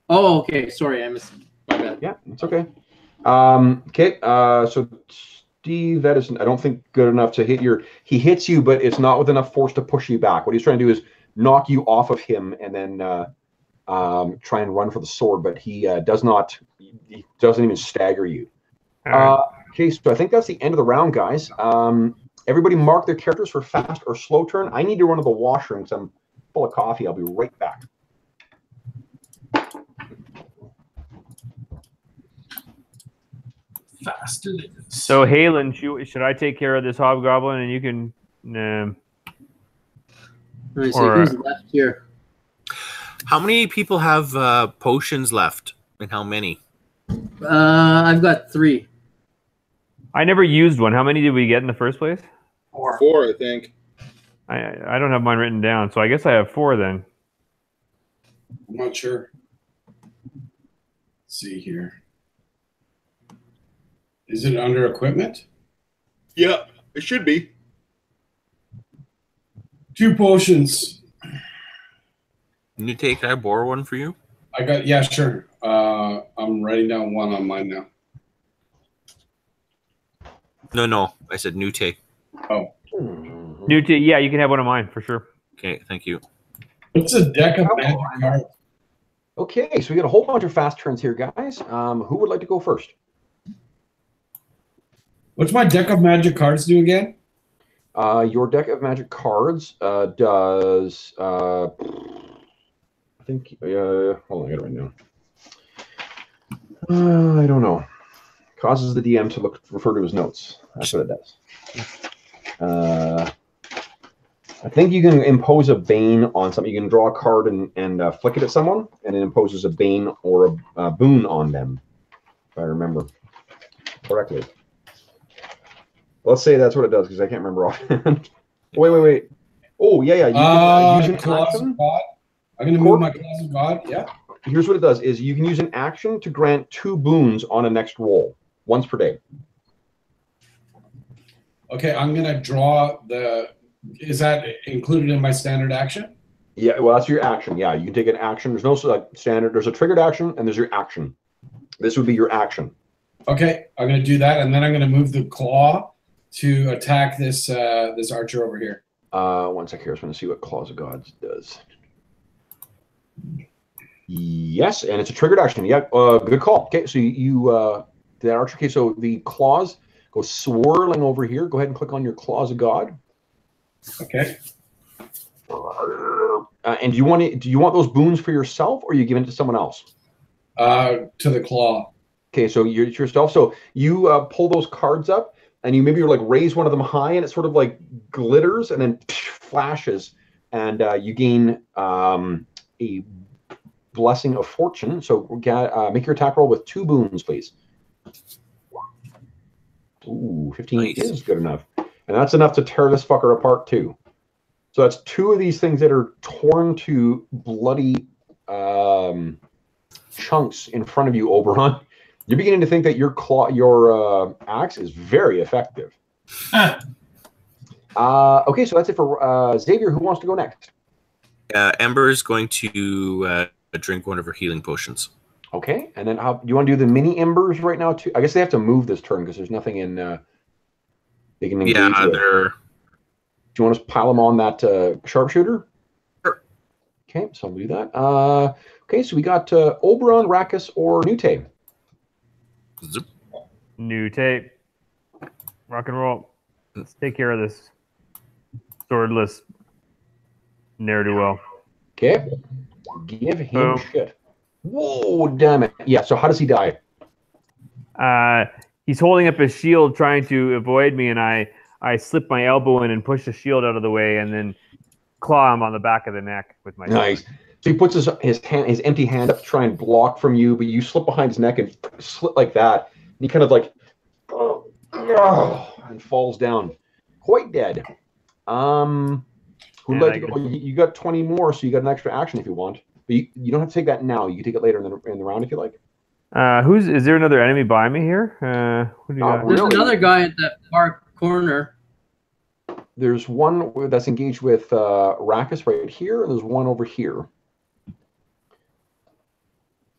Oh, okay. Sorry, I missed. My bad. Yeah, it's okay. Okay. So Steve, that is, I don't think, good enough to hit your. He hits you, but it's not with enough force to push you back. What he's trying to do is knock you off of him and then try and run for the sword, but he does not. He doesn't even stagger you. Okay, so I think that's the end of the round, guys. Everybody mark their characters for fast or slow turn. I need to run to the washroom because I'm full of coffee. I'll be right back. Fast it is. So, Halen, should I take care of this hobgoblin and you can... Let me see who's left here. How many people have potions left, and how many? I've got 3. I never used one. How many did we get in the first place? 4, I think. I don't have mine written down, so I guess I have 4 then. I'm not sure. Let's see here. Is it under equipment? Yeah, it should be. 2 potions. Can you take? Can I borrow one for you? Yeah, sure. I'm writing down 1 on mine now. No. I said Nute. Oh. Nute, yeah, you can have one of mine for sure. Okay, thank you. What's a deck of magic cards? Okay, so we got a whole bunch of fast turns here, guys. Who would like to go first? What's my deck of magic cards do again? Your deck of magic cards does. I think. Hold on, I got it right I don't know. Causes the DM to refer to his notes. That's what it does. I think you can impose a bane on something. You can draw a card and flick it at someone, and it imposes a bane or a boon on them, if I remember correctly. Let's say that's what it does, because I can't remember offhand. Wait. Oh, yeah. You can use an action. I'm going to move my Claws of God. Yeah. Here's what it does: is you can use an action to grant 2 boons on a next roll, once per day. Okay, I'm going to draw the... Is that included in my standard action? Yeah, well, that's your action. Yeah, you can take an action. There's no standard. There's a triggered action, and there's your action. This would be your action. Okay, I'm going to do that, and then I'm going to move the claw to attack this this archer over here. 1 sec here. I just want to see what Claws of God does. Yes, and it's a triggered action. Yeah, good call. Okay, so you that archer. Okay, so the claws go swirling over here. Go ahead and click on your Claws of God. Okay. And do you want those boons for yourself, or are you giving it to someone else? To the claw. Okay, so you're yourself. So you pull those cards up, and you maybe like raise one of them high, and it sort of like glitters, and then flashes, and you gain a blessing of fortune. So make your attack roll with 2 boons, please. Ooh, 15 Nice. is good enough. And that's enough to tear this fucker apart, too. So that's 2 of these things that are torn to bloody chunks in front of you, Oberon. You're beginning to think that your axe is very effective. Okay, so that's it for Xavier. Who wants to go next? Ember is going to drink one of her healing potions. Okay, and then do you want to do the mini embers right now, too? I guess they have to move this turn because there's nothing in... they can engage with. They're... Do you want to pile them on that sharpshooter? Sure. Okay, so I'll do that. Okay, so we got Oberon, Rackus, or Nute. Zoop. Nute. Rock and roll. Let's take care of this swordless ne'er-do-well. Okay. Give him Boom. shit. Whoa, damn it. Yeah, so how does he die? He's holding up his shield trying to avoid me, and I slip my elbow in and push the shield out of the way, and then claw him on the back of the neck with my Nice. So he puts his empty hand up to try and block from you, but you slip behind his neck and slit like that. And he kind of like and falls down. Quite dead. Who'd like to go? You got 20 more, so you got an extra action if you want. But you don't have to take that now. You can take it later in the round if you like. Is there another enemy by me here? What do you got? There's another guy at that far corner. There's one that's engaged with Rackus right here, and there's one over here.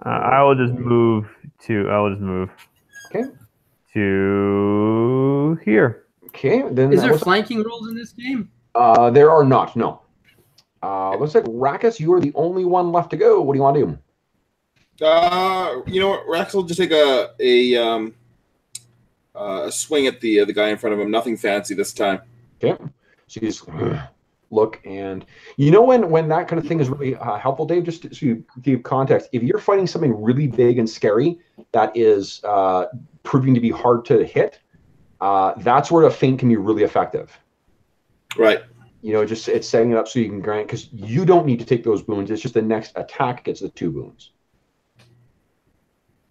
I will just move. Okay. To here. Okay. Then Is there flanking rules in this game? There are not. No. Looks like Rackus, you are the only one left to go. What do you want to do? You know what? Rax will just take a swing at the guy in front of him. Nothing fancy this time. Okay. So you just look, and you know when that kind of thing is really helpful, Dave. Just to give context, if you're fighting something really big and scary that is proving to be hard to hit, that's where a feint can be really effective. Right. You know, just it's setting it up so you can grant, because you don't need to take those boons. It's just the next attack gets the 2 boons.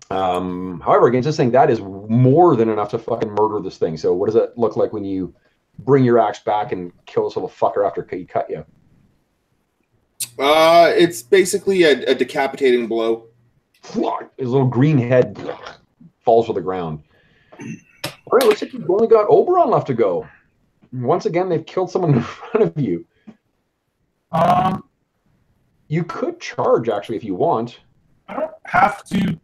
However, against this thing, that is more than enough to fucking murder this thing. So what does it look like when you bring your axe back and kill this little fucker after he cut you? It's basically a decapitating blow. His little green head falls to the ground. All right, looks like you've only got Oberon left to go. Once again, they've killed someone in front of you. You could charge, actually, if you want. I don't have to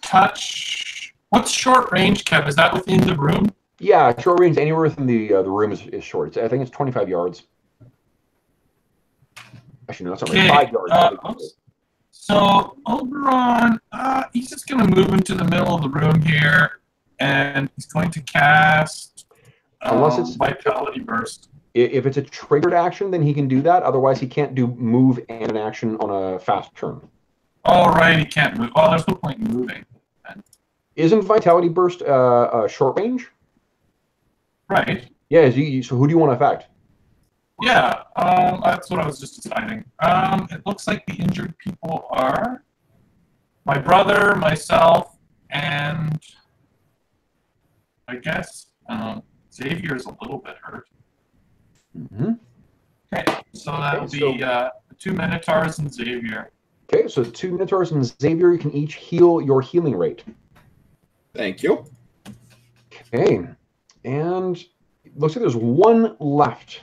touch. What's short range, Kev? Is that within the room? Yeah, short range anywhere within the room is short. I think it's 25 yards. Actually, no, it's not right. 5 yards. So Oberon, he's just going to move into the middle of the room here, and he's going to cast unless it's Vitality Burst. If it's a triggered action, then he can do that. Otherwise, he can't do move and an action on a fast turn. All right, he can't move. Oh, there's no point in moving. then. Isn't Vitality Burst short range? Right. Yeah. So who do you want to affect? Yeah, that's what I was just deciding. It looks like the injured people are my brother, myself, and I guess Xavier's a little bit hurt. Mm-hmm. Okay, so that'll be 2 Minotaurs and Xavier. Okay, so 2 Minotaurs and Xavier, you can each heal your healing rate. Thank you. Okay, and it looks like there's one left.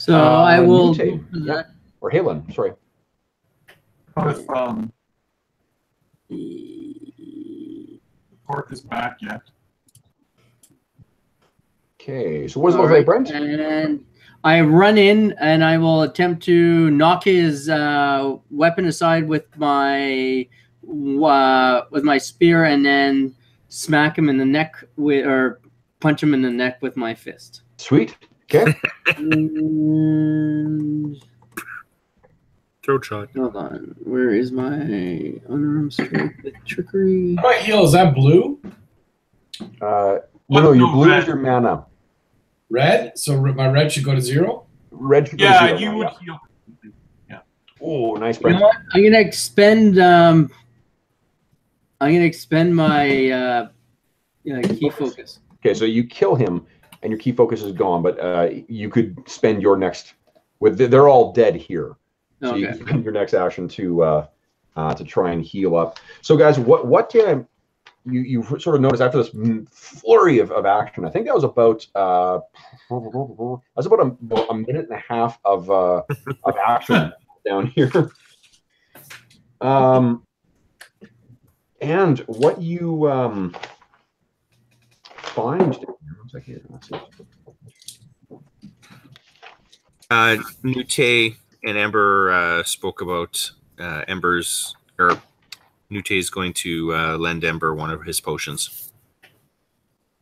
So I will. Mutate. Yeah. Or Halen, sorry. If Cork is back yet. Okay, so what does it look like, Brent? And I run in and I will attempt to knock his weapon aside with my spear, and then smack him in the neck with, or punch him in the neck with my fist. Sweet. Okay. Throat shot. Hold on. Where is my unarmed strike with trickery? How about heal? Is that blue? No, your blue red. is your mana. Red? So my red should go to 0? Red should go Yeah, 0 you now, would yeah. heal. Yeah. Oh, nice, You Brent. know what? I'm gonna expend my key focus. Okay, so you kill him, and your key focus is gone, but you could spend your next. They're all dead here, so you can spend your next action to try and heal up. So, guys, what you sort of noticed after this flurry of action? I think that was about a minute and a half of action down here. And what you find. Nute and Ember spoke about Ember's, or Nute is going to lend Ember one of his potions.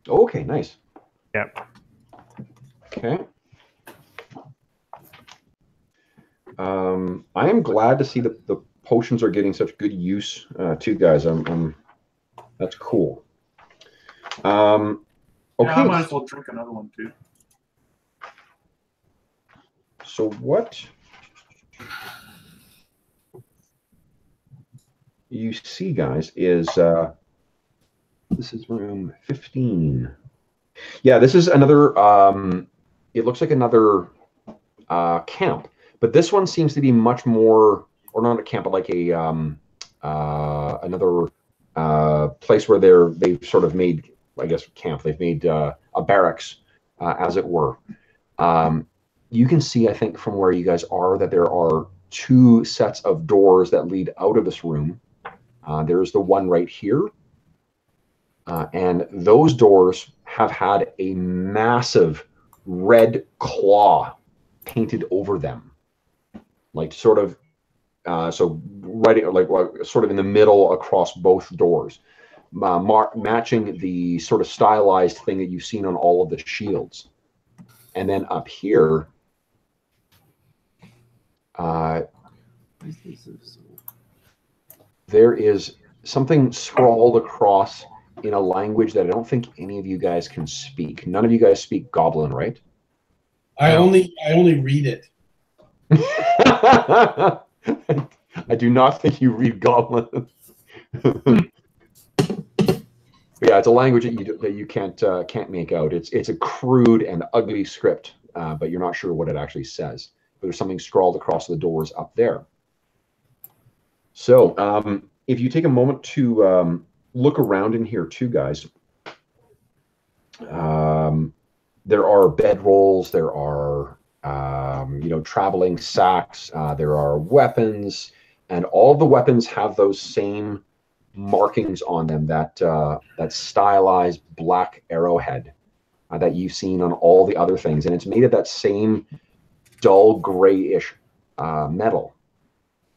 Okay, nice. Yep. Okay. I am glad to see that the potions are getting such good use too, guys. That's cool. Okay. Yeah, I might as well drink another one too. So what you see, guys, is this is room 15. Yeah, this is another. It looks like another camp, but this one seems to be much more, or not a camp, but like a another place where they've sort of made, I guess, camp. They've made a barracks, as it were. You can see, I think, from where you guys are, that there are 2 sets of doors that lead out of this room. There's the one right here. And those doors have had a massive red claw painted over them. Like sort of, so right, like sort of in the middle across both doors. Matching the sort of stylized thing that you've seen on all of the shields. And then up here, there is something scrawled across in a language that I don't think any of you guys can speak. None of you guys speak Goblin, right? I only read it. I do not think you read Goblin. Yeah, it's a language that you can't make out. It's a crude and ugly script, but you're not sure what it actually says. But there's something scrawled across the doors up there. So if you take a moment to look around in here too, guys, there are bedrolls, there are traveling sacks, there are weapons, and all the weapons have those same markings on them, that stylized black arrowhead that you've seen on all the other things, and it's made of that same dull grayish metal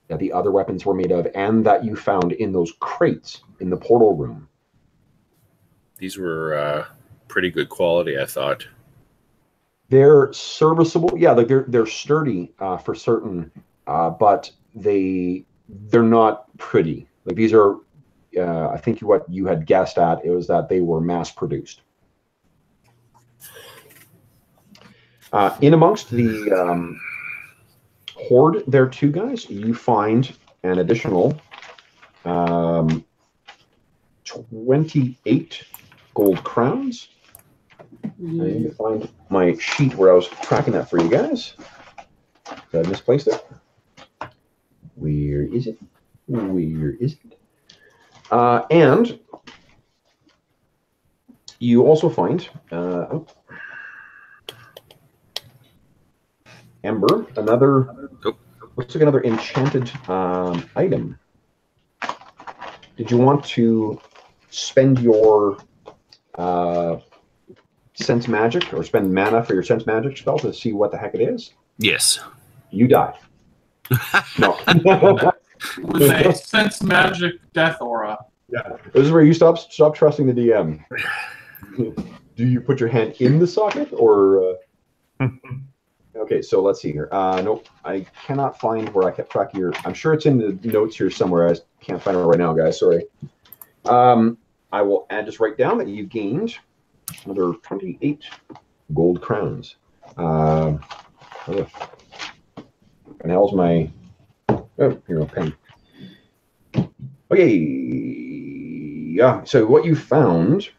that the other weapons were made of, and that you found in those crates in the portal room. These were pretty good quality, I thought. They're serviceable, yeah. Like they're sturdy for certain, but they're not pretty. Like these are I think what you had guessed at, it was that they were mass produced. In amongst the hoard there too, guys, you find an additional 28 gold crowns. I need to find my sheet where I was tracking that for you guys. I misplaced it. Where is it? Where is it? And you also find Ember, another looks like another enchanted item. Did you want to spend your sense magic or spend mana for your sense magic spell to see what the heck it is? Yes. You die. No. With a sense magic death aura. Yeah. This is where you stop trusting the DM. Do you put your hand in the socket or? Okay, so let's see here. Nope, I cannot find where I kept track of your. I'm sure it's in the notes here somewhere. I can't find it right now, guys. Sorry. I will just write down that you gained another 28 gold crowns. And hell's my? Oh, here, a pen. Okay. Yeah. So what you found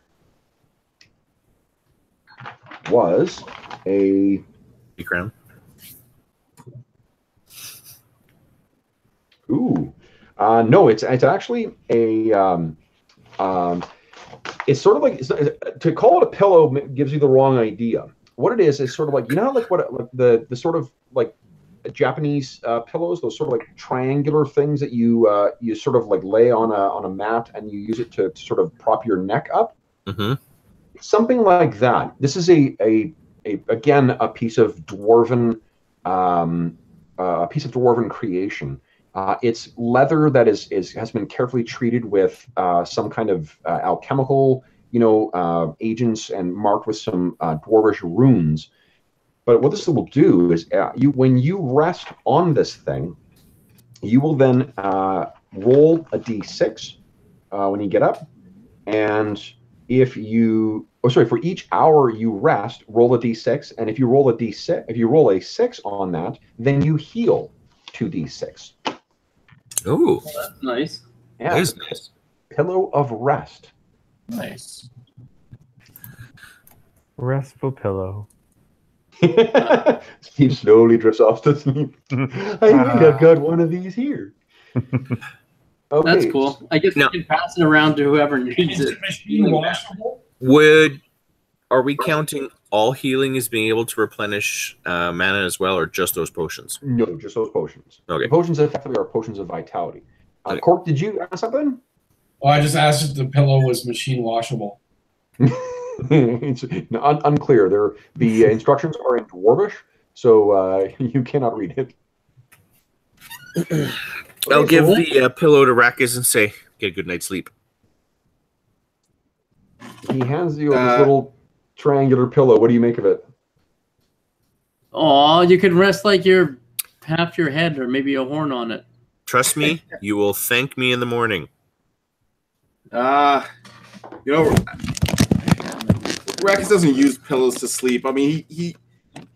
was a crown. Ooh, no, it's actually a it's sort of like to call it a pillow gives you the wrong idea. What it is sort of like, you know how like the sort of like Japanese pillows, those sort of like triangular things that you you sort of like lay on a mat and you use it to sort of prop your neck up. Mm-hmm. Something like that. This is again a piece of dwarven creation. It's leather that has been carefully treated with some kind of alchemical, agents and marked with some dwarvish runes. But what this will do is, when you rest on this thing, you will then roll a d6 when you get up, and if you, for each hour you rest, roll a d6, and if you roll a 6 on that, then you heal 2d6. Ooh, Oh, that's nice. Yeah, that is nice. Pillow of rest. Nice. Restful pillow. Steve slowly drifts off to sleep. I think I've got one of these here. Okay. That's cool. I guess you can pass it around to whoever needs it. Are we counting all healing as being able to replenish mana as well, or just those potions? No, just those potions. Okay. The potions effectively are potions of vitality. Cork, did you ask something? Well, I just asked if the pillow was machine washable. It's unclear. The instructions are in Dwarvish, so you cannot read it. I'll give the pillow to Rakus and say, get a good night's sleep. He hands you this little triangular pillow. What do you make of it? Oh, you could rest like your half your head or maybe a horn on it. Trust me, you will thank me in the morning. Rakus doesn't use pillows to sleep. I mean,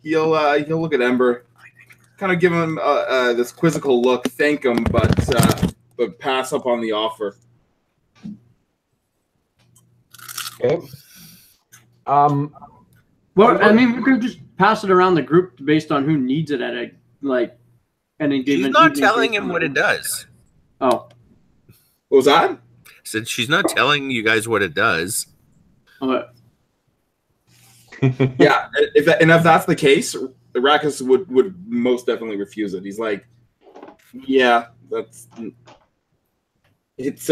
he'll look at Ember, kind of give him this quizzical look, thank him, but pass up on the offer. Okay. Well, I mean, we could just pass it around the group based on who needs it at any given. She's not telling him what it does. Oh, what was that? Said she's not telling you guys what it does. Okay. Yeah, if that's the case, Rakus would most definitely refuse it. He's like, yeah, it's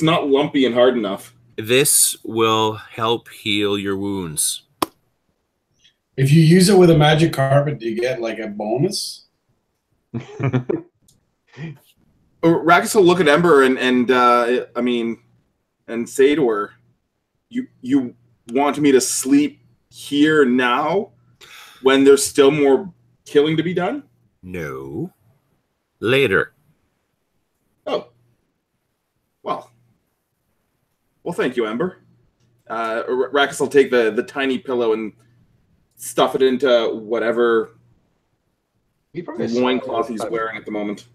not lumpy and hard enough. This will help heal your wounds. If you use it with a magic carpet, do you get like a bonus? Rakus will look at Ember and say to her, "You want me to sleep here now, when there's still more killing to be done?" No, later. Oh, well, Well, thank you, Ember. Rakus will take the tiny pillow and stuff it into whatever loincloth he's wearing at the moment.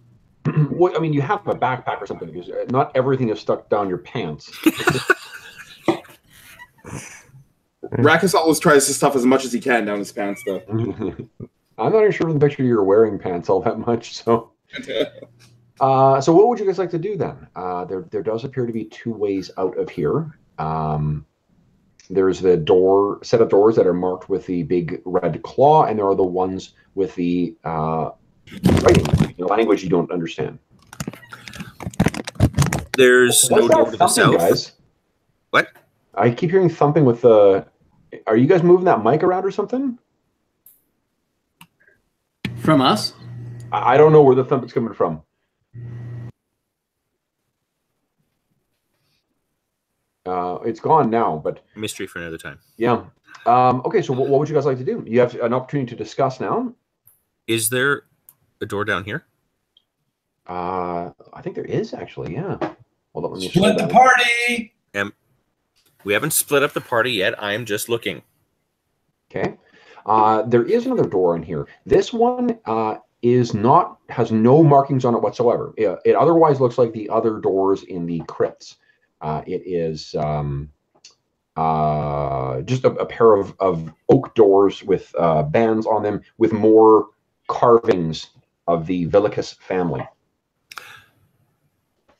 Well, I mean, you have a backpack or something, because not everything is stuck down your pants. Rakus always tries to stuff as much as he can down his pants, though. I'm not even sure from the picture you're wearing pants all that much, so... So what would you guys like to do then? There does appear to be two ways out of here. There's the set of doors that are marked with the big red claw, and there are the ones with the writing, language you don't understand. There's no door to the south. Guys? What? I keep hearing thumping with the... Are you guys moving that mic around or something? From us? I don't know where the thump is coming from. It's gone now, but... Mystery for another time. Yeah. Okay, so what would you guys like to do? You have an opportunity to discuss now. Is there a door down here? I think there is, actually, yeah. Hold on, let me Split the party! We haven't split up the party yet. I am just looking. Okay. There is another door in here. This one has no markings on it whatsoever. It otherwise looks like the other doors in the crypts. It is just a pair of oak doors with bands on them with more carvings of the Villicus family.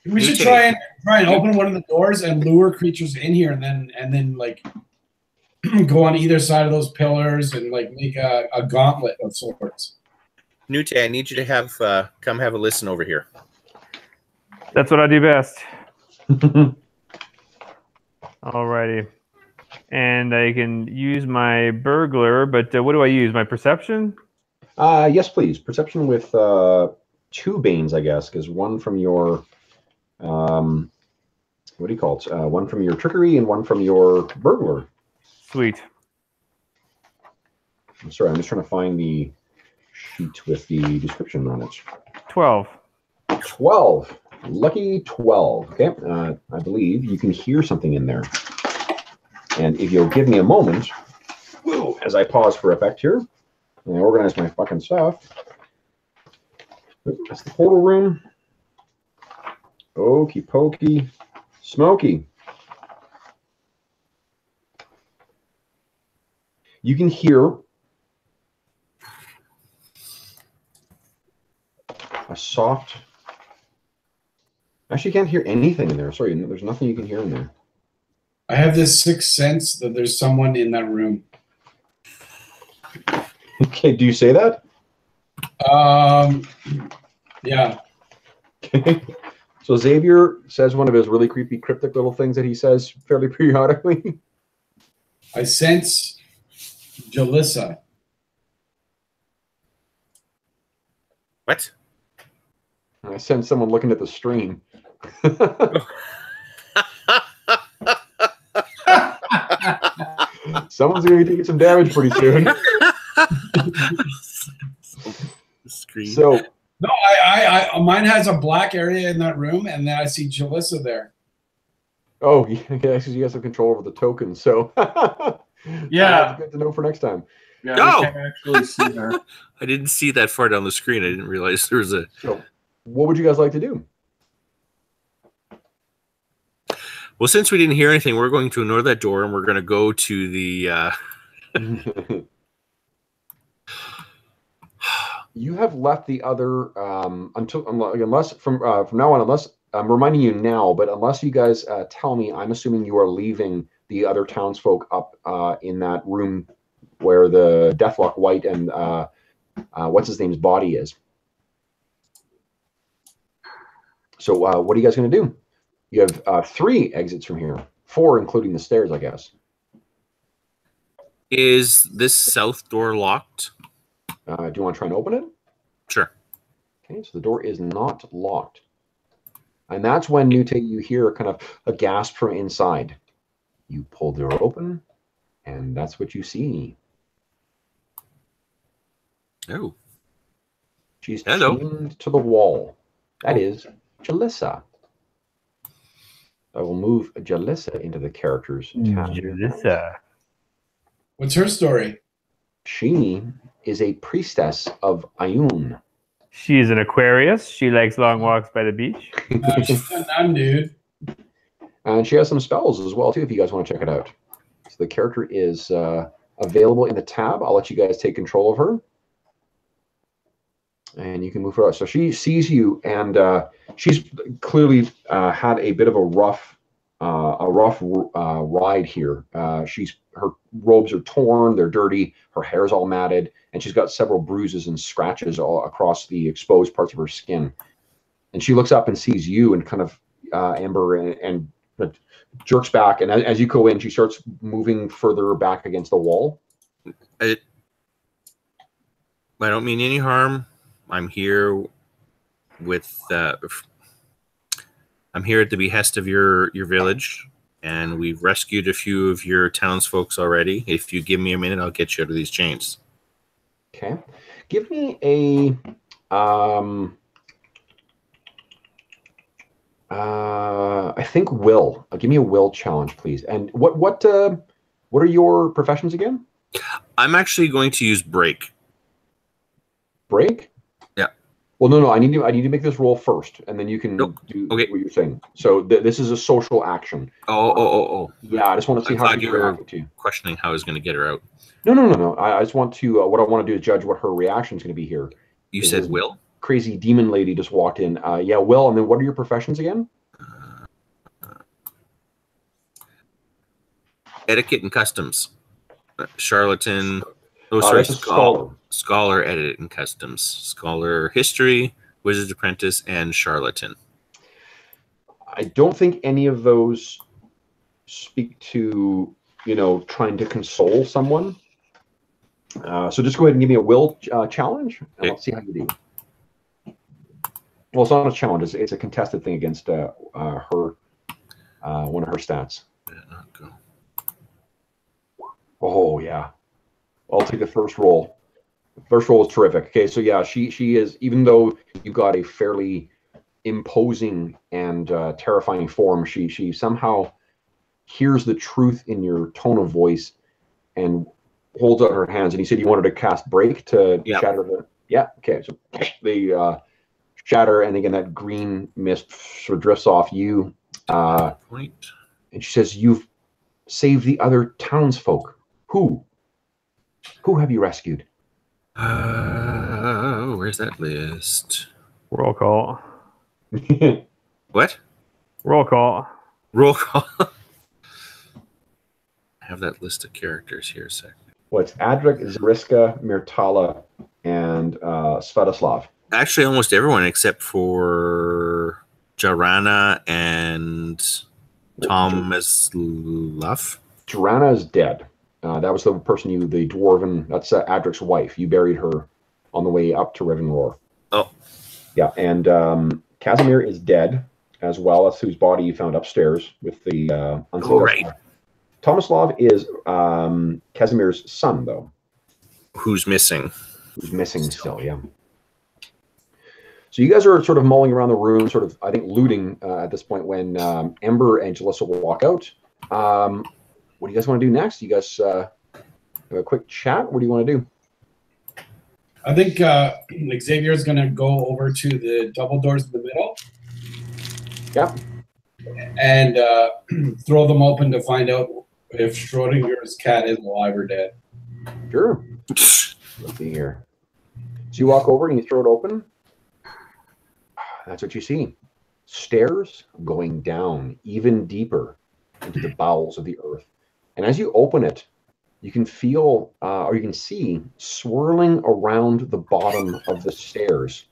We should try and open one of the doors and lure creatures in here, and then like go on either side of those pillars and like make a gauntlet of sorts. Nute, I need you to come have a listen over here. That's what I do best. Alrighty. And I can use my burglar, but what do I use? My perception? Yes, please. Perception with 2 banes, I guess, because one from your... what do you call it? One from your trickery and one from your burglar. Sweet. I'm sorry, I'm just trying to find the sheet with the description on it. 12. 12. Lucky 12. Okay, I believe you can hear something in there. And if you'll give me a moment, as I pause for effect here, and I organize my fucking stuff. That's the portal room. Okey pokey. Smoky. You can hear a soft... Actually, you can't hear anything in there. Sorry, there's nothing you can hear in there. I have this sixth sense that there's someone in that room. Okay, do you say that? Yeah. Okay. So Xavier says one of his really creepy, cryptic little things that he says fairly periodically. I sense Jalissa. What? I sense someone looking at the stream. Someone's going to be taking some damage pretty soon. So no, I mine has a black area in that room, and then I see Jalissa there. Oh, yeah, because you have some control over the tokens. So yeah, good to know for next time. Yeah, no! We can't actually see her. I didn't see that far down the screen. I didn't realize there was a... So, what would you guys like to do? Well, since we didn't hear anything, we're going to ignore that door, and we're going to go to the... You have left the other unless from now on, unless I'm reminding you now, but unless you guys tell me, I'm assuming you are leaving the other townsfolk up in that room where the Deathlock White and what's his name's body is. So what are you guys going to do? You have 3 exits from here, 4 including the stairs, I guess. Is this south door locked? Do you want to try and open it? Sure. Okay, so the door is not locked. And that's when you hear kind of a gasp from inside. You pull the door open, and that's what you see. Oh. She's Hello. chained to the wall. That is Jalissa. I will move Jalissa into the characters tab. Jalissa. What's her story? She is a priestess of Ayun. She's an Aquarius. She likes long walks by the beach. She's a nun, dude. And she has some spells as well, too, if you guys want to check it out. So the character is available in the tab. I'll let you guys take control of her. And you can move her out. So she sees you, and she's clearly had a bit of a rough ride here. Her robes are torn, they're dirty, her hair's all matted, and she's got several bruises and scratches all across the exposed parts of her skin. And she looks up and sees you, and kind of Amber and jerks back. And as you go in, she starts moving further back against the wall. I don't mean any harm. I'm here with. I'm here at the behest of your village, and we've rescued a few of your townsfolk already. If you give me a minute, I'll get you out of these chains. Okay, give me a. I think will. Give me a will challenge, please. And what are your professions again? I'm actually going to use break. Break? Yeah. Well, no. I need to make this roll first, and then you can do what you're saying. So this is a social action. Oh. Yeah, I just want to see how you react to. Questioning how I was going to get her out. No. I just want to. What I want to do is judge what her reaction is going to be here. You said will? Crazy demon lady just walked in. Yeah, will. And then what are your professions again? Etiquette and customs. Charlatan. Oh, That's sorry, a scholar. Scholar, etiquette and customs. Scholar, history, wizard's apprentice, and charlatan. I don't think any of those speak to, trying to console someone. So just go ahead and give me a will challenge, and Okay. let's see how you do. Well, it's not a challenge. It's a contested thing against her, one of her stats. Oh, yeah. I'll take the first roll. The first roll is terrific. Okay, so yeah, she is, even though you've got a fairly imposing and terrifying form, she somehow hears the truth in your tone of voice and holds out her hands. And you said you wanted to cast break to shatter the... Yeah, okay. So they shatter, and again, that green mist sort of drifts off you. Point. And she says, "You've saved the other townsfolk. Who have you rescued?" Where's that list? Roll call. What? Roll call. Roll call. I have that list of characters here a second. Well, it's Adric, Zariska, Myrtala, and Svetoslav. Actually, almost everyone except for Jarana and Tomislav. Jarana is dead. That was the person the dwarven, that's Adric's wife. You buried her on the way up to Rivenroar. Oh. Yeah, and Casimir is dead as well. That's whose body you found upstairs with the Oh, right. Tomislav is Casimir's son, though. Who's missing? Who's missing still, yeah. So you guys are sort of mulling around the room, sort of, I think, looting at this point when Ember and Jalissa will walk out. What do you guys want to do next? You guys have a quick chat? What do you want to do? I think Xavier's going to go over to the double doors in the middle. Yeah. And throw them open to find out if Schrodinger's cat is alive or dead. Sure. Let's see here. So you walk over and you throw it open. That's what you see. Stairs going down even deeper into the bowels of the earth. And as you open it, you can feel, or you can see, swirling around the bottom of the stairs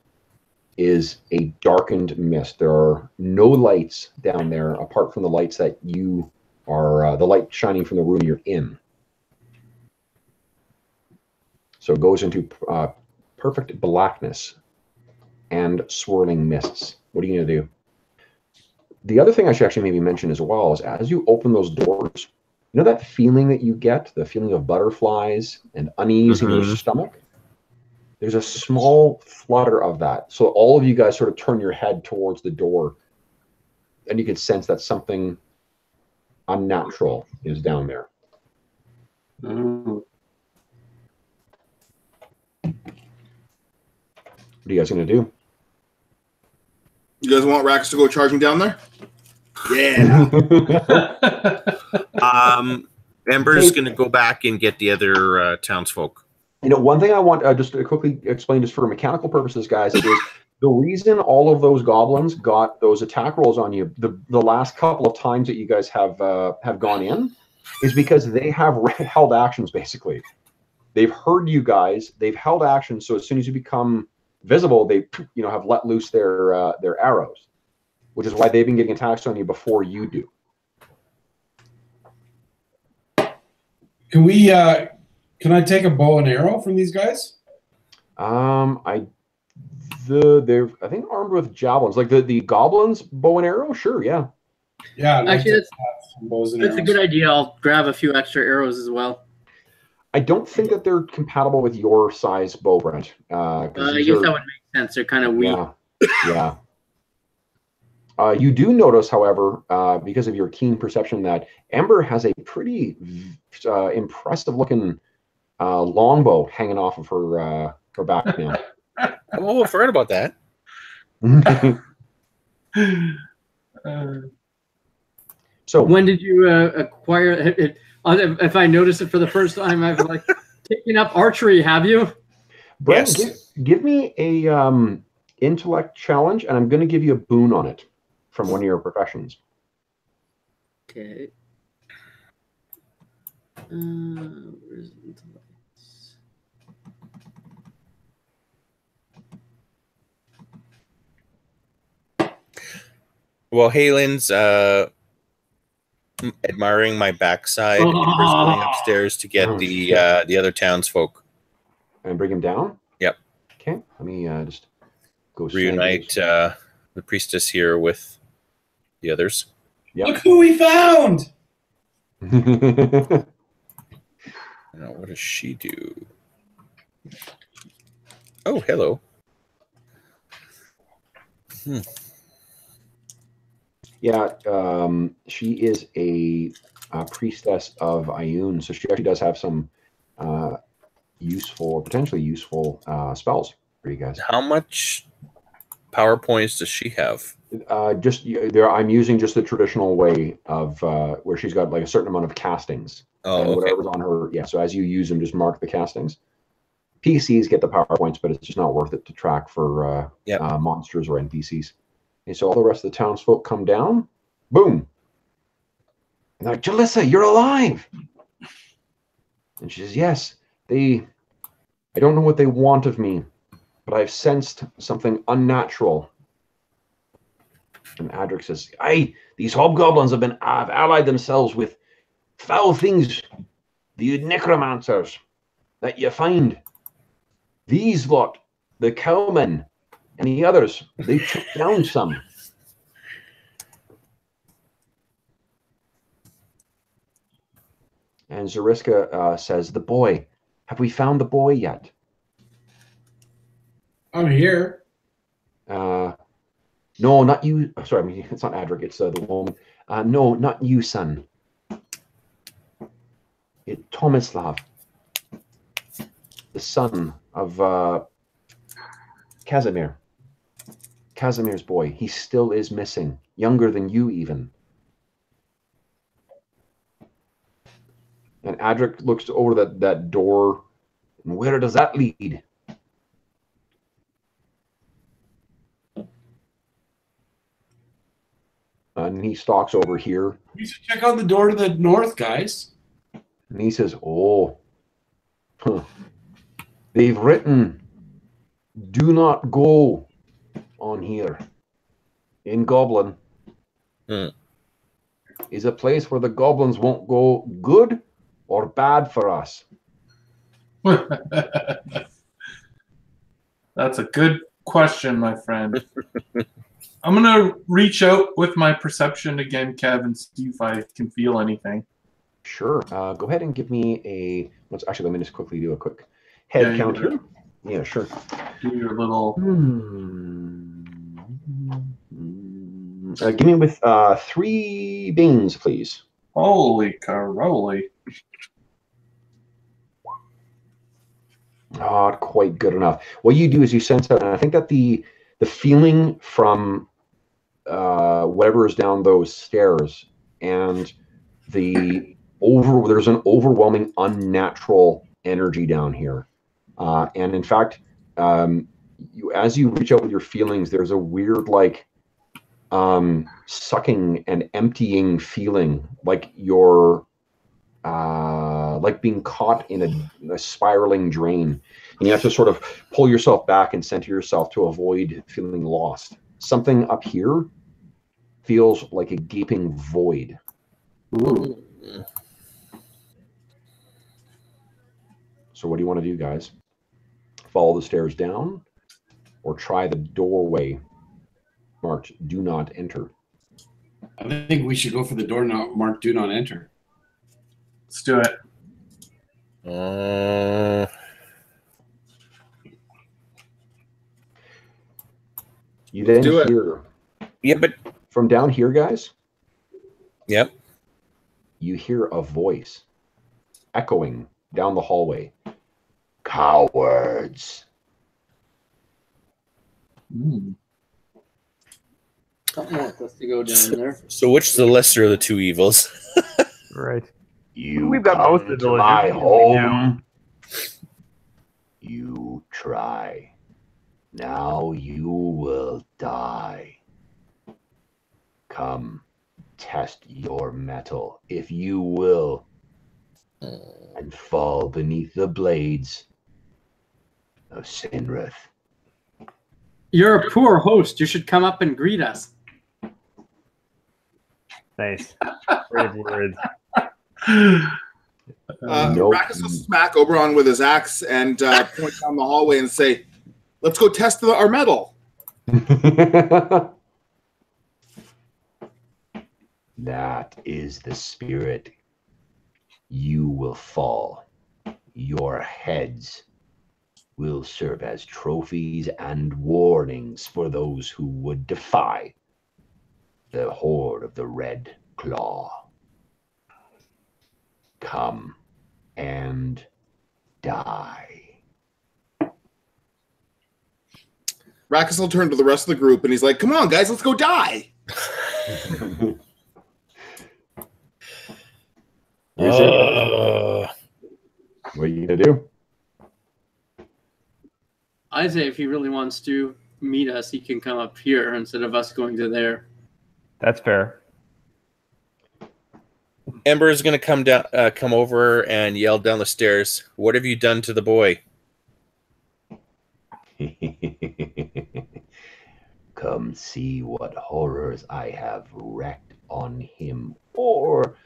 is a darkened mist. There are no lights down there apart from the lights that you are, the light shining from the room you're in. So it goes into perfect blackness and swirling mists. What are you going to do? The other thing I should actually maybe mention as well is as you open those doors, you know that feeling that you get, the feeling of butterflies and unease in your stomach? There's a small flutter of that. So all of you guys sort of turn your head towards the door. and you can sense that something unnatural is down there. Ooh. What are you guys going to do? You guys want Rax to go charging down there? Yeah. Ember's going to go back and get the other townsfolk. You know, one thing I want just to quickly explain, just for mechanical purposes, guys, is the reason all of those goblins got those attack rolls on you the last couple of times that you guys have gone in is because they have held actions. Basically, they've heard you guys. They've held actions. So as soon as you become visible, they have let loose their arrows, which is why they've been getting attacks on you before you do. Can I take a bow and arrow from these guys? They're I think armed with javelins, like the goblins bow and arrow. Sure, yeah. Yeah, actually, that's a good idea. I'll grab a few extra arrows as well. I don't think that they're compatible with your size bow, Brent. I guess that would make sense. They're kind of weak. Yeah. You do notice, however, because of your keen perception, that Ember has a pretty impressive-looking longbow hanging off of her back now. Oh, I forgot about that. So when did you acquire it? If I noticed it for the first time, I've like taken up archery. Have you? Brent, yes. Give me a intellect challenge, and I'm going to give you a boon on it from one of your professions. Okay. Where's intellect? Well, Halen's admiring my backside. Ember's going upstairs to get the other townsfolk. And bring him down? Yep. Okay, let me just go reunite the priestess here with the others. Yep. Look who we found! Now, what does she do? Oh, hello. Yeah, she is a priestess of Ioun, so she actually does have some potentially useful spells for you guys. How much power points does she have? I'm using just the traditional way of where she's got like a certain amount of castings. Oh, and okay. Whatever's on her, yeah. So as you use them, just mark the castings. PCs get the power points, but it's just not worth it to track for monsters or NPCs. Okay, so all the rest of the townsfolk come down. Boom. And they're like, Jalissa, you're alive. And she says, yes, I don't know what they want of me, but I've sensed something unnatural. And Adric says, these hobgoblins have allied themselves with foul things, the necromancers that you find. These lot, the cowmen, and the others, they took down some. And Zariska says, the boy, have we found the boy yet? I'm here. No, not you. Sorry, I mean, it's not Adric, it's the woman. No, not you, son. It's Tomislav, the son of Casimir. Casimir's boy. He still is missing. Younger than you, even. And Adric looks over that door. And where does that lead? And he stalks over here. We should check out the door to the north, guys. And he says, oh, they've written, do not go on here. In Goblin is a place where the goblins won't go good or bad for us. That's a good question, my friend. I'm going to reach out with my perception again, Kev, and see if I can feel anything. Sure. Go ahead and give me actually, let me just quickly do a quick head count here. Yeah, sure. Do your little... Give me with 3 Banes, please. Holy caroli. Not quite good enough. What you do is you sense out, and I think that the feeling from whatever is down those stairs and there's an overwhelming unnatural energy down here, and in fact, as you reach out with your feelings, there's a weird sucking and emptying feeling, like you're like being caught in a spiraling drain, and you have to sort of pull yourself back and center yourself to avoid feeling lost. Something up here feels like a gaping void. Ooh. So what do you want to do, guys? Follow the stairs down or try the doorway marked "Do Not Enter"? I think we should go for the door marked "Do Not Enter." Let's do it. You then do it. hear... Yeah, but... From down here, guys, Yep. you hear a voice echoing down the hallway. Cowards. Something wants us to go down there. So which is the lesser of the two evils? Right. We've got most of the to villagers my now. home. You try. Now you will die. Come, test your mettle, if you will, and fall beneath the blades of Sinrith. You're a poor host. You should come up and greet us. Nice. Great words. Nope. Rackus will smack Oberon with his axe and point down the hallway and say, "Let's go test our metal." That is the spirit. You will fall. Your heads will serve as trophies and warnings for those who would defy the horde of the Red Claw. Come and die. Rackus will turn to the rest of the group and he's like, "Come on, guys, let's go die." What are you gonna do? I say if he really wants to meet us, he can come up here instead of us going to there. That's fair. Ember is going to come over and yell down the stairs, "What have you done to the boy?" Come see what horrors I have wreaked on him, or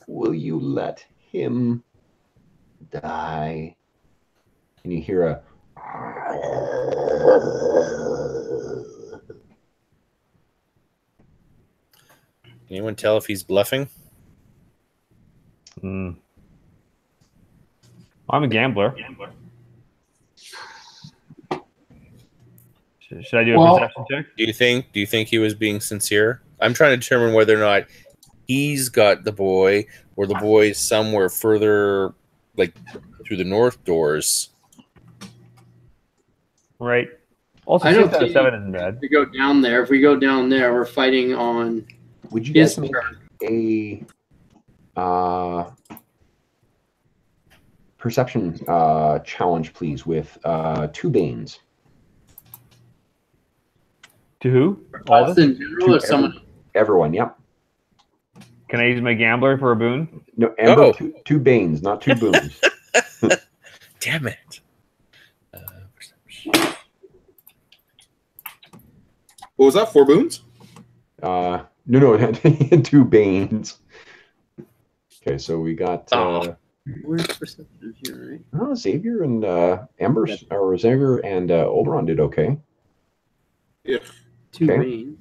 will you let him die? And you hear a... Can anyone tell if he's bluffing? I'm a gambler. Should I do a perception check? Do you think he was being sincere? I'm trying to determine whether or not he's got the boy or the boy is somewhere further, like through the north doors. Right. Also, I don't 6 out of think 7 isn't bad. If we go down there, we're fighting on. Would you his guys make turn. a perception challenge, please, with 2 Banes? To who? All Us of us? in general or someone? Everyone, yep. Can I use my gambler for a boon? No, Ember, Oh. 2 Banes, not 2 boons. Damn it. What was that? 4 boons? No, 2 Banes. Okay, so we got Where's perception here, right? Xavier and Ember, or Xavier and Oberon did okay. Yeah. 2 Okay. Banes.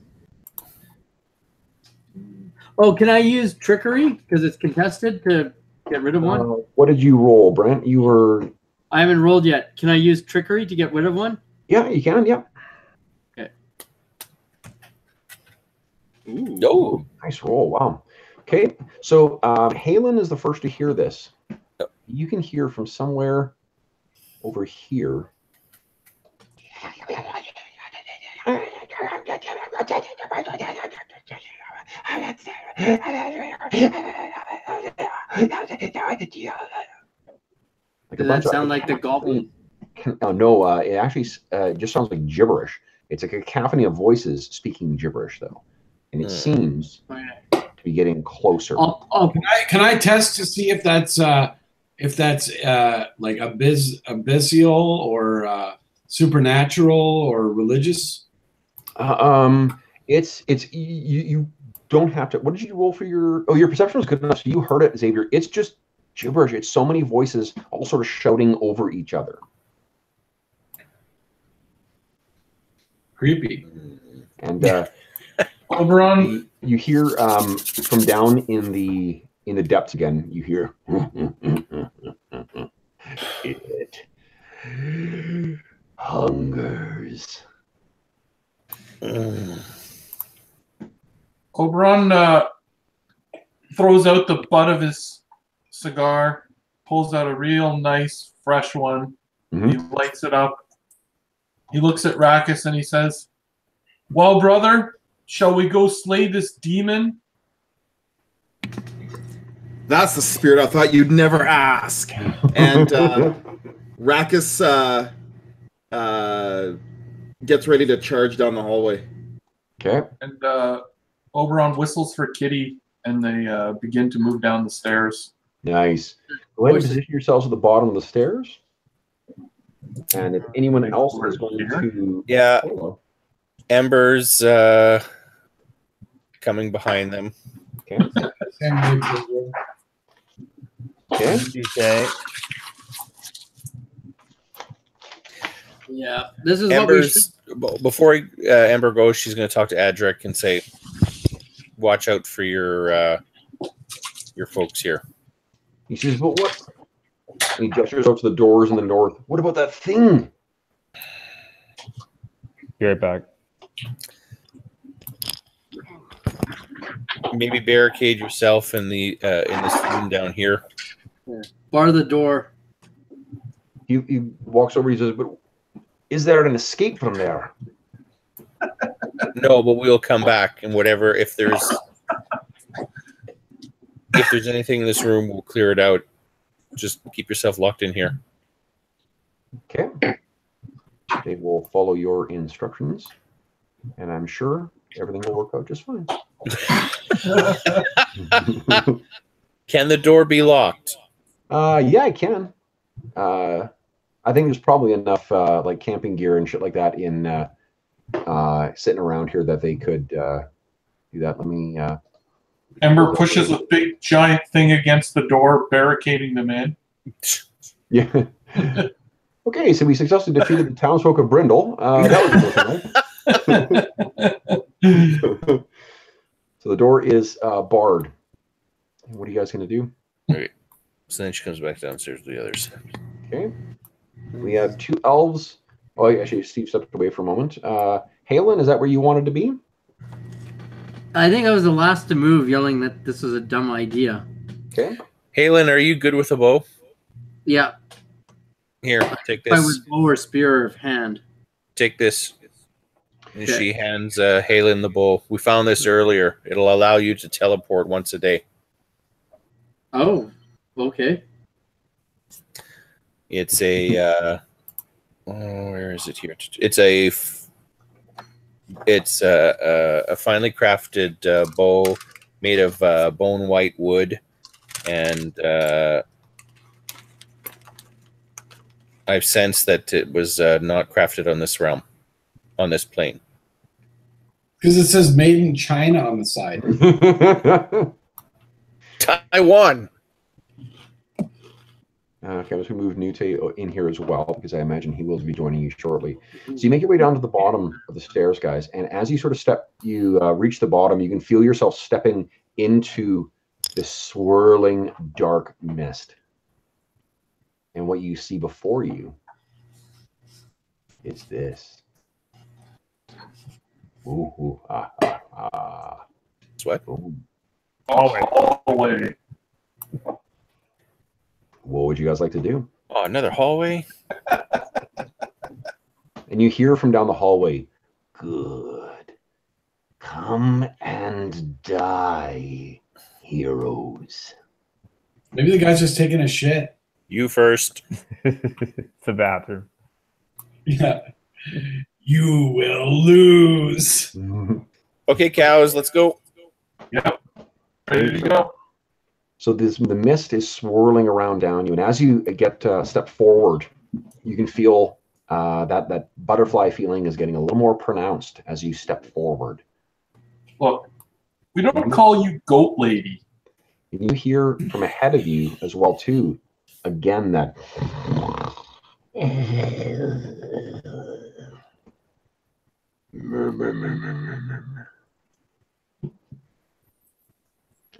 Oh, can I use trickery because it's contested to get rid of one? What did you roll, Brent? You were... I haven't rolled yet. Can I use trickery to get rid of one? Yeah, you can, yeah. Okay. Ooh. Oh, Nice roll. Wow. Okay. So Halen is the first to hear this. You can hear from somewhere over here. Like Does that sound like the goblin? No, it actually just sounds like gibberish. It's a cacophony of voices speaking gibberish, though, and it seems to be getting closer. Can I test to see if that's like abyssal or supernatural or religious? It's you don't have to. What did you roll for your perception was good enough, so you heard it, Xavier. It's just gibberish. It's so many voices all sort of shouting over each other. Creepy. And Oberon, you hear from down in the depths again. You hear it hungers. Oberon throws out the butt of his cigar, pulls out a real nice fresh one. Mhm. He lights it up. He looks at Rackus and he says, "Well, brother, shall we go slay this demon?" That's the spirit I thought you'd never ask. And Rackus gets ready to charge down the hallway. Okay. And Oberon whistles for Kitty, and they begin to move down the stairs. Nice. Go ahead and position yourselves at the bottom of the stairs. And if anyone else is going to... yeah. Hello. Ember's coming behind them. Okay. Okay. You say Yeah, this is Ember's before Ember goes, she's going to talk to Adric and say, "Watch out for your folks here." He says, "But what?" And he gestures out to the doors in the north. What about that thing? be right back. Maybe barricade yourself in this room down here. bar the door. He walks over. He says, "But is there an escape from there?" No, but we'll come back, and whatever, if there's anything in this room, we'll clear it out. Just keep yourself locked in here. Okay. They will follow your instructions, and I'm sure everything will work out just fine. Can the door be locked? Yeah, I can. I think there's probably enough like camping gear and shit like that in sitting around here that they could do that. Let me. Ember pushes a big giant thing against the door, barricading them in. Yeah. Okay, so we successfully defeated the townsfolk of Brindle. That was right? So the door is barred. What are you guys going to do? Okay. So then she comes back downstairs with the others. Okay. We have two elves. Oh, actually, Steve stepped away for a moment. Halen, is that where you wanted to be? I think I was the last to move, yelling that this was a dumb idea. Okay. Halen, are you good with a bow? Yeah. Here, take If I this. was bow or spear of hand. Take this. And Okay. she hands Halen the bow. We found this earlier. It'll allow you to teleport once a day. Oh, okay. It's a where is it here? It's a finely crafted bow made of bone white wood, and I've sensed that it was not crafted on this realm, on this plane. Because it says made in China on the side. Taiwan. Okay, let's move Nute in here as well, because I imagine he will be joining you shortly. So you make your way down to the bottom of the stairs, guys, and as you sort of reach the bottom, you can feel yourself stepping into this swirling dark mist. And what you see before you is this. Ooh, ooh, ah, ah, ah. It's what? Hallway. What would you guys like to do? Oh, another hallway? And you hear from down the hallway, good. Come and die, heroes. Maybe the guy's just taking a shit. You first. It's the bathroom. Yeah. You will lose. Okay, cows, let's go. Yep. Ready to go. So the mist is swirling around down you, and as you get step forward, you can feel that butterfly feeling is getting a little more pronounced as you step forward. Look, we don't call you Goat Lady. And you hear from ahead of you as well too, again that.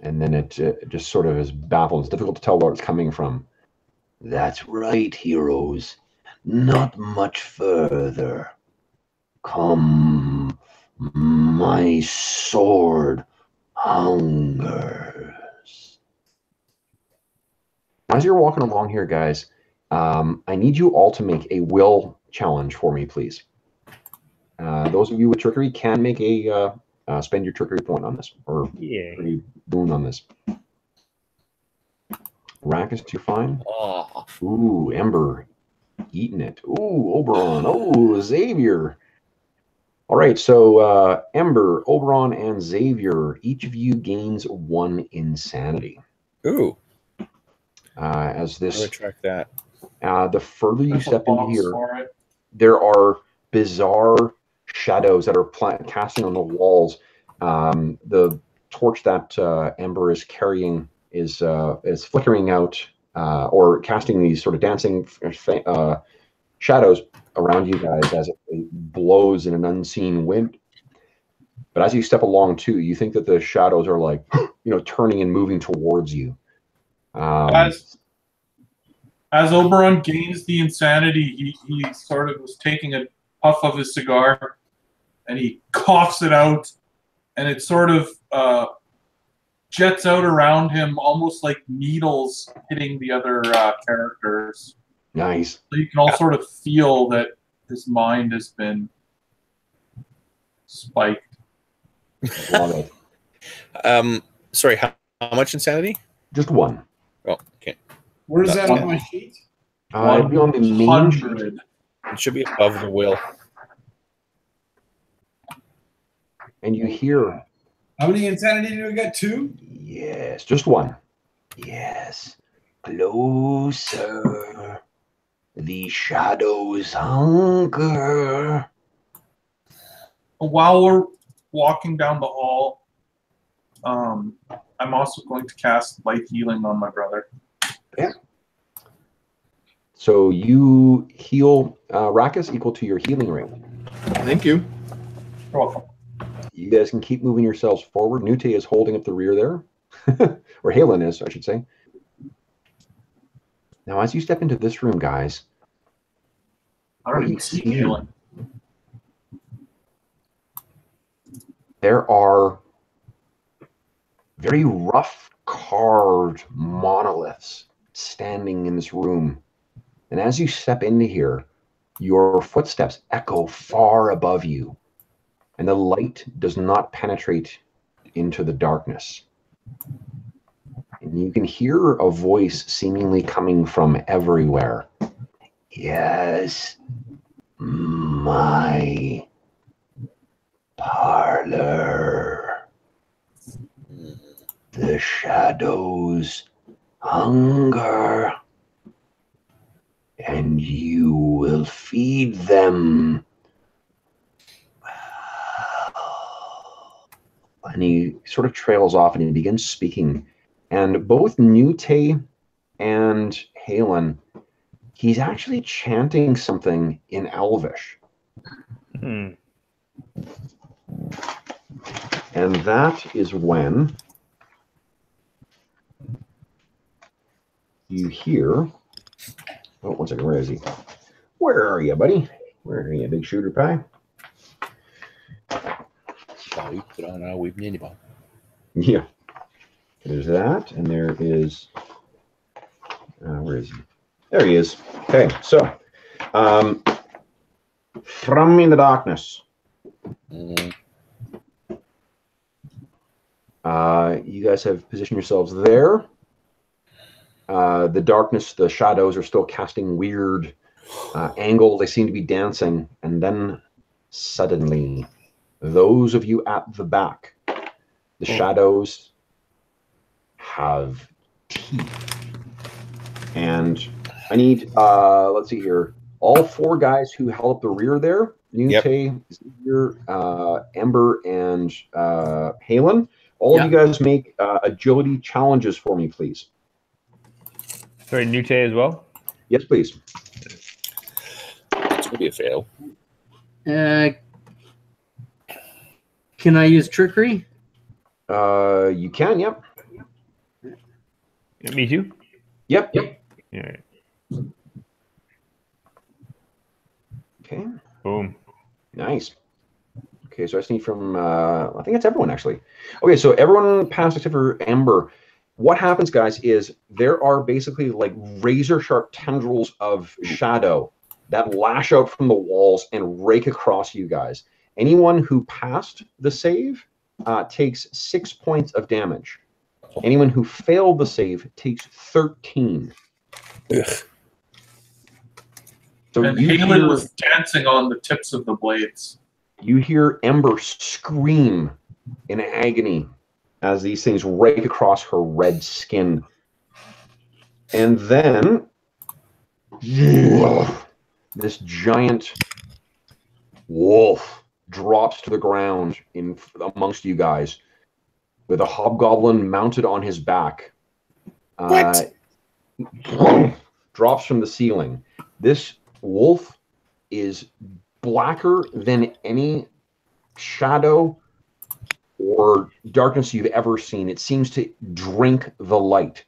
And then it just sort of is baffled. It's difficult to tell where it's coming from. That's right, heroes. Not much further. Come, my sword hungers. As you're walking along here, guys, I need you all to make a will challenge for me, please. Those of you with trickery can make a spend your trickery point on this, or trickery boon on this. Rackus, you're fine. Oh. Ooh, Ember, eating it. Ooh, Oberon. Oh, Xavier. All right, so Ember, Oberon, and Xavier, each of you gains 1 insanity. Ooh. As this, I'm gonna track that. the further you There's a step into box here, for it. there are bizarre shadows that are casting on the walls. The torch that Ember is carrying is flickering out or casting these sort of dancing shadows around you guys as it blows in an unseen wind. But as you step along too, you think that the shadows are like, turning and moving towards you. As Oberon gains the insanity, he sort of was taking a puff of his cigar, and he coughs it out, and it sort of jets out around him, almost like needles hitting the other characters. Nice. So you can all sort of feel that his mind has been spiked. Love it. Sorry, how much insanity? Just 1. Oh, okay. Where is that on my sheet? It'd be on the main sheet. 100. It should be above the will. And you hear, How many insanity do we get? 2? yes, just 1. Yes, closer. The shadows hunger. While we're walking down the hall, I'm also going to cast light healing on my brother. Yeah. So you heal Rackus equal to your healing rate. Thank you. You're welcome. You guys can keep moving yourselves forward. Nute is holding up the rear there. Or Halen is, I should say. Now, as you step into this room, guys, I don't even see healing. there are very rough carved monoliths standing in this room. And as you step into here, your footsteps echo far above you, and the light does not penetrate into the darkness. And you can hear a voice seemingly coming from everywhere. Yes, my parlor. The shadows hunger, and you will feed them. And he sort of trails off and he begins speaking. And both Nute and Halen, he's actually chanting something in Elvish. And that is when you hear, oh, one second, where is he? Where are you, buddy? Where are you, big shooter pie? Yeah. There's that, and there is. Where is he? There he is. Okay, so from in the darkness. You guys have positioned yourselves there. The darkness, the shadows are still casting weird angles. They seem to be dancing, and then suddenly, those of you at the back, the shadows have teeth. And I need, let's see here, all 4 guys who held up the rear there, Nute, Xavier, Ember, and Halen, all of you guys make agility challenges for me, please. Sorry, Nute as well? Yes, please. It's going to be a fail. Can I use trickery? You can, yep. Me too? Yep. Yeah. Okay. Boom. Nice. Okay, so I just need from, I think that's everyone, actually. Okay, so everyone passed except for Ember. What happens, guys, is there are basically like razor-sharp tendrils of shadow that lash out from the walls and rake across you guys. Anyone who passed the save takes 6 points of damage. Anyone who failed the save takes 13. Ugh. So And Halen was dancing on the tips of the blades. You hear Ember scream in agony as these things rake across her red skin. And then this giant wolf drops to the ground in amongst you guys with a hobgoblin mounted on his back. Drops from the ceiling. This wolf is blacker than any shadow or darkness you've ever seen. It seems to drink the light.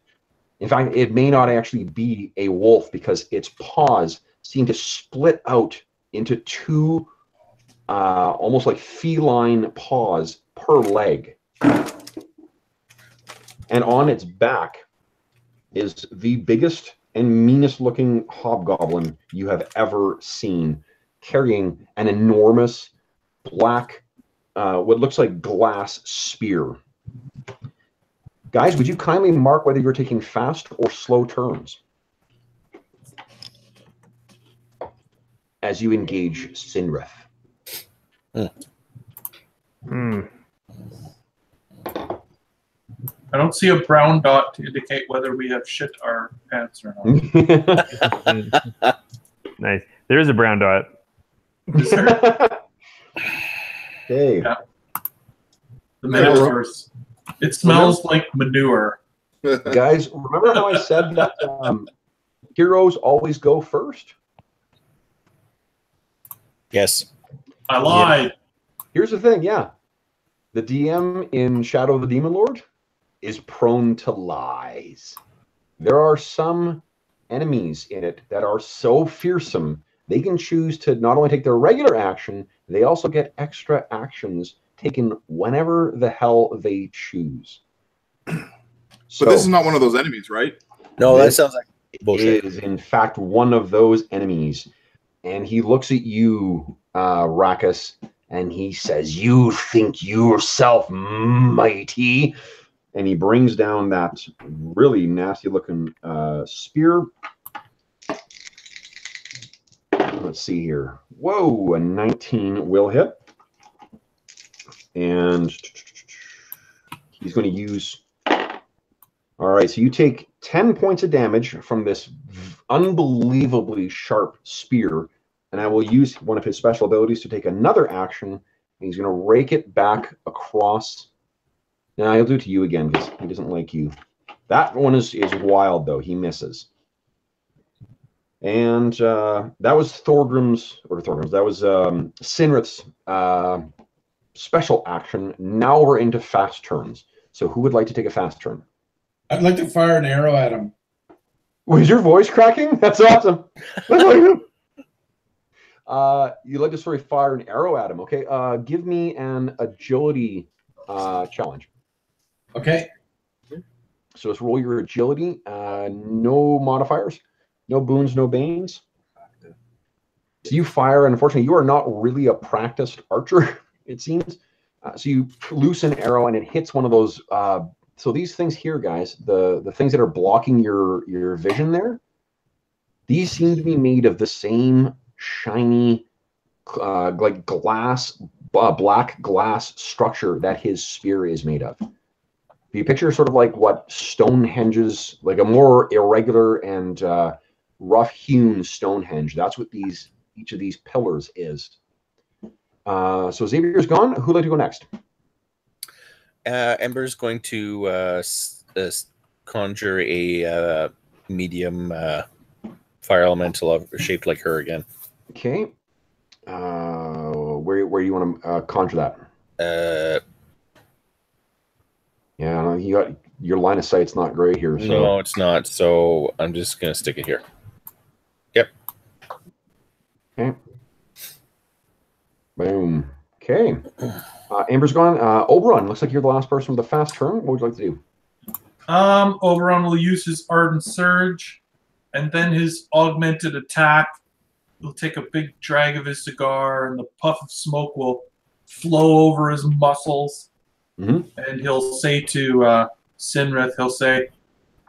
In fact, it may not actually be a wolf because its paws seem to split out into 2 almost like feline paws per leg. And on its back is the biggest and meanest looking hobgoblin you have ever seen, carrying an enormous black, what looks like glass spear. Guys, would you kindly mark whether you're taking fast or slow turns as you engage Sinrith? I don't see a brown dot to indicate whether we have shit our pants or not. Nice. There is a brown dot. Is there? Okay. Yeah. The metaphors. It smells like manure. Guys, remember how I said that heroes always go first? Yes. I lied. Here's the thing, yeah. The DM in Shadow of the Demon Lord is prone to lies. There are some enemies in it that are so fearsome, they can choose to not only take their regular action, they also get extra actions taken whenever the hell they choose. So this is not one of those enemies, right? No, that sounds like bullshit. It is, in fact, one of those enemies. And he looks at you, Rakus, and he says, "You think yourself mighty?" And he brings down that really nasty-looking spear. Let's see here. Whoa, a 19 will hit. And he's going to use... All right, so you take 10 points of damage from this unbelievably sharp spear, and I will use one of his special abilities to take another action, and he's going to rake it back across. Now, he'll do it to you again because he doesn't like you. That one is wild, though. He misses. And that was that was Sinrith's special action. Now we're into fast turns. So who would like to take a fast turn? I'd like to fire an arrow at him. Was your voice cracking? That's awesome. You'd like to sort of fire an arrow at him. Okay, give me an agility challenge. Okay. So let's roll your agility. No modifiers, no boons, no banes. So you fire, and unfortunately, you are not really a practiced archer, it seems. So you loose an arrow, and it hits one of those. So these things here, guys, the things that are blocking your vision there, these seem to be made of the same shiny, like glass, black glass structure that his spear is made of. If you picture sort of like what Stonehenge's, like a more irregular and rough-hewn Stonehenge, that's what each of these pillars is. So Xavier's gone. Who'd like to go next? Ember's going to conjure a medium fire elemental shaped like her again. Okay. Where do you want to conjure that? Yeah, you got your line of sight's not great here. So. No, it's not. So I'm just gonna stick it here. Yep. Okay. Boom. Okay. Amber's gone. Oberon, looks like you're the last person with a fast turn. What would you like to do? Oberon will use his Ardent Surge, and then his augmented attack. He'll take a big drag of his cigar, and the puff of smoke will flow over his muscles. Mm-hmm. And he'll say to Sinrith, he'll say,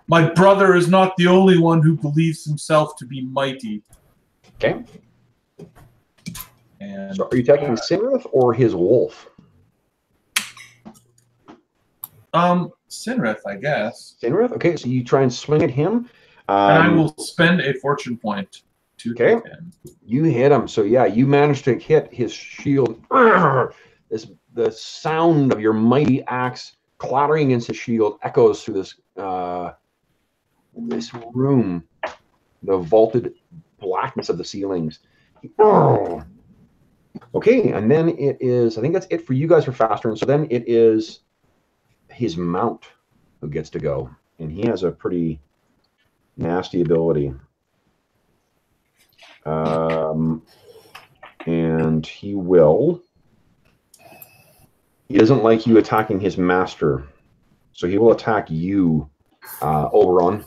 "My brother is not the only one who believes himself to be mighty." Okay. And so are you attacking Sinrith or his wolf? Sinrith, I guess. Sinrith? Okay, so you try and swing at him. And I will spend a fortune point to hit him. You hit him. So yeah, you managed to hit his shield. The sound of your mighty axe clattering against his shield echoes through this room, the vaulted blackness of the ceilings. Okay, and then it is, I think that's it for you guys for fast turn. So then it is his mount who gets to go. And he has a pretty nasty ability. And he doesn't like you attacking his master. So he will attack you, Oberon.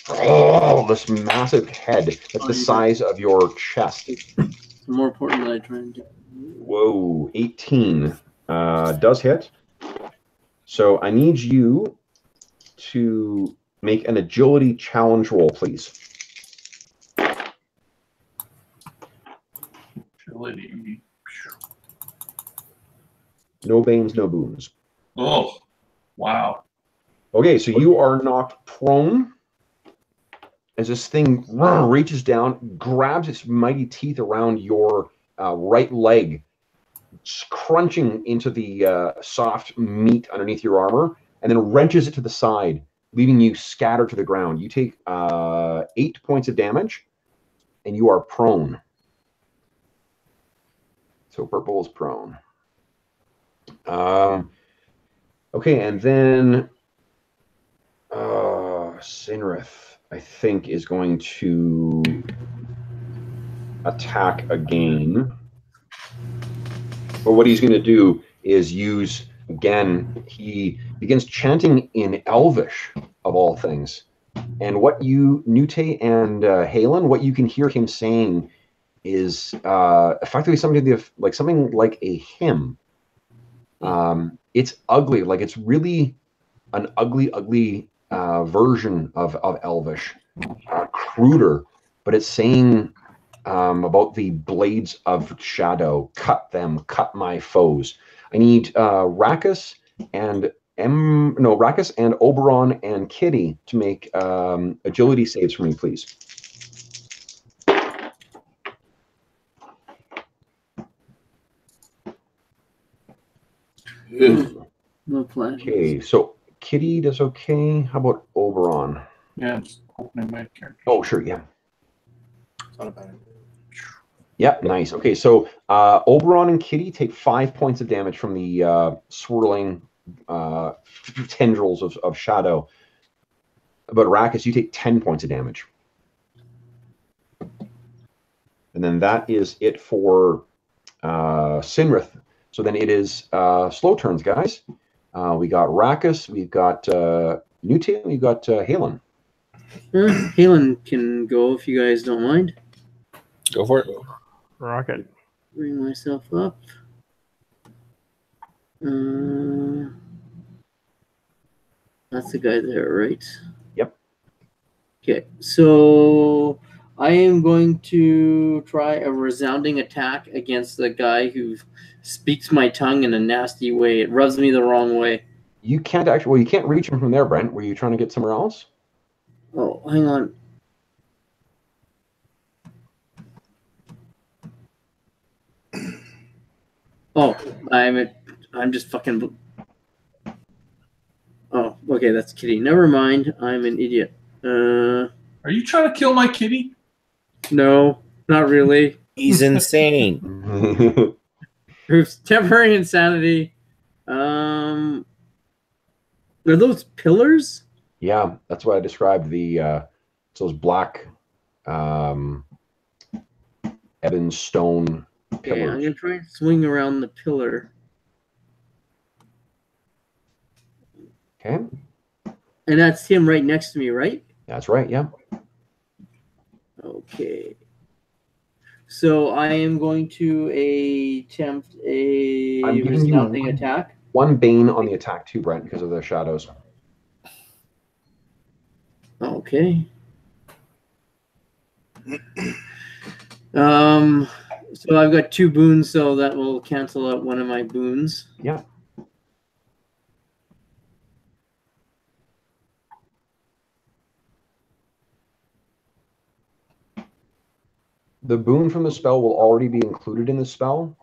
Oh, this massive head. That's the size of your chest. It's more important than I try and do. Whoa, 18 does hit. So I need you to make an agility challenge roll, please. Agility. No banes, no boons. Oh, wow. Okay, so you are knocked prone as this thing reaches down, grabs its mighty teeth around your right leg, crunching into the soft meat underneath your armor, and then wrenches it to the side, leaving you scattered to the ground. You take 8 points of damage, and you are prone. So purple is prone. Okay, and then Sinrith, I think, is going to attack again. But what he's going to do is use, again, he begins chanting in Elvish, of all things. And what you, Nute and Halen, what you can hear him saying is effectively something like a hymn. It's ugly, like it's really an ugly version of Elvish, cruder, but it's saying about the blades of shadow. Cut them, cut my foes. I need Rakus and Oberon and Kitty to make agility saves for me, please. No flash. Okay, so Kitty does okay. How about Oberon? Yeah, I'm just opening my character. Oh, sure, yeah. It's not a bad idea. Yep, nice. Okay, so Oberon and Kitty take 5 points of damage from the swirling tendrils of shadow. But Rakus, you take 10 points of damage. And then that is it for Sinrith. So then it is slow turns, guys. We got Rakus, we've got Newt, and we've got Halen. Halen can go if you guys don't mind. Go for it. Rocket. Bring myself up. That's the guy there, right? Yep. Okay, so I am going to try a resounding attack against the guy who speaks my tongue in a nasty way. It rubs me the wrong way. You can't actually, well, you can't reach him from there, Brent. Were you trying to get somewhere else? Oh, hang on. Oh, I'm just fucking. Oh, okay, that's kitty. Never mind. I'm an idiot. Are you trying to kill my kitty? No, not really. He's insane. Proofs temporary insanity. Are those pillars? Yeah, that's what I described. It's those black ebon stone Okay, I'm pillars. gonna try and swing around the pillar. Okay, And that's him right next to me, right? that's right. Yeah. Okay. So I am going to attempt a I'm giving you resounding attack. one bane on the attack too, Brent, because of the shadows. Okay. So I've got 2 boons, so that will cancel out one of my boons. Yeah. The boon from the spell will already be included in the spell.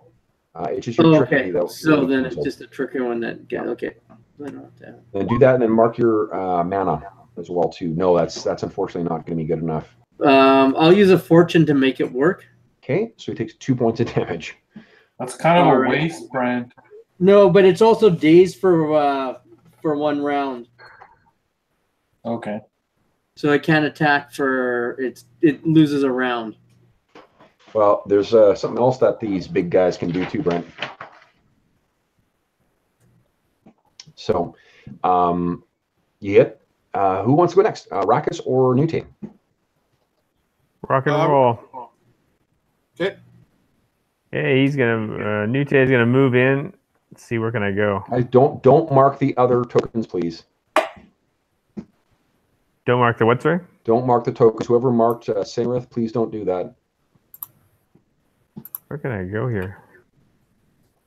It's just your Oh, trickery okay. that So then it's just a trickier one that okay. I don't have to. Then do that, and then mark your mana as well too. No, that's unfortunately not going to be good enough. I'll use a fortune to make it work. Okay, so he takes 2 points of damage. That's kind of All a right. waste, Brand. No, but it's also dazed for 1 round, Okay. so I can't attack for it loses a round. Well, there's something else that these big guys can do too, Brent. So, you hit. Who wants to go next? Rakus or Newt? Rock and roll. Okay. Hey, he's gonna Nute is gonna move in. Let's see, where can I go? Guys, don't mark the other tokens, please. Don't mark the what, sorry? Don't mark the tokens. Whoever marked Samarith, please don't do that. Where can I go here?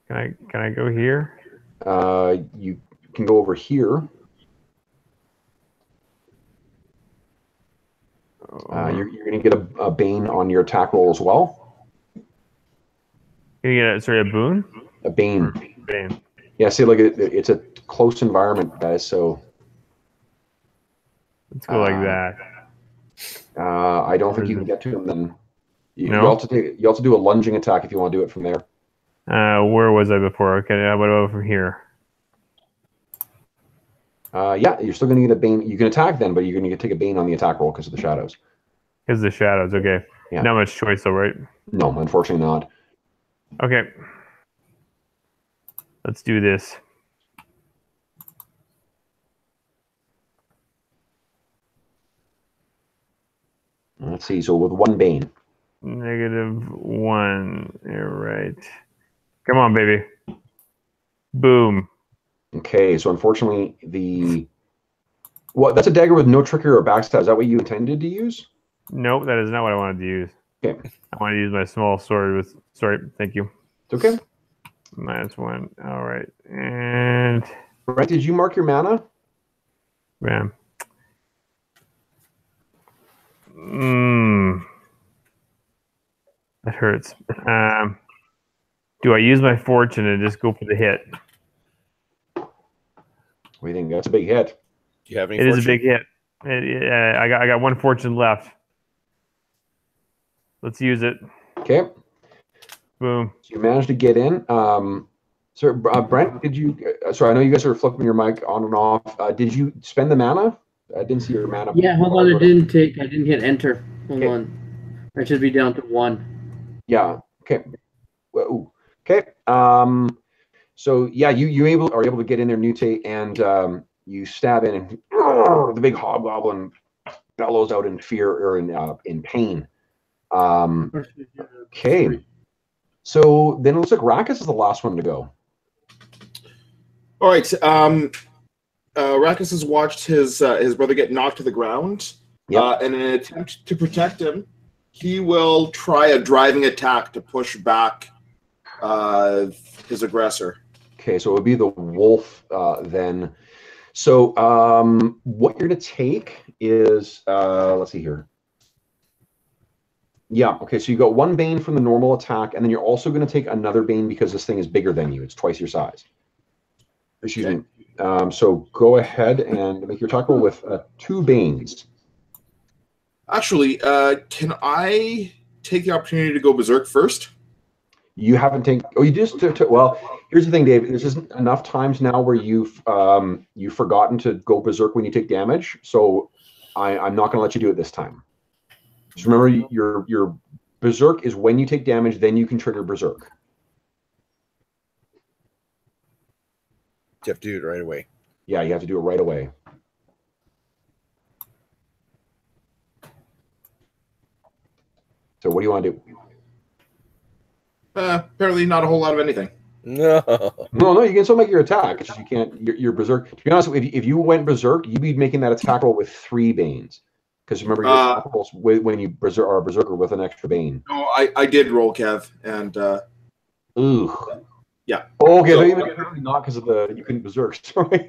Can I go here? You can go over here. You're going to get a bane on your attack roll as well. You get a boon? A bane. Bane. Yeah, see, like it's a close environment, guys. So Let's go like that. I don't think you can get to him. Then you No? also do a lunging attack if you want to do it from there. Where was I before? Okay, what about from here? Yeah, you're still going to get a bane. You can attack then, but you're going to take a bane on the attack roll because of the shadows. Because the shadows. Okay. Yeah. Not much choice, though, right? No, unfortunately not. Okay. Let's do this. Let's see. So with 1 bane. -1. You're right. Come on, baby. Boom. Okay, so unfortunately that's a dagger with no trickery or backstab. Is that what you intended to use? Nope, that is not what I wanted to use. Okay. I want to use my small sword with. Sorry, thank you. It's okay. -1. All right, and Brent, did you mark your mana? bam. That hurts. Do I use my fortune and just go for the hit? What do you think? That's a big hit. Do you have any It fortune? is a big hit. I got 1 fortune left. Let's use it. Okay. Boom. So you managed to get in. So Brent, did you? Sorry, I know you guys are flipping your mic on and off. Did you spend the mana? I didn't see your mana. Yeah, hold on. I didn't hit enter. Hold Okay. on. I should be down to 1. Yeah. Okay. Whoa. Okay. So yeah, you are able to get in there, Nute, and you stab in, and the big hobgoblin bellows out in fear or in pain. Okay. So then it looks like Rakus is the last one to go. All right. Rakus has watched his brother get knocked to the ground. Yep. And in an attempt to protect him, he will try a driving attack to push back his aggressor. Okay, so it would be the wolf then. So what you're going to take is, let's see here. Yeah, okay, so you got 1 bane from the normal attack, and then you're also going to take another bane because this thing is bigger than you. It's twice your size. Excuse me. So go ahead and make your attack roll with 2 banes. Actually, can I take the opportunity to go berserk first? You haven't taken. Oh, you just took. Well, here's the thing, Dave. There's just enough times now where you've forgotten to go berserk when you take damage. So I'm not going to let you do it this time. Just remember, your berserk is when you take damage. Then you can trigger berserk. You have to do it right away. Yeah, you have to do it right away. So what do you want to do? Apparently not a whole lot of anything. No. No, you can still make your attack. It's just you can't. Your berserk. To be honest, if you went berserk, you'd be making that attack roll with 3 banes. Because remember, your attack rolls when you are a berserker with an extra bane. No, I did roll, Kev, and ooh, yeah. Oh, okay, so, not because of you couldn't berserk. Sorry.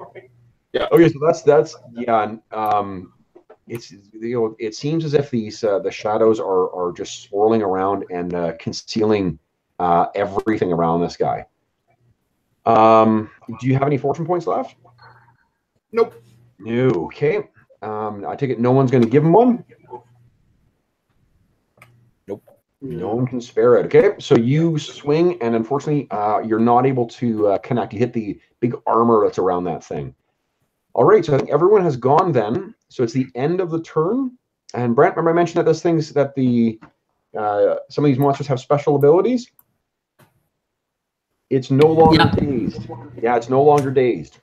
Yeah. Okay, so that's yeah. It's it seems as if these the shadows are just swirling around and concealing everything around this guy. Do you have any fortune points left? Nope. No. Okay. I take it no one's going to give him one. Nope. No one can spare it. Okay. So you swing, and unfortunately, you're not able to connect. You hit the big armor that's around that thing. All right. So I think everyone has gone then. So it's the end of the turn. And Brent, remember I mentioned that those things that some of these monsters have special abilities. It's no longer dazed. Yeah, it's no longer dazed.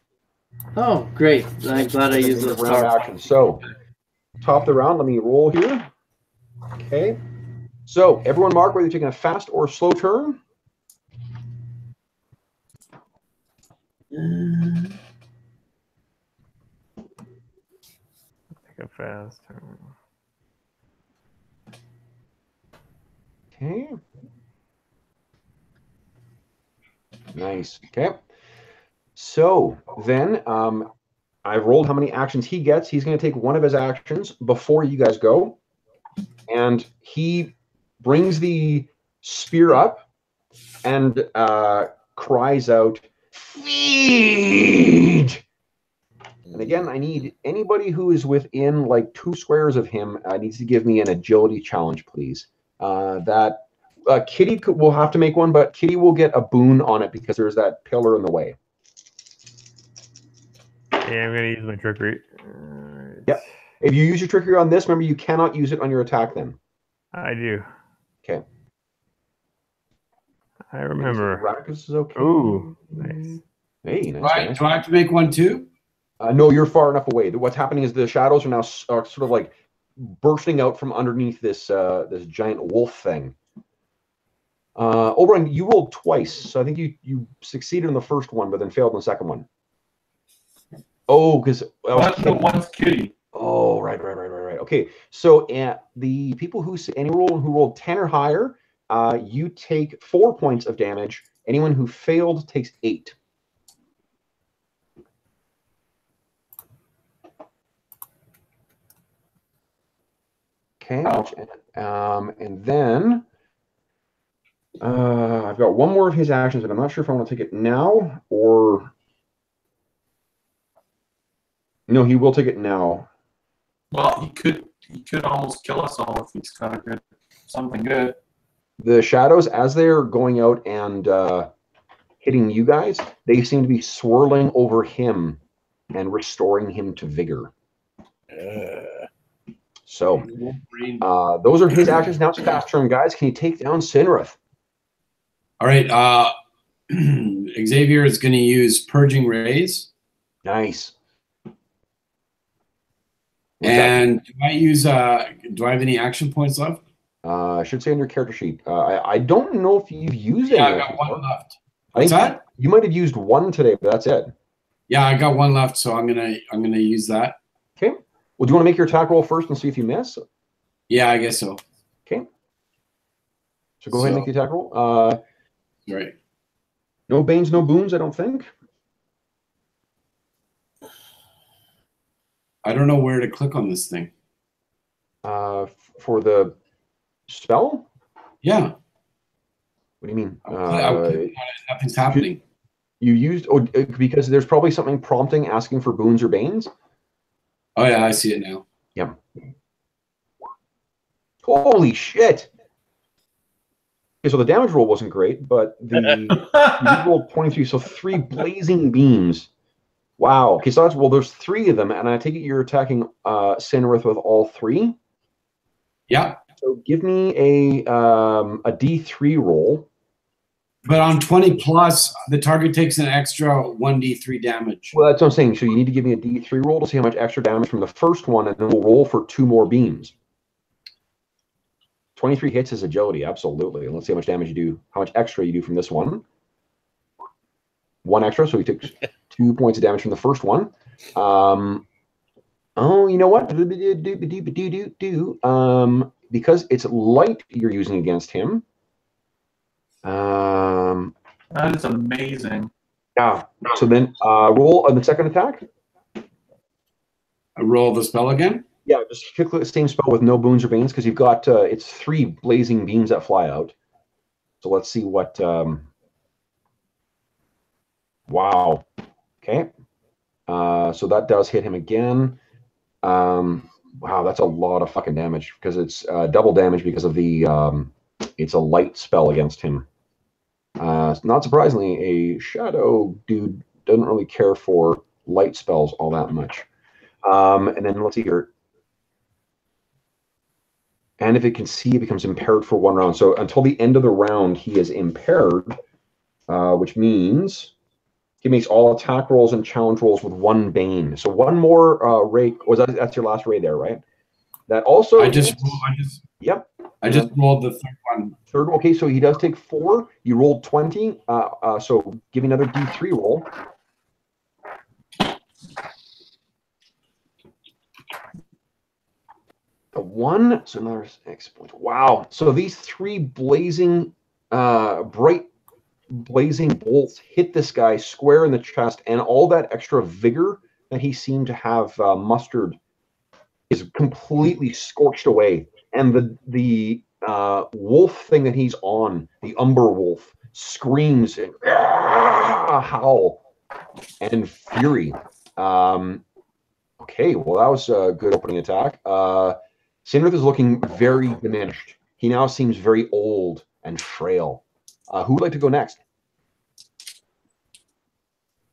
Oh, great. I'm glad I used those round actions. So, top of the round, let me roll here. Okay. So, everyone mark whether you're taking a fast or slow turn. Take a fast turn. Okay. Nice. Okay. So then I've rolled how many actions he gets. He's going to take one of his actions before you guys go. And he brings the spear up and cries out, "Feed!" And again, I need anybody who is within like 2 squares of him needs to give me an agility challenge, please. Kitty will have to make one, but Kitty will get a boon on it because there's that pillar in the way. Yeah, I'm going to use my trickery. Yep. If you use your trickery on this, remember you cannot use it on your attack then. I do. Okay. I remember. Rakus is okay. Ooh, nice. Hey, nice. Right. Do I have to make one too? No, you're far enough away. What's happening is the shadows are now sort of like bursting out from underneath this this giant wolf thing. Oberon, you rolled twice, so I think you succeeded in the first one, but then failed in the second one. Oh, because one's Kitty. Oh, right. Okay, so the people who rolled 10 or higher, you take 4 points of damage. Anyone who failed takes 8. Okay, and then I've got one more of his actions, but I'm not sure if I want to take it now or... No, he will take it now. Well, he could almost kill us all if he's got something good. The shadows, as they're going out and hitting you guys, they seem to be swirling over him and restoring him to vigor. So those are his actions. Now it's fast turn, guys. Can you take down Sinrith? All right. Xavier is going to use Purging Rays. Nice. And do I use? Do I have any action points left? I should say on your character sheet. I don't know if you've used any. Yeah, I got one left. I think What's that? You might have used one today, but that's it. Yeah, I got one left, so I'm gonna use that. Okay. Well, do you want to make your attack roll first and see if you miss? Yeah, I guess so. Okay. So go ahead and make the attack roll. Right. No banes, no boons, I don't think. I don't know where to click on this thing. For the spell? Yeah. What do you mean? Nothing's happening. You used because there's probably something prompting asking for boons or banes. Oh yeah, I see it now. Yeah. Holy shit! Okay, so the damage roll wasn't great, but you rolled 23, so 3 blazing beams. Wow. Okay, so there's 3 of them, and I take it you're attacking Sinrith with all 3. Yeah. So give me a D3 roll. But on 20 plus, the target takes an extra 1d3 damage. Well, that's what I'm saying. So you need to give me a D3 roll to see how much extra damage from the first one, and then we'll roll for 2 more beams. 23 hits is agility, absolutely. And let's see how much damage you do, how much extra you do from this one. 1 extra, so he took 2 points of damage from the first one. Oh, you know what? Because it's light you're using against him. That is amazing. Yeah. So then roll on the second attack. I roll the spell again? Yeah, just click the same spell with no boons or banes because you've got it's 3 blazing beams that fly out. So let's see what. Wow. Okay. So that does hit him again. Wow, that's a lot of fucking damage because it's double damage because of the it's a light spell against him. Not surprisingly, a shadow dude doesn't really care for light spells all that much. And then let's see here. And if it can see, it becomes impaired for 1 round. So until the end of the round, he is impaired, which means he makes all attack rolls and challenge rolls with 1 bane. So 1 more ray. That's your last ray there, right? That also. Yep. I just rolled the third one. Third. Okay, so he does take 4. You rolled 20. So give me another D3 roll. The 1, so another 6 points. Wow. So these 3 blazing, bright blazing bolts hit this guy square in the chest, and all that extra vigor that he seemed to have mustered is completely scorched away. And the wolf thing that he's on, the Umber Wolf, screams and howl and fury. Okay, well, that was a good opening attack. Sinrith is looking very diminished. He now seems very old and frail. Who would like to go next?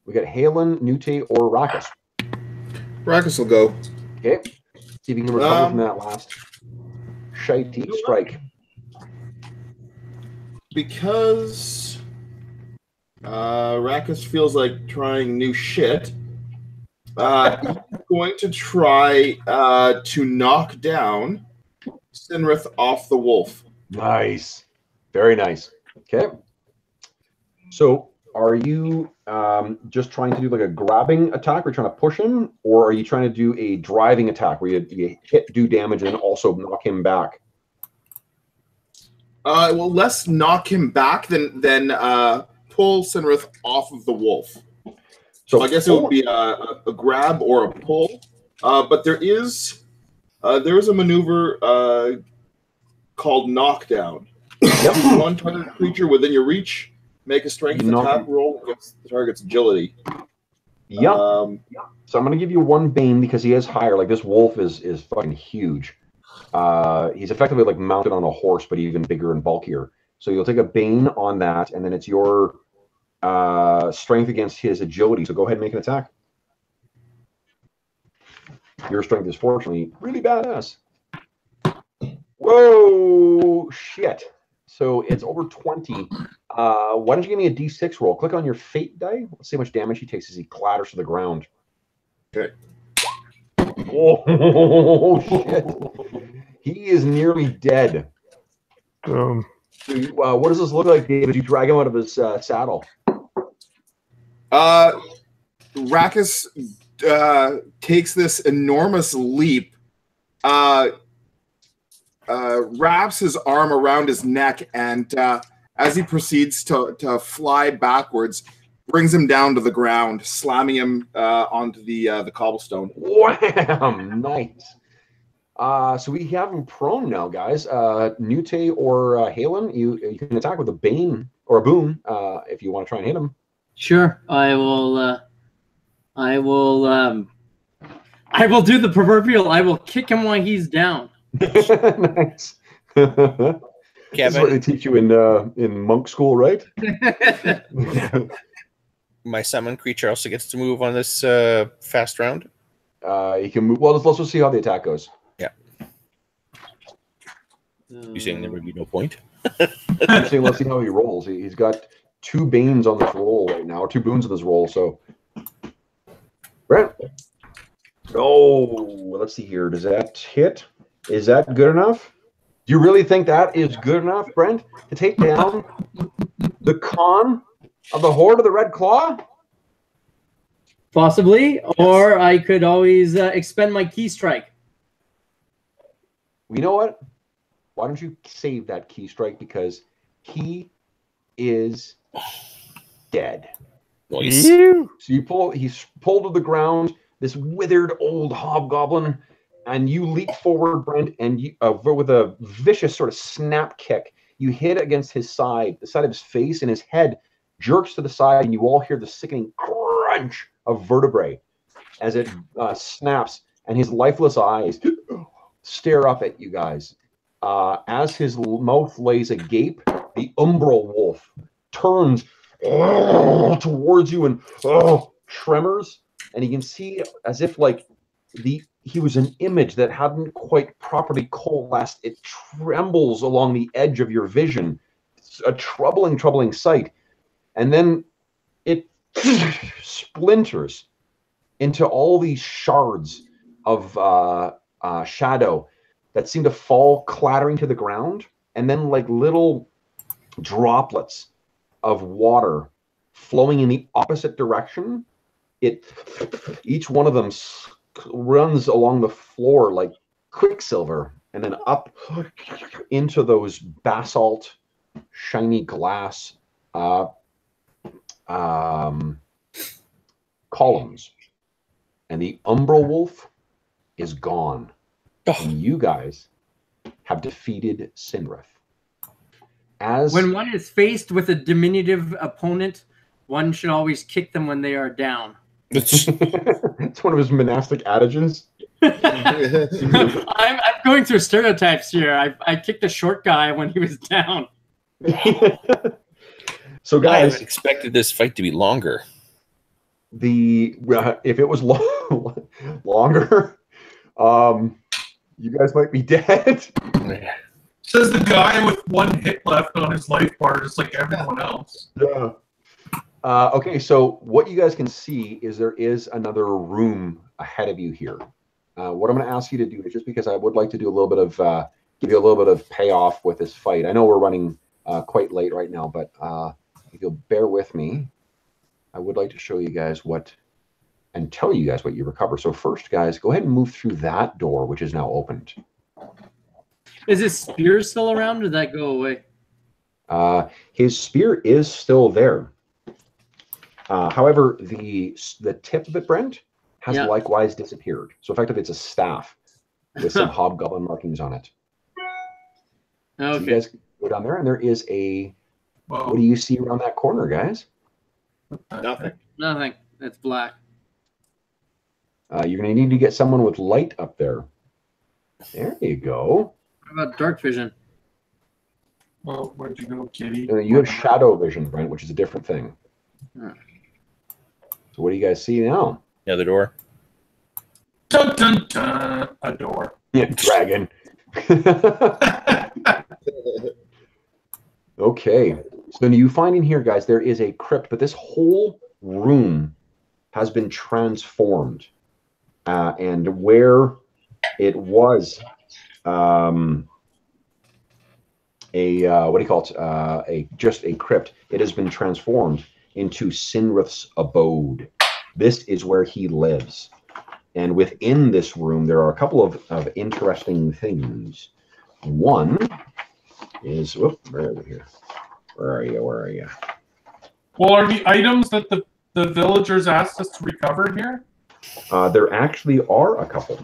We got Halen, Nute, or Rakus. Rakus will go. Okay. See if you can recover from that last shitey strike. Because Rakus feels like trying new shit, he's going to try to knock down Sinrith off the wolf. Nice. Very nice. Okay. So are you just trying to do like a grabbing attack? Are you trying to push him? Or are you trying to do a driving attack where you hit, do damage, and then also knock him back? Well, less knock him back than pull Sinrith off of the wolf. So I guess it would be a grab or a pull. But there is a maneuver called knockdown. Yep. One target creature within your reach. Make a strength attack roll against the target's agility. Yep. So I'm going to give you 1 bane because he is higher. Like, this wolf is fucking huge. He's effectively like mounted on a horse, but even bigger and bulkier. So you'll take a bane on that, and then it's your strength against his agility. So go ahead and make an attack. Your strength is fortunately really badass. Whoa, shit. So it's over 20. Why don't you give me a D6 roll? Click on your fate die. Let's see how much damage he takes as he clatters to the ground. Okay. Oh, shit. He is nearly dead. What does this look like, David? You drag him out of his saddle. Rackus takes this enormous leap, wraps his arm around his neck, and as he proceeds to fly backwards, brings him down to the ground, slamming him onto the cobblestone. Wham! Nice. So we have him prone now, guys. Nute or Halen, you can attack with a bane or a boon if you want to try and hit him. Sure, I will. I will do the proverbial. I will kick him while he's down. Nice. This is what they teach you in monk school, right? My summon creature also gets to move on this fast round. You can move. Well, let's just see how the attack goes. Yeah. You saying there would be no point? I'm saying let's see how he rolls. He's got 2 banes on this roll right now, or 2 boons on this roll. So, Brent. Oh, let's see here. Does that hit? Is that good enough? Do you really think that is good enough, Brent, to take down the con of the Horde of the Red Claw? Possibly, or I could always expend my key strike. You know what? Why don't you save that key strike, because he is dead. Nice. So he's pulled to the ground, this withered old hobgoblin, and you leap forward, Brent, and you, with a vicious sort of snap kick, you hit against his side, the side of his face, and his head jerks to the side, and you all hear the sickening crunch of vertebrae as it snaps, and his lifeless eyes stare up at you guys. As his mouth lays agape, the umbral wolf turns towards you and tremors, and you can see as if like he was an image that hadn't quite properly coalesced. It trembles along the edge of your vision. It's a troubling sight. And then it splinters into all these shards of shadow that seem to fall clattering to the ground, and then like little droplets of water flowing in the opposite direction. Each one of them runs along the floor like quicksilver, and then up into those basalt, shiny glass columns. And the umbral wolf is gone. And you guys have defeated Sinrith. When one is faced with a diminutive opponent, one should always kick them when they are down. It's one of his monastic adages. I'm going through stereotypes here. I kicked a short guy when he was down. So, guys, I expected this fight to be longer. If it was longer, you guys might be dead. Says the guy with 1 hit left on his life bar, just like everyone else. Yeah. Okay, so what you guys can see is there is another room ahead of you here. What I'm going to ask you to do is, just because I would like to do a little bit of, give you a little bit of payoff with this fight. I know we're running quite late right now, but if you'll bear with me, I would like to show you guys and tell you guys what you recover. So first, guys, go ahead and move through that door, which is now opened. Is his spear still around, or did that go away? His spear is still there. However, the tip of it, Brent, has likewise disappeared. So effectively, it's a staff with some hobgoblin markings on it. Okay. So you guys go down there, and there is a... Whoa. What do you see around that corner, guys? Nothing. It's black. You're going to need to get someone with light up there. There you go. What about dark vision? Well, where'd you go, kitty? You have shadow vision, Brent, which is a different thing. So what do you guys see now? The other door. Dun, dun, dun. A door. Yeah, dragon. Okay. So then you find in here, guys, there is a crypt, but this whole room has been transformed. And where it was just a crypt, it has been transformed into Sinrith's abode. This is where he lives. And within this room, there are a couple of interesting things. One is, whoop, where are we here? Where are you? Well, are the items that the villagers asked us to recover here? There actually are a couple.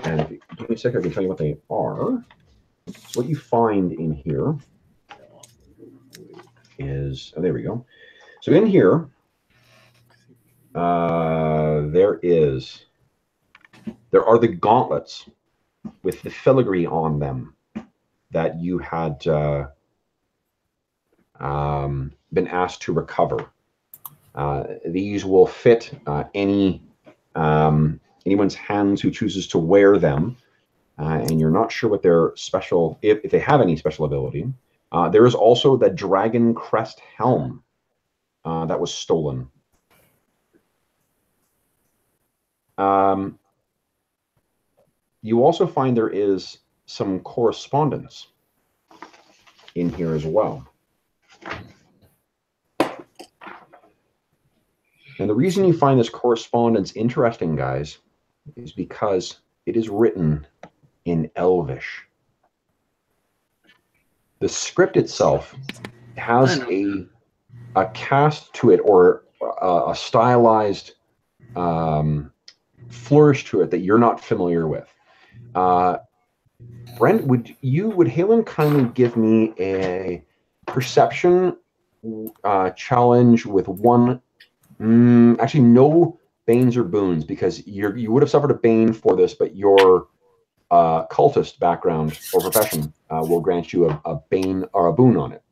And give me a second, I can tell you what they are. So what you find in here is, oh, there we go. So in here, there are the gauntlets with the filigree on them that you had been asked to recover. These will fit anyone's hands who chooses to wear them, and you're not sure what their special, if they have any special ability. There is also the dragon crest helm that was stolen. You also find there is some correspondence in here as well. And the reason you find this correspondence interesting, guys, is because it is written in Elvish. The script itself has a cast to it, or a stylized flourish to it that you're not familiar with. Brent, would Halen kindly give me a perception challenge with one? Actually, no banes or boons, because you would have suffered a bane for this, but your cultist background or profession will grant you a bane or a boon on it.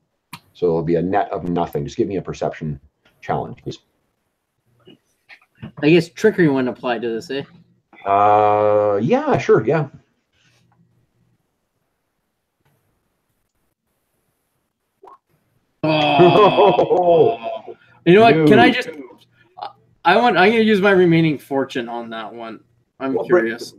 So it'll be a net of nothing. Just give me a perception challenge, please. I guess trickery wouldn't apply to this, eh? Yeah, sure, yeah. Oh. You know what? Can I just? I'm going to use my remaining fortune on that one. I'm curious.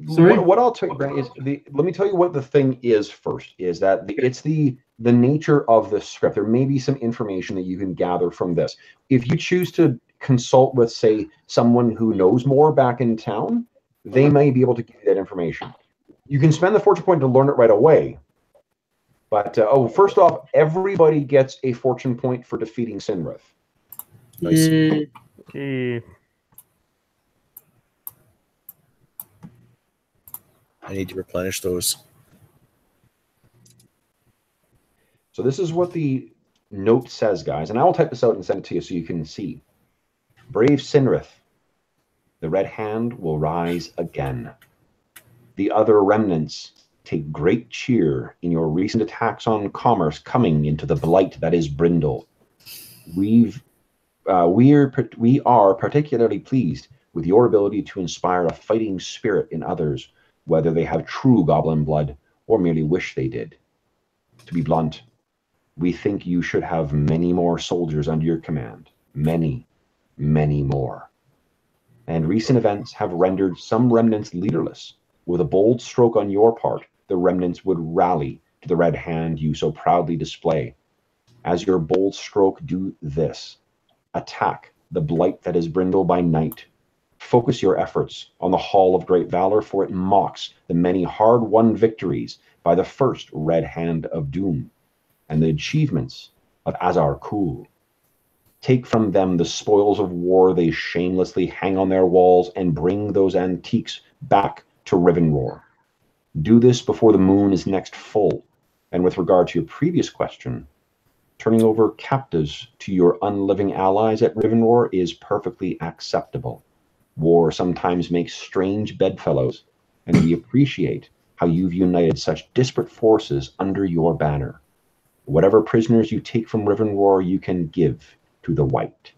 Sorry? What I'll tell you, Brent, is let me tell you what the thing is first. Is that it's the nature of the script. There may be some information that you can gather from this. If you choose to consult with, say, someone who knows more back in town, they may be able to give you that information. You can spend the fortune point to learn it right away. But, first off, everybody gets a fortune point for defeating Sinrith. Nice. I need to replenish those. So this is what the note says, guys. And I will type this out and send it to you so you can see. Brave Sinrith, the red hand will rise again. The other remnants take great cheer in your recent attacks on commerce coming into the blight that is Brindle. We are particularly pleased with your ability to inspire a fighting spirit in others, whether they have true goblin blood or merely wish they did. To be blunt, we think you should have many more soldiers under your command. Many, many more. And recent events have rendered some remnants leaderless. With a bold stroke on your part, the remnants would rally to the red hand you so proudly display. As your bold stroke, do this. Attack the blight that is Brindle by night. Focus your efforts on the Hall of Great Valor, for it mocks the many hard-won victories by the first Red Hand of Doom and the achievements of Azar Kul. Take from them the spoils of war they shamelessly hang on their walls and bring those antiques back to Rivenroar. Do this before the moon is next full. And with regard to your previous question, turning over captives to your unliving allies at Rivenroar is perfectly acceptable. War sometimes makes strange bedfellows, and we appreciate how you've united such disparate forces under your banner. Whatever prisoners you take from Rivenroar, you can give to the White.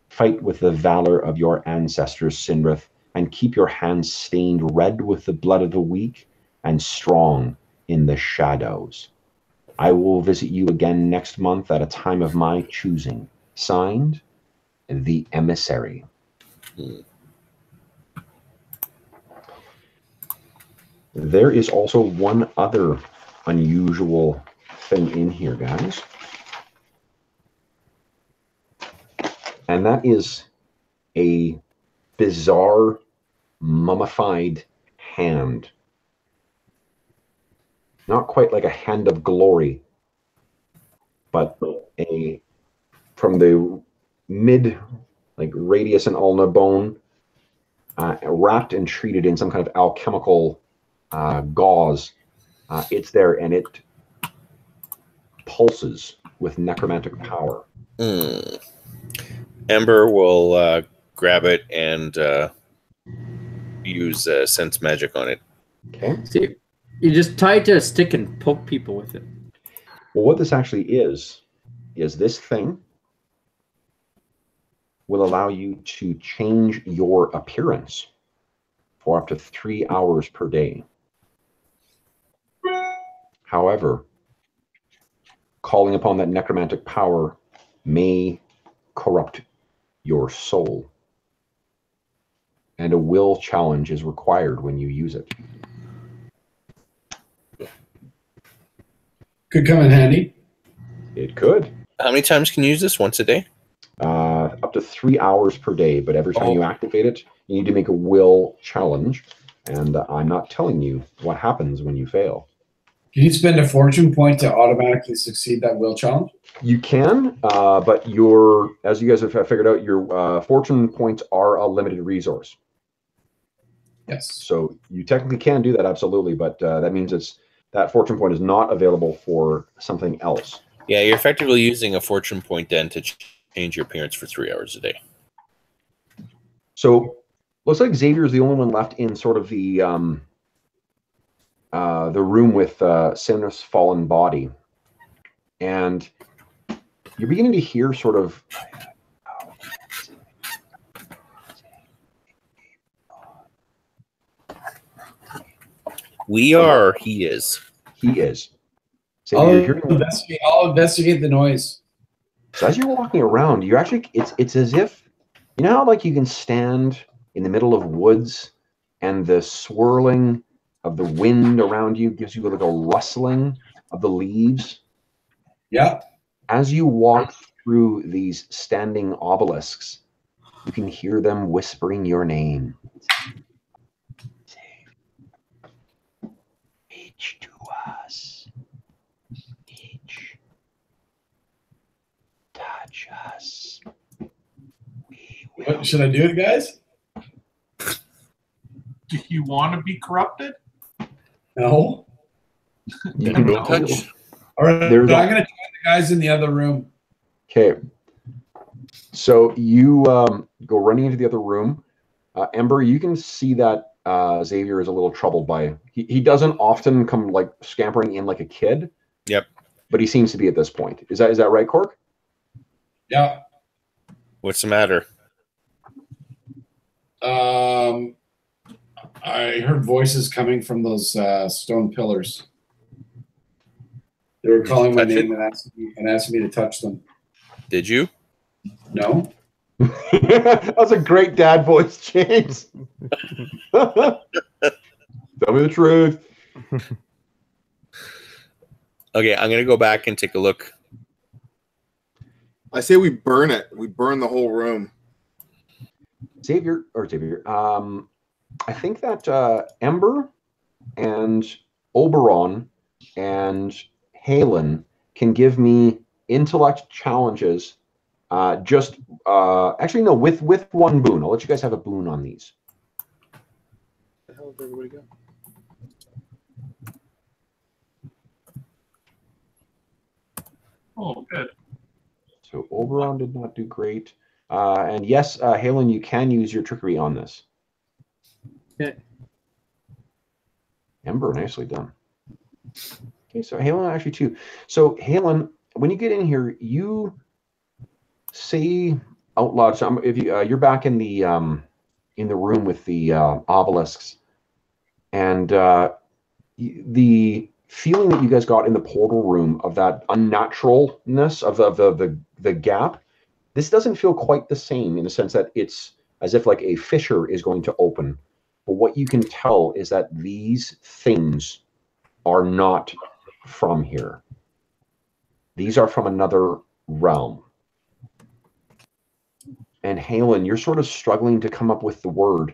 Fight with the valor of your ancestors, Sinrith, and keep your hands stained red with the blood of the weak and strong in the shadows. I will visit you again next month at a time of my choosing. Signed, the Emissary. There is also one other unusual thing in here, guys. And that is a bizarre mummified hand. Not quite like a hand of glory, but from the mid, like radius and ulna bone, wrapped and treated in some kind of alchemical gauze. It's there, and it pulses with necromantic power. Ember will grab it and use sense magic on it. Okay. See, you just tie it to a stick and poke people with it. Well, what this actually is this thing will allow you to change your appearance for up to 3 hours per day. However, calling upon that necromantic power may corrupt your soul. And a will challenge is required when you use it. Could come in handy. It could. How many times can you use this? Once a day? Up to 3 hours per day, but every time you activate it, you need to make a will challenge. And I'm not telling you what happens when you fail. Can you spend a fortune point to automatically succeed that will challenge? You can, but as you guys have figured out, your fortune points are a limited resource. Yes. So you technically can do that, absolutely, but that means that fortune point is not available for something else. Yeah, you're effectively using a fortune point then to change your appearance for 3 hours a day. So looks like Xavier is the only one left in sort of the room with Sinus' fallen body, and you're beginning to hear sort of We are. He is. He is. So I'll investigate the noise. So as you're walking around, you actually it's as if, you know how like you can stand in the middle of woods and the swirling of the wind around you gives you like a rustling of the leaves? Yeah. As you walk through these standing obelisks, you can hear them whispering your name. Reach to us. Reach. Touch us. Should I do it, guys? Do you want to be corrupted? No. You can Don't touch. All right. I'm going to join the guys in the other room. Okay. So you go running into the other room. Ember, you can see that Xavier is a little troubled by. He doesn't often come like scampering in like a kid. Yep. But he seems to be at this point. Is that right, Cork? Yeah. What's the matter? I heard voices coming from those stone pillars. They were calling my name and asking me to touch them. Did you? No. That's a great dad voice, James. Tell me the truth. Okay, I'm gonna go back and take a look. I say we burn it. We burn the whole room. Xavier, I think that Ember and Oberon and Halen can give me intellect challenges. Actually, no, with one boon. I'll let you guys have a boon on these. Where the hell did everybody go? Oh, good. So Oberon did not do great. And yes, Halen, you can use your trickery on this. Okay. Ember, nicely done. Okay, so Halen actually too. So Halen, when you get in here, you say out loud. So if you're back in the room with the obelisks, and the feeling that you guys got in the portal room of that unnaturalness of the gap, this doesn't feel quite the same in the sense that it's as if like a fissure is going to open. But what you can tell is that these things are not from here. These are from another realm. And Halen, you're sort of struggling to come up with the word.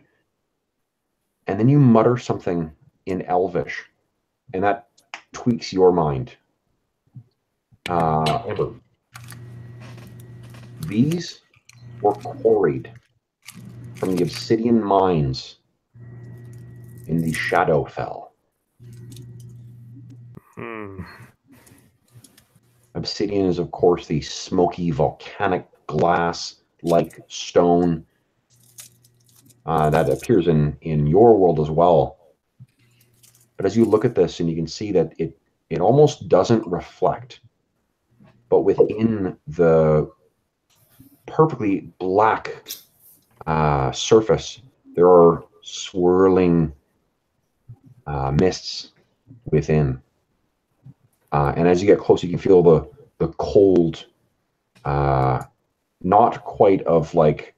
And then you mutter something in Elvish. And that tweaks your mind. Amber. These were quarried from the obsidian mines in the Shadowfell. Obsidian is, of course, the smoky volcanic glass-like stone that appears in your world as well. But as you look at this, and you can see that it almost doesn't reflect, but within the perfectly black surface, there are swirling mists within. And as you get close, you can feel the cold, not quite of like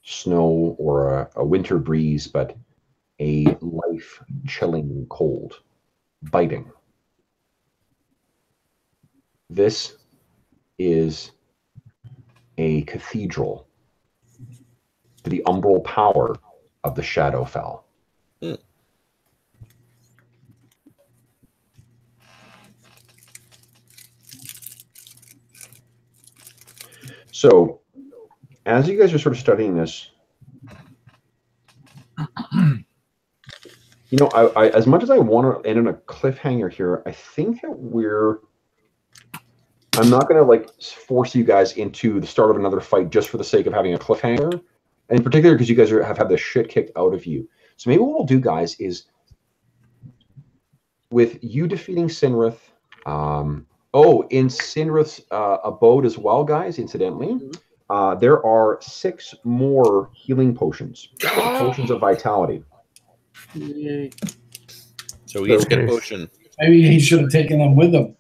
snow or a winter breeze, but a life-chilling cold, biting. This is a cathedral to the umbral power of the Shadowfell. So, as you guys are sort of studying this, you know, I as much as I want to end on a cliffhanger here, I think that I'm not going to like force you guys into the start of another fight just for the sake of having a cliffhanger, and in particular because you guys have had the shit kicked out of you. So maybe what we'll do, guys, is with you defeating Sinrith, in Sinrith's abode as well, guys, incidentally, there are 6 more healing potions, potions of vitality. Yay. So each get a potion. Maybe he should have taken them with him.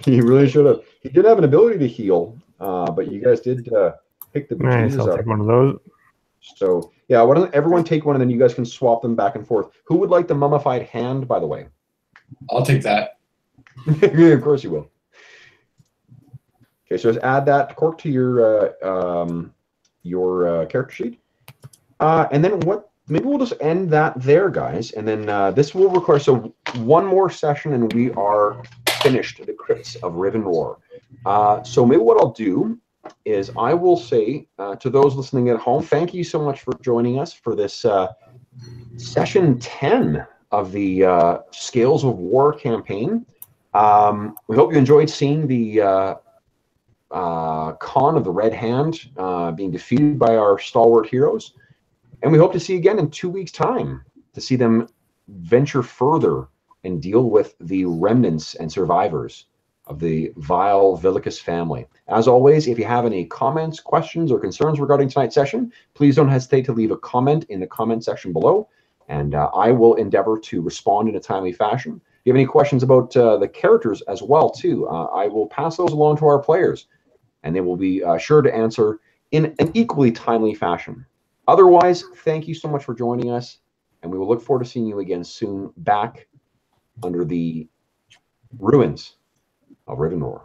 He really should have. He did have an ability to heal, but you guys did pick the Nice, I'll take one of those. So, yeah, why don't everyone take one, and then you guys can swap them back and forth. Who would like the mummified hand, by the way? I'll take that. Of course you will. Okay, so just add that cork to your character sheet. And then maybe we'll just end that there, guys. And then this will require, so one more session and we are finished the crypts of Rivenroar. So maybe what I'll do is I will say to those listening at home, thank you so much for joining us for this session 10 of the Scales of War campaign. We hope you enjoyed seeing the con of the Red Hand being defeated by our stalwart heroes. And we hope to see you again in 2 weeks' time to see them venture further and deal with the remnants and survivors of the vile Villicus family. As always, if you have any comments, questions, or concerns regarding tonight's session, please don't hesitate to leave a comment in the comment section below, and I will endeavor to respond in a timely fashion. If you have any questions about the characters as well, too, I will pass those along to our players, and they will be sure to answer in an equally timely fashion. Otherwise, thank you so much for joining us, and we will look forward to seeing you again soon back under the ruins of Rivenroar.